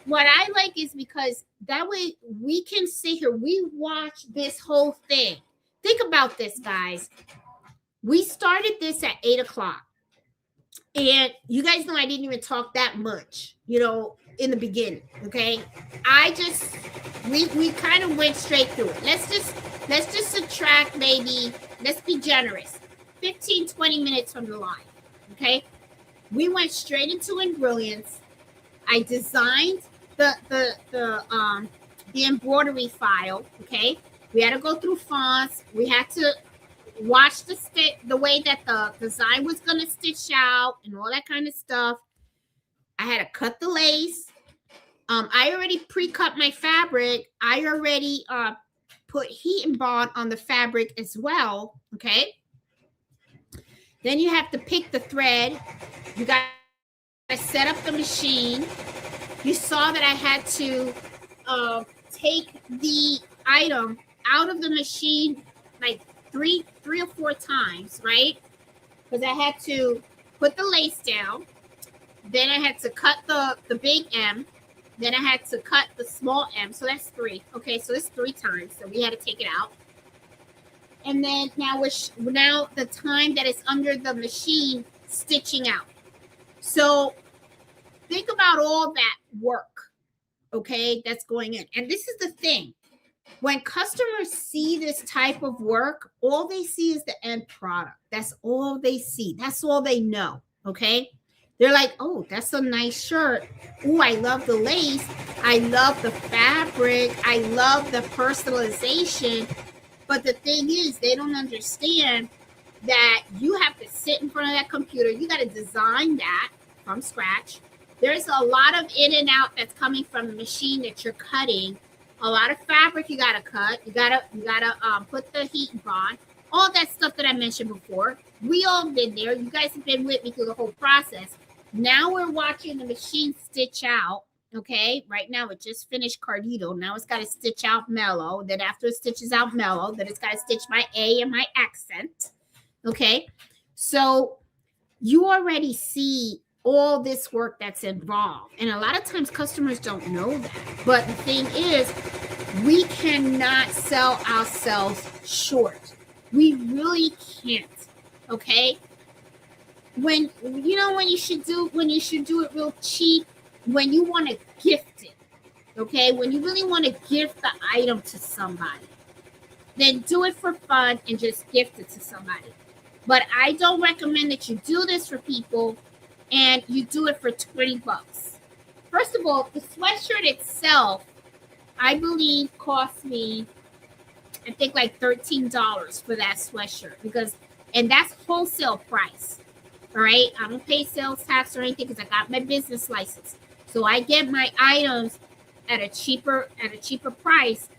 What I like is because that way we can sit here. We watch this whole thing. Think about this, guys. We started this at 8 o'clock. And you guys know I didn't even talk that much, in the beginning. Okay. We kind of went straight through it. Let's just subtract, maybe, let's be generous, 15, 20 minutes from the live. Okay. We went straight into Brilliance. I designed the embroidery file. Okay. We had to go through fonts. We had to watch the way that the design was going to stitch out and all that kind of stuff. I had to cut the lace. I already pre-cut my fabric. I already put heat and bond on the fabric as well. Okay. Then you have to pick the thread. You got to set up the machine. You saw that I had to take the item out of the machine like three or four times, right? Because I had to put the lace down. Then I had to cut the big M. Then I had to cut the small M. So that's 3. Okay, so that's 3 times. So we had to take it out. And then now the time that it's under the machine stitching out. So think about all that work, okay, that's going in. And this is the thing. When customers see this type of work, all they see is the end product. That's all they see. That's all they know, okay? They're like, oh, that's a nice shirt. Oh, I love the lace. I love the fabric. I love the personalization. But the thing is, they don't understand that you have to sit in front of that computer. You got to design that from scratch. There's a lot of in and out that's coming from the machine that you're cutting. A lot of fabric you gotta cut. You gotta put the heat and bond. All that stuff that I mentioned before. We all been there. You guys have been with me through the whole process. Now we're watching the machine stitch out. Okay, right now it just finished Cardito. Now it's got to stitch out mellow. Then after it stitches out mellow, then it's got to stitch my A and my accent. Okay, so you already see all this work that's involved. And a lot of times customers don't know that. But the thing is, we cannot sell ourselves short. We really can't. Okay? When you should do it real cheap, when you want to gift it. Okay? When you really want to gift the item to somebody, then do it for fun and just gift it to somebody. But I don't recommend that you do this for people and you do it for $20. First of all, the sweatshirt itself, I believe, cost me, I think, like $13 for that sweatshirt, and that's wholesale price. All right, I don't pay sales tax or anything because I got my business license, so I get my items at a cheaper price.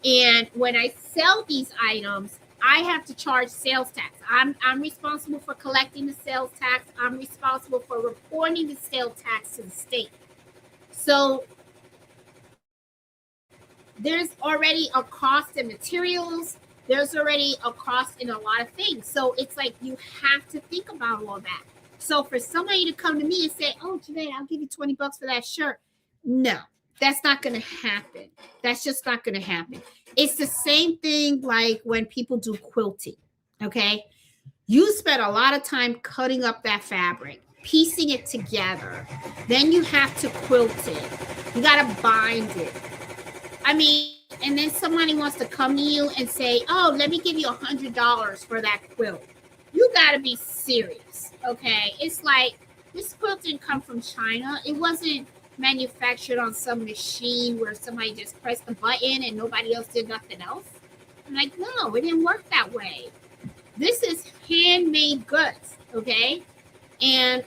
And when I sell these items, I have to charge sales tax. I'm responsible for collecting the sales tax. I'm responsible for reporting the sales tax to the state. So there's already a cost in materials. There's already a cost in a lot of things. So it's like you have to think about all that. So for somebody to come to me and say, oh, Jeanette, I'll give you $20 for that shirt. No, that's not going to happen. That's just not going to happen. It's the same thing like when people do quilting, okay? You spend a lot of time cutting up that fabric, piecing it together. Then you have to quilt it. You got to bind it. I mean, and then somebody wants to come to you and say, oh, let me give you $100 for that quilt. You got to be serious, okay? It's like this quilt didn't come from China. It wasn't manufactured on some machine where somebody just pressed the button and nobody else did nothing else. I'm like, no, it didn't work that way. This is handmade goods, okay? And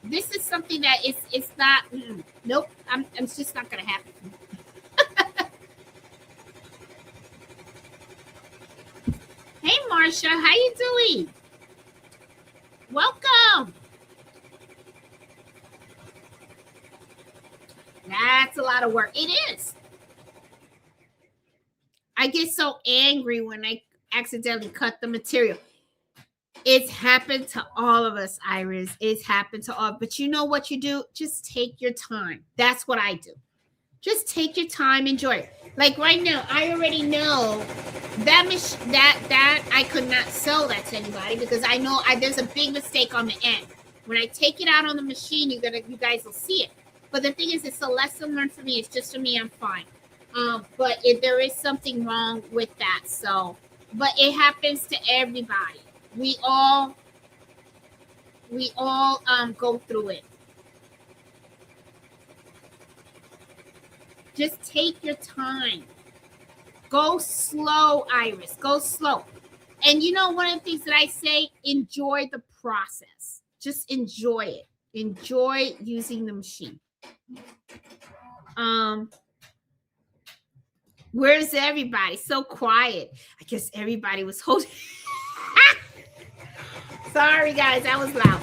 this is something that it's not. Nope, it's just not gonna happen. Hey, Marsha, how you doing? Welcome. That's a lot of work. It is. I get so angry when I accidentally cut the material. It's happened to all of us, Iris. It's happened to all. But you know what you do? Just take your time. That's what I do. Just take your time, enjoy it. Like right now, I already know that I could not sell that to anybody because I know there's a big mistake on the end. When I take it out on the machine, you guys will see it. But the thing is, it's a lesson learned for me. It's just for me, I'm fine. But if there is something wrong with that, so but it happens to everybody. We all go through it. Just take your time. Go slow, Iris. Go slow. And you know, one of the things that I say, enjoy the process. Just enjoy it. Enjoy using the machine. Where's everybody? So quiet. I guess everybody was holding. Sorry, guys, that was loud.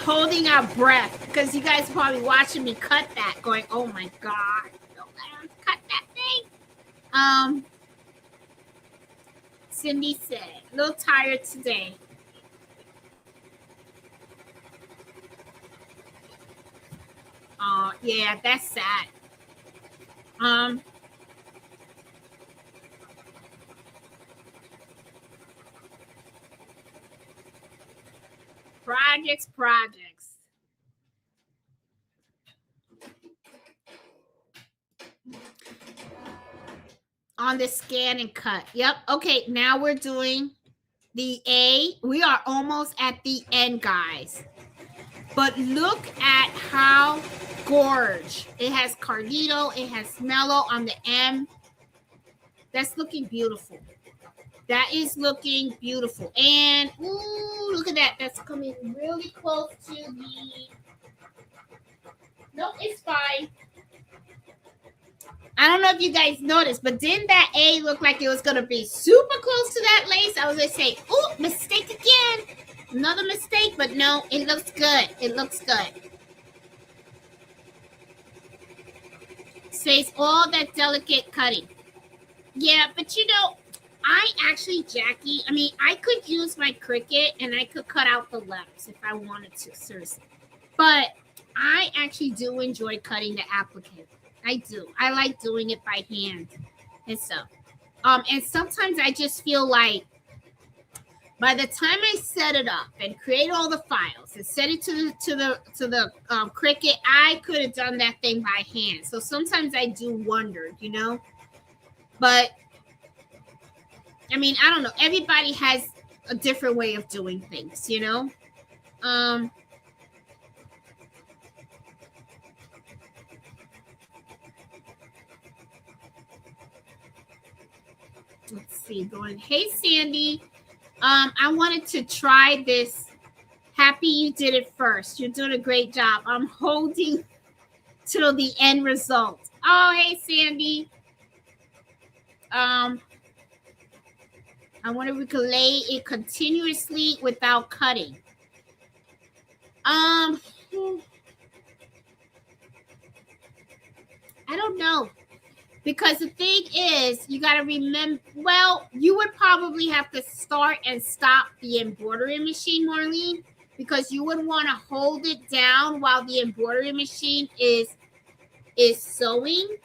Holding our breath because you guys are probably watching me cut that, going, "Oh my God, don't let him cut that thing." Cindy said, "A little tired today." Yeah, that's sad. Projects. On the scan and cut. Yep. Okay, now we're doing the A. We are almost at the end, guys. But look at how gorge. It has Carlito. It has Mellow on the M. That's looking beautiful. That is looking beautiful. And, ooh, look at that. That's coming really close to the... No, it's fine. I don't know if you guys noticed, but didn't that A look like it was going to be super close to that lace? I was going to say, oh, mistake again. Another mistake, but no, it looks good. It looks good. Says all that delicate cutting. Yeah, but you know, I actually, Jackie, I mean, I could use my Cricut and I could cut out the letters if I wanted to, seriously. But I actually do enjoy cutting the applique. I do. I like doing it by hand and stuff. And sometimes I just feel like by the time I set it up and create all the files and set it to the Cricut, I could have done that thing by hand. So sometimes I do wonder, you know. But I mean, I don't know. Everybody has a different way of doing things, you know. Let's see. Going. Hey, Sandy. I wanted to try this. Happy you did it first. You're doing a great job. I'm holding till the end result. Oh, hey, Sandy. I wonder if we could lay it continuously without cutting. I don't know. Because the thing is, you got to remember, well, you would probably have to start and stop the embroidery machine, Marlene, because you would want to hold it down while the embroidery machine is sewing.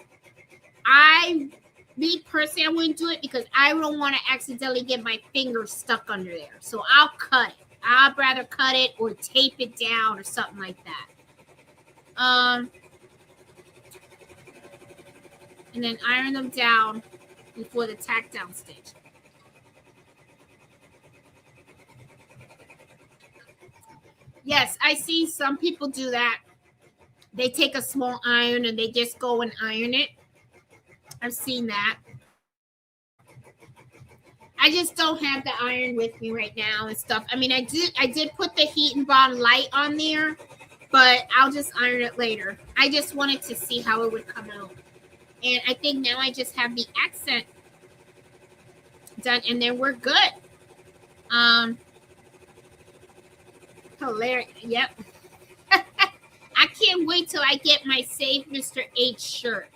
Me personally, I wouldn't do it because I don't want to accidentally get my fingers stuck under there. So I'll cut it. I'd rather cut it or tape it down or something like that. And then iron them down before the tack down stage. Yes, I see some people do that. They take a small iron and they just go and iron it. I've seen that. I just don't have the iron with me right now and stuff. I mean, I did put the heat and bond light on there, but I'll just iron it later. I just wanted to see how it would come out. And I think now I just have the accent done, and then we're good. Hilarious. Yep. I can't wait till I get my Save Mr. H shirt.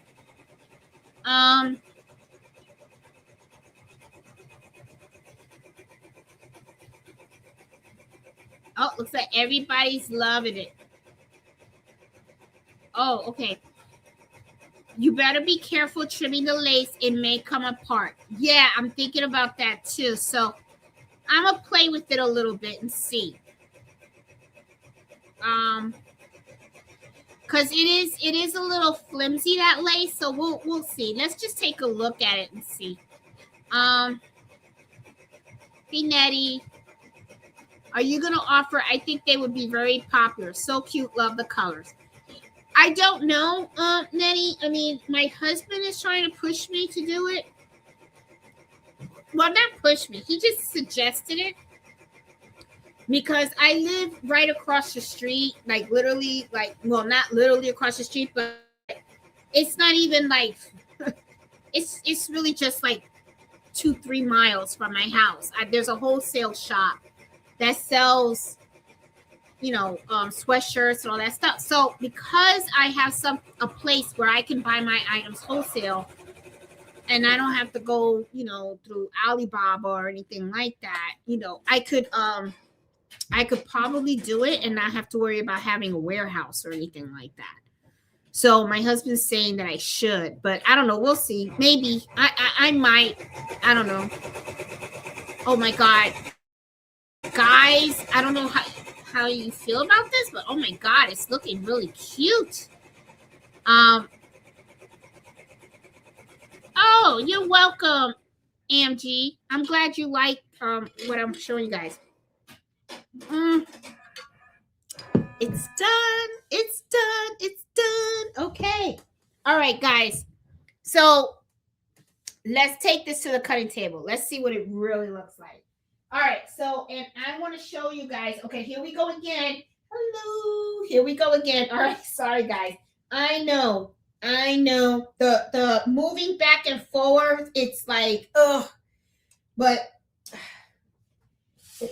Oh, looks like everybody's loving it. Oh, okay. You better be careful trimming the lace. It may come apart. Yeah, I'm thinking about that too. So I'm gonna play with it a little bit and see. Because it is a little flimsy, that lace. So we'll see. Let's just take a look at it and see. Nettie, are you gonna offer? I think they would be very popular. So cute. Love the colors. I don't know, Nettie. I mean, my husband is trying to push me to do it. Well, not push me. He just suggested it because I live right across the street, like literally, like, well, not literally across the street, but it's not even like, it's really just like 2-3 miles from my house. There's a wholesale shop that sells, you know, sweatshirts and all that stuff. So because I have a place where I can buy my items wholesale, and I don't have to go, you know, through Alibaba or anything like that, you know, I could probably do it and not have to worry about having a warehouse or anything like that. So my husband's saying that I should, but I don't know. We'll see. Maybe I might. I don't know. Oh my God, guys! I don't know how you feel about this, but oh my God, it's looking really cute. Oh, you're welcome, AMG. I'm glad you like what I'm showing you guys. It's done. It's done. It's done. Okay. All right, guys. So let's take this to the cutting table. Let's see what it really looks like. All right. So, and I want to show you guys. Okay, here we go again. Hello. Here we go again. All right. Sorry, guys. I know. The moving back and forward, it's like, ugh. But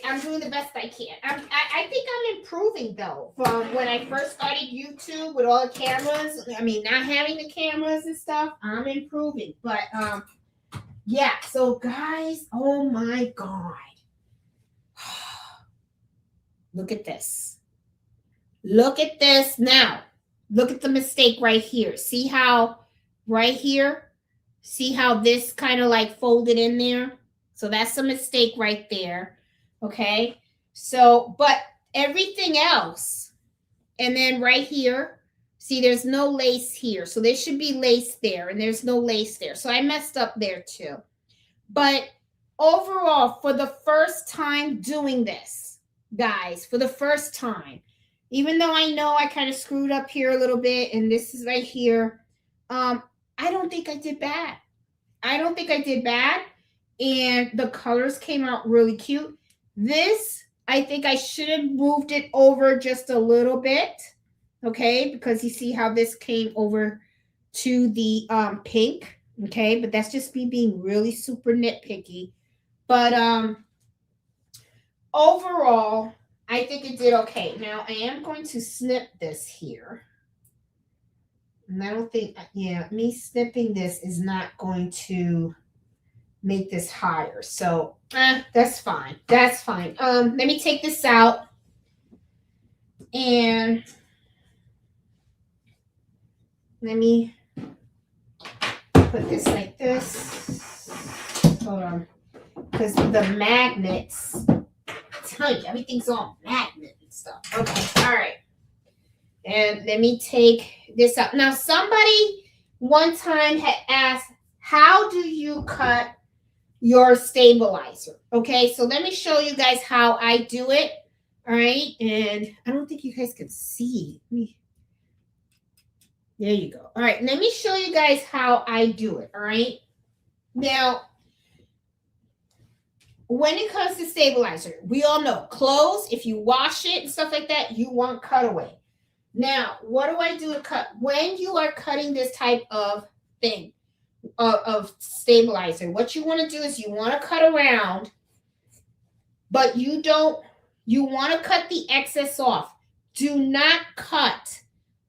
I'm doing the best I can. I think I'm improving, though, from when I first started YouTube with all the cameras. I mean, not having the cameras and stuff, I'm improving. But, yeah. So, guys, oh, my God. Look at this. Look at this now. Look at the mistake right here. See how right here? See how this kind of like folded in there? So that's a mistake right there. Okay. So, but everything else, and then right here, see, there's no lace here. So there should be lace there, and there's no lace there. So I messed up there too. But overall, for the first time doing this, guys, for the first time, even though I know I kind of screwed up here a little bit, and this is right here, I don't think I did bad. I don't think I did bad. And the colors came out really cute. This, I think I should have moved it over just a little bit. Okay, because you see how this came over to the pink. Okay, but that's just me being really super nitpicky. But overall, I think it did okay. Now, I am going to snip this here. And I don't think, yeah, me snipping this is not going to make this higher. So, that's fine. That's fine. Let me take this out. And let me put this like this. Hold on. Because the magnets, tell you, everything's all magnet and stuff. Okay, all right. And let me take this out. Now, somebody one time had asked, how do you cut your stabilizer? Okay, so let me show you guys how I do it. All right, and I don't think you guys can see me. There you go. All right, let me show you guys how I do it. All right, now when it comes to stabilizer, we all know clothes, if you wash it and stuff like that, you want cutaway. Now, what do I do to cut? When you are cutting this type of thing, of stabilizer, what you want to do is you want to cut around, but you want to cut the excess off. Do not cut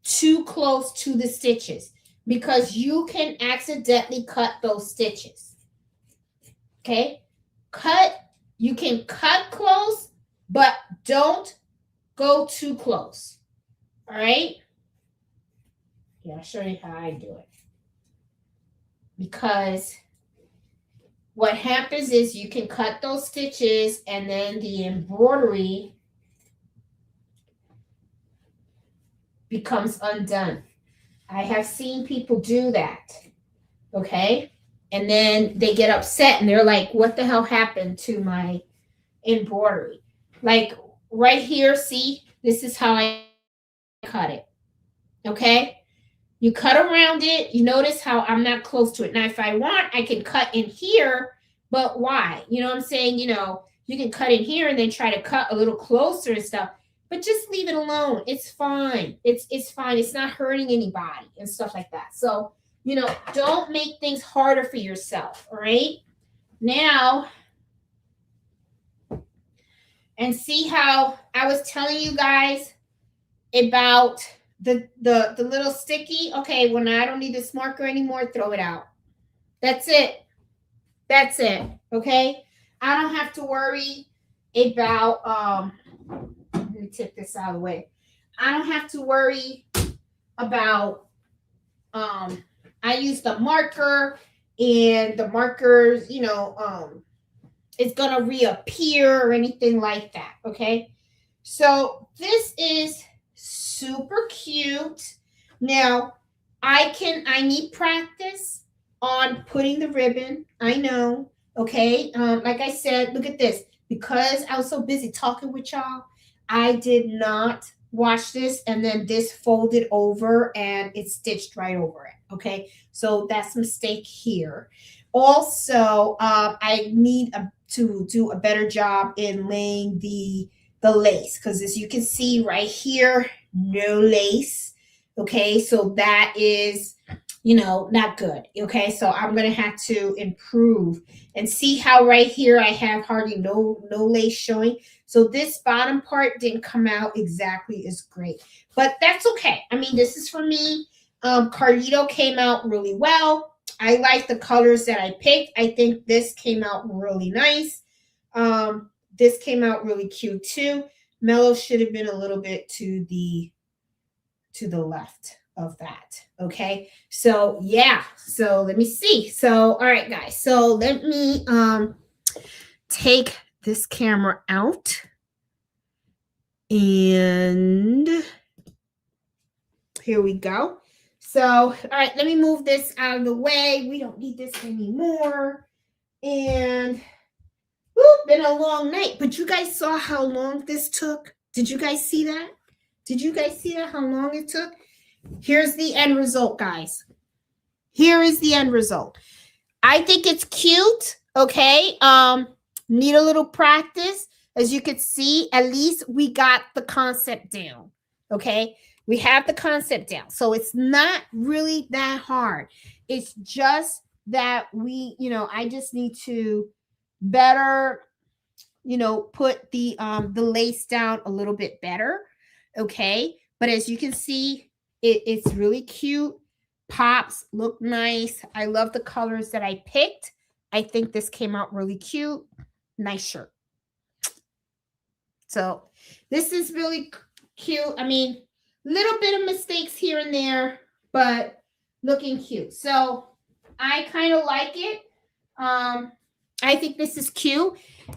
too close to the stitches because you can accidentally cut those stitches. Okay? You can cut close, but don't go too close. All right? Yeah, I'll show you how I do it. Because what happens is you can cut those stitches and then the embroidery becomes undone. I have seen people do that. Okay? And then they get upset and they're like, what the hell happened to my embroidery? Like right here, see, this is how I cut it. Okay? You cut around it. You notice how I'm not close to it. Now, if I want, I can cut in here, but why? You know what I'm saying? You know, you can cut in here and then try to cut a little closer and stuff, but just leave it alone. It's fine. It's fine. It's not hurting anybody and stuff like that. So, you know, don't make things harder for yourself, all right? Now, and see how I was telling you guys about the little sticky. Okay, when I don't need this marker anymore, throw it out. That's it. That's it. Okay, I don't have to worry about let me take this out of the way. I don't have to worry about I use the marker and the markers, you know, it's gonna reappear or anything like that. Okay, so this is super cute. Now, I need practice on putting the ribbon. I know. Okay. Like I said, look at this. Because I was so busy talking with y'all, I did not wash this, and then this folded over and it stitched right over it. Okay. So that's a mistake here. Also, I need to do a better job in laying the lace, because as you can see right here, no lace. Okay, so that is, you know, not good. Okay, so I'm gonna have to improve. And see how right here I have hardly no lace showing. So this bottom part didn't come out exactly as great, but that's okay. I mean, this is for me. Carlito came out really well. I like the colors that I picked. I think this came out really nice. This came out really cute too. Mellow should have been a little bit to the left of that. Okay. So yeah. So let me see. So, all right, guys. So let me take this camera out. And here we go. So, all right, let me move this out of the way. We don't need this anymore. And been a long night, but you guys saw how long this took. Did you guys see that? Did you guys see that? How long it took? Here's the end result, guys. Here is the end result. I think it's cute. Okay. Need a little practice. As you can see, at least we got the concept down. Okay. We have the concept down. So it's not really that hard. It's just that I just need to better, put the lace down a little bit better. Okay. But as you can see, it's really cute. Pops look nice. I love the colors that I picked. I think this came out really cute. Nice shirt. So this is really cute. I mean, little bit of mistakes here and there, but looking cute. So I kind of like it. I think this is cute.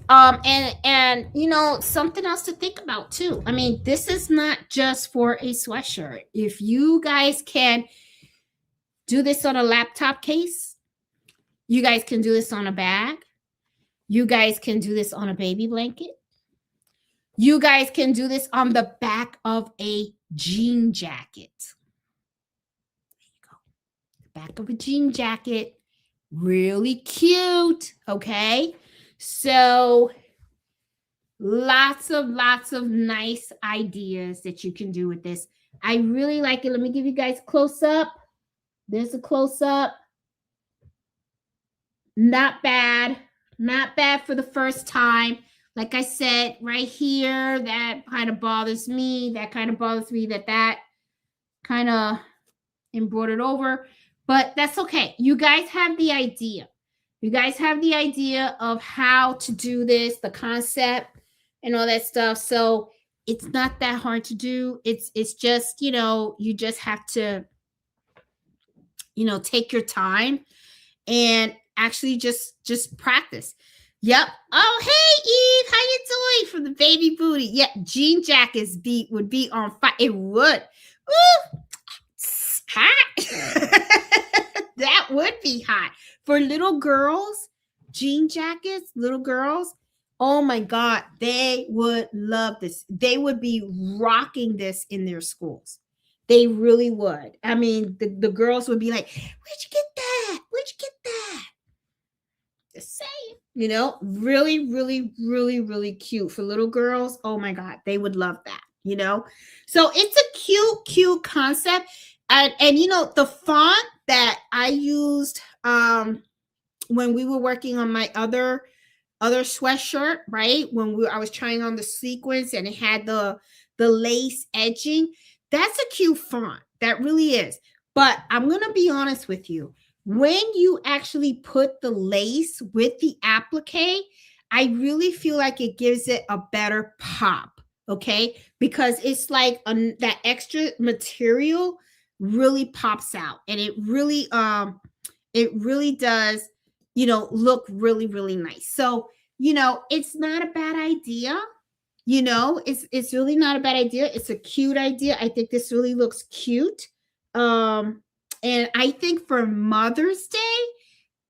And something else to think about too. I mean, this is not just for a sweatshirt. If you guys can do this on a laptop case, you guys can do this on a bag. You guys can do this on a baby blanket. You guys can do this on the back of a jean jacket. There you go. The back of a jean jacket. Really cute. Okay. So lots of nice ideas that you can do with this. I really like it. Let me give you guys close up. There's a close up. Not bad. Not bad for the first time. Like I said, right here, that kind of bothers me. That kind of bothers me that kind of embroidered over. But that's okay. You guys have the idea. You guys have the idea of how to do this, the concept and all that stuff. So it's not that hard to do. It's just, you just have to, take your time and actually just practice. Yep. Oh, hey Eve, how you doing? From the baby booty. Yeah, jean jackets would be on fire. It would. Ooh, hot. That would be hot. For little girls, jean jackets, little girls, oh my God, they would love this. They would be rocking this in their schools. They really would. I mean, the girls would be like, where'd you get that? Where'd you get that? Just saying, really, really, really, really cute for little girls. Oh my God, they would love that, So it's a cute concept. And the font that I used when we were working on my other sweatshirt, right? I was trying on the sequins and it had the lace edging. That's a cute font. That really is. But I'm going to be honest with you. When you actually put the lace with the applique, I really feel like it gives it a better pop, okay? Because it's like that extra material really pops out, and it really does, look really, really nice. So, it's not a bad idea. It's really not a bad idea. It's a cute idea. I think this really looks cute. And I think for Mother's Day,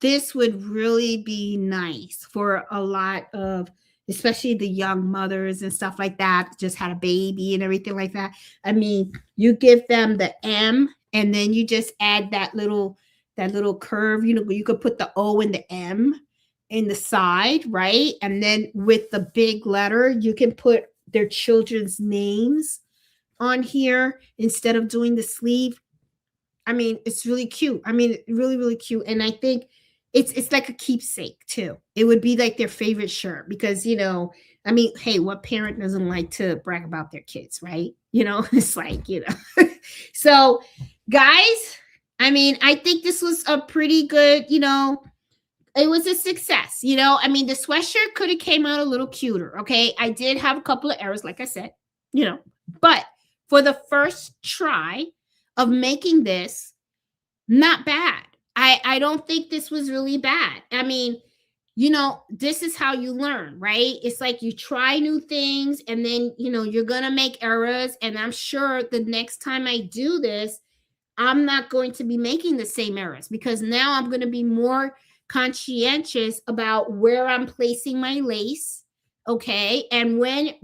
this would really be nice for a lot of, especially the young mothers and stuff like that, just had a baby and everything like that. I mean, you give them the M and then you just add that little curve. You could put the O and the M in the side, right? And then with the big letter, you can put their children's names on here instead of doing the sleeve. I mean, it's really cute. I mean, really, really cute. And I think it's like a keepsake too. It would be like their favorite shirt because, I mean, hey, what parent doesn't like to brag about their kids, right? It's like, So guys, I mean, I think this was a pretty good, it was a success. I mean, the sweatshirt could have came out a little cuter. Okay. I did have a couple of errors, like I said, but for the first try of making this, not bad. I don't think this was really bad. I mean, this is how you learn, right? It's like you try new things and then, you're going to make errors. And I'm sure the next time I do this, I'm not going to be making the same errors because now I'm going to be more conscientious about where I'm placing my lace. Okay. And when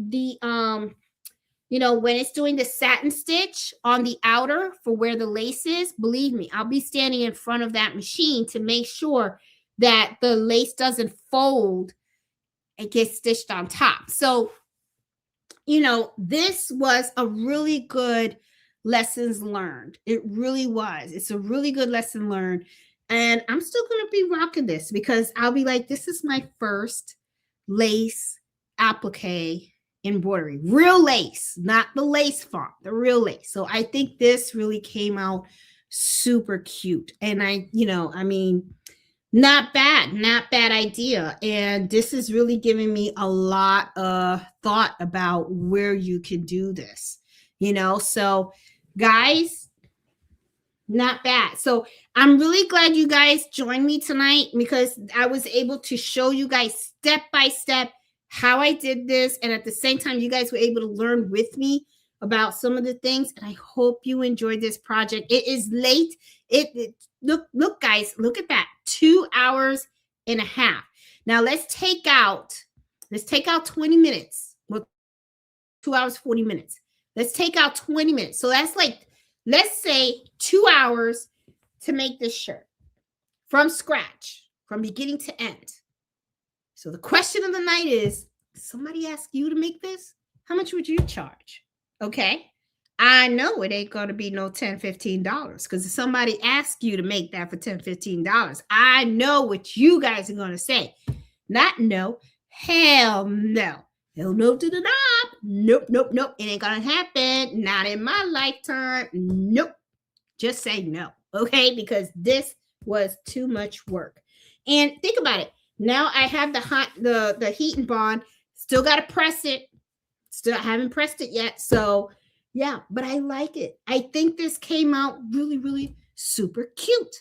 when it's doing the satin stitch on the outer for where the lace is, believe me, I'll be standing in front of that machine to make sure that the lace doesn't fold and get stitched on top. So, this was a really good lessons learned. It really was. It's a really good lesson learned. And I'm still going to be rocking this because I'll be like, this is my first lace applique embroidery, real lace, not the lace font, the real lace. So I think this really came out super cute. And I mean, not bad idea. And this is really giving me a lot of thought about where you can do this, so guys, not bad. So I'm really glad you guys joined me tonight because I was able to show you guys step by step how I did this. And at the same time, you guys were able to learn with me about some of the things. And I hope you enjoyed this project. It is late. Look, guys, look at that. 2 hours and a half. Now let's take out 20 minutes. Well, 2 hours, 40 minutes. Let's take out 20 minutes. So that's like, let's say 2 hours to make this shirt from scratch, from beginning to end. So the question of the night is, somebody ask you to make this? How much would you charge? Okay. I know it ain't going to be no $10, $15 because if somebody asks you to make that for $10, $15, I know what you guys are going to say. Not no, hell no. Hell no to the knob. Nope, nope, nope. It ain't going to happen. Not in my lifetime. Nope. Just say no. Okay. Because this was too much work. And think about it. Now I have the heat and bond. Still got to press it. Still haven't pressed it yet. So yeah, but I like it. I think this came out really, really super cute.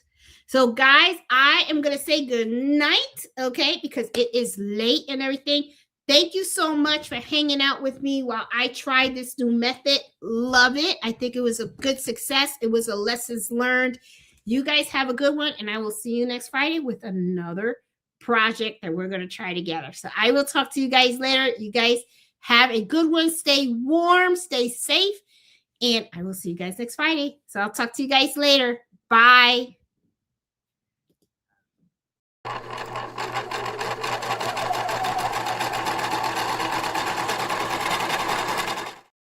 So guys, I am going to say good night, okay? Because it is late and everything. Thank you so much for hanging out with me while I tried this new method. Love it. I think it was a good success. It was a lessons learned. You guys have a good one, and I will see you next Friday with another project that we're going to try together. So I will talk to you guys later. You guys have a good one. Stay warm, stay safe, and I will see you guys next Friday. So I'll talk to you guys later. Bye.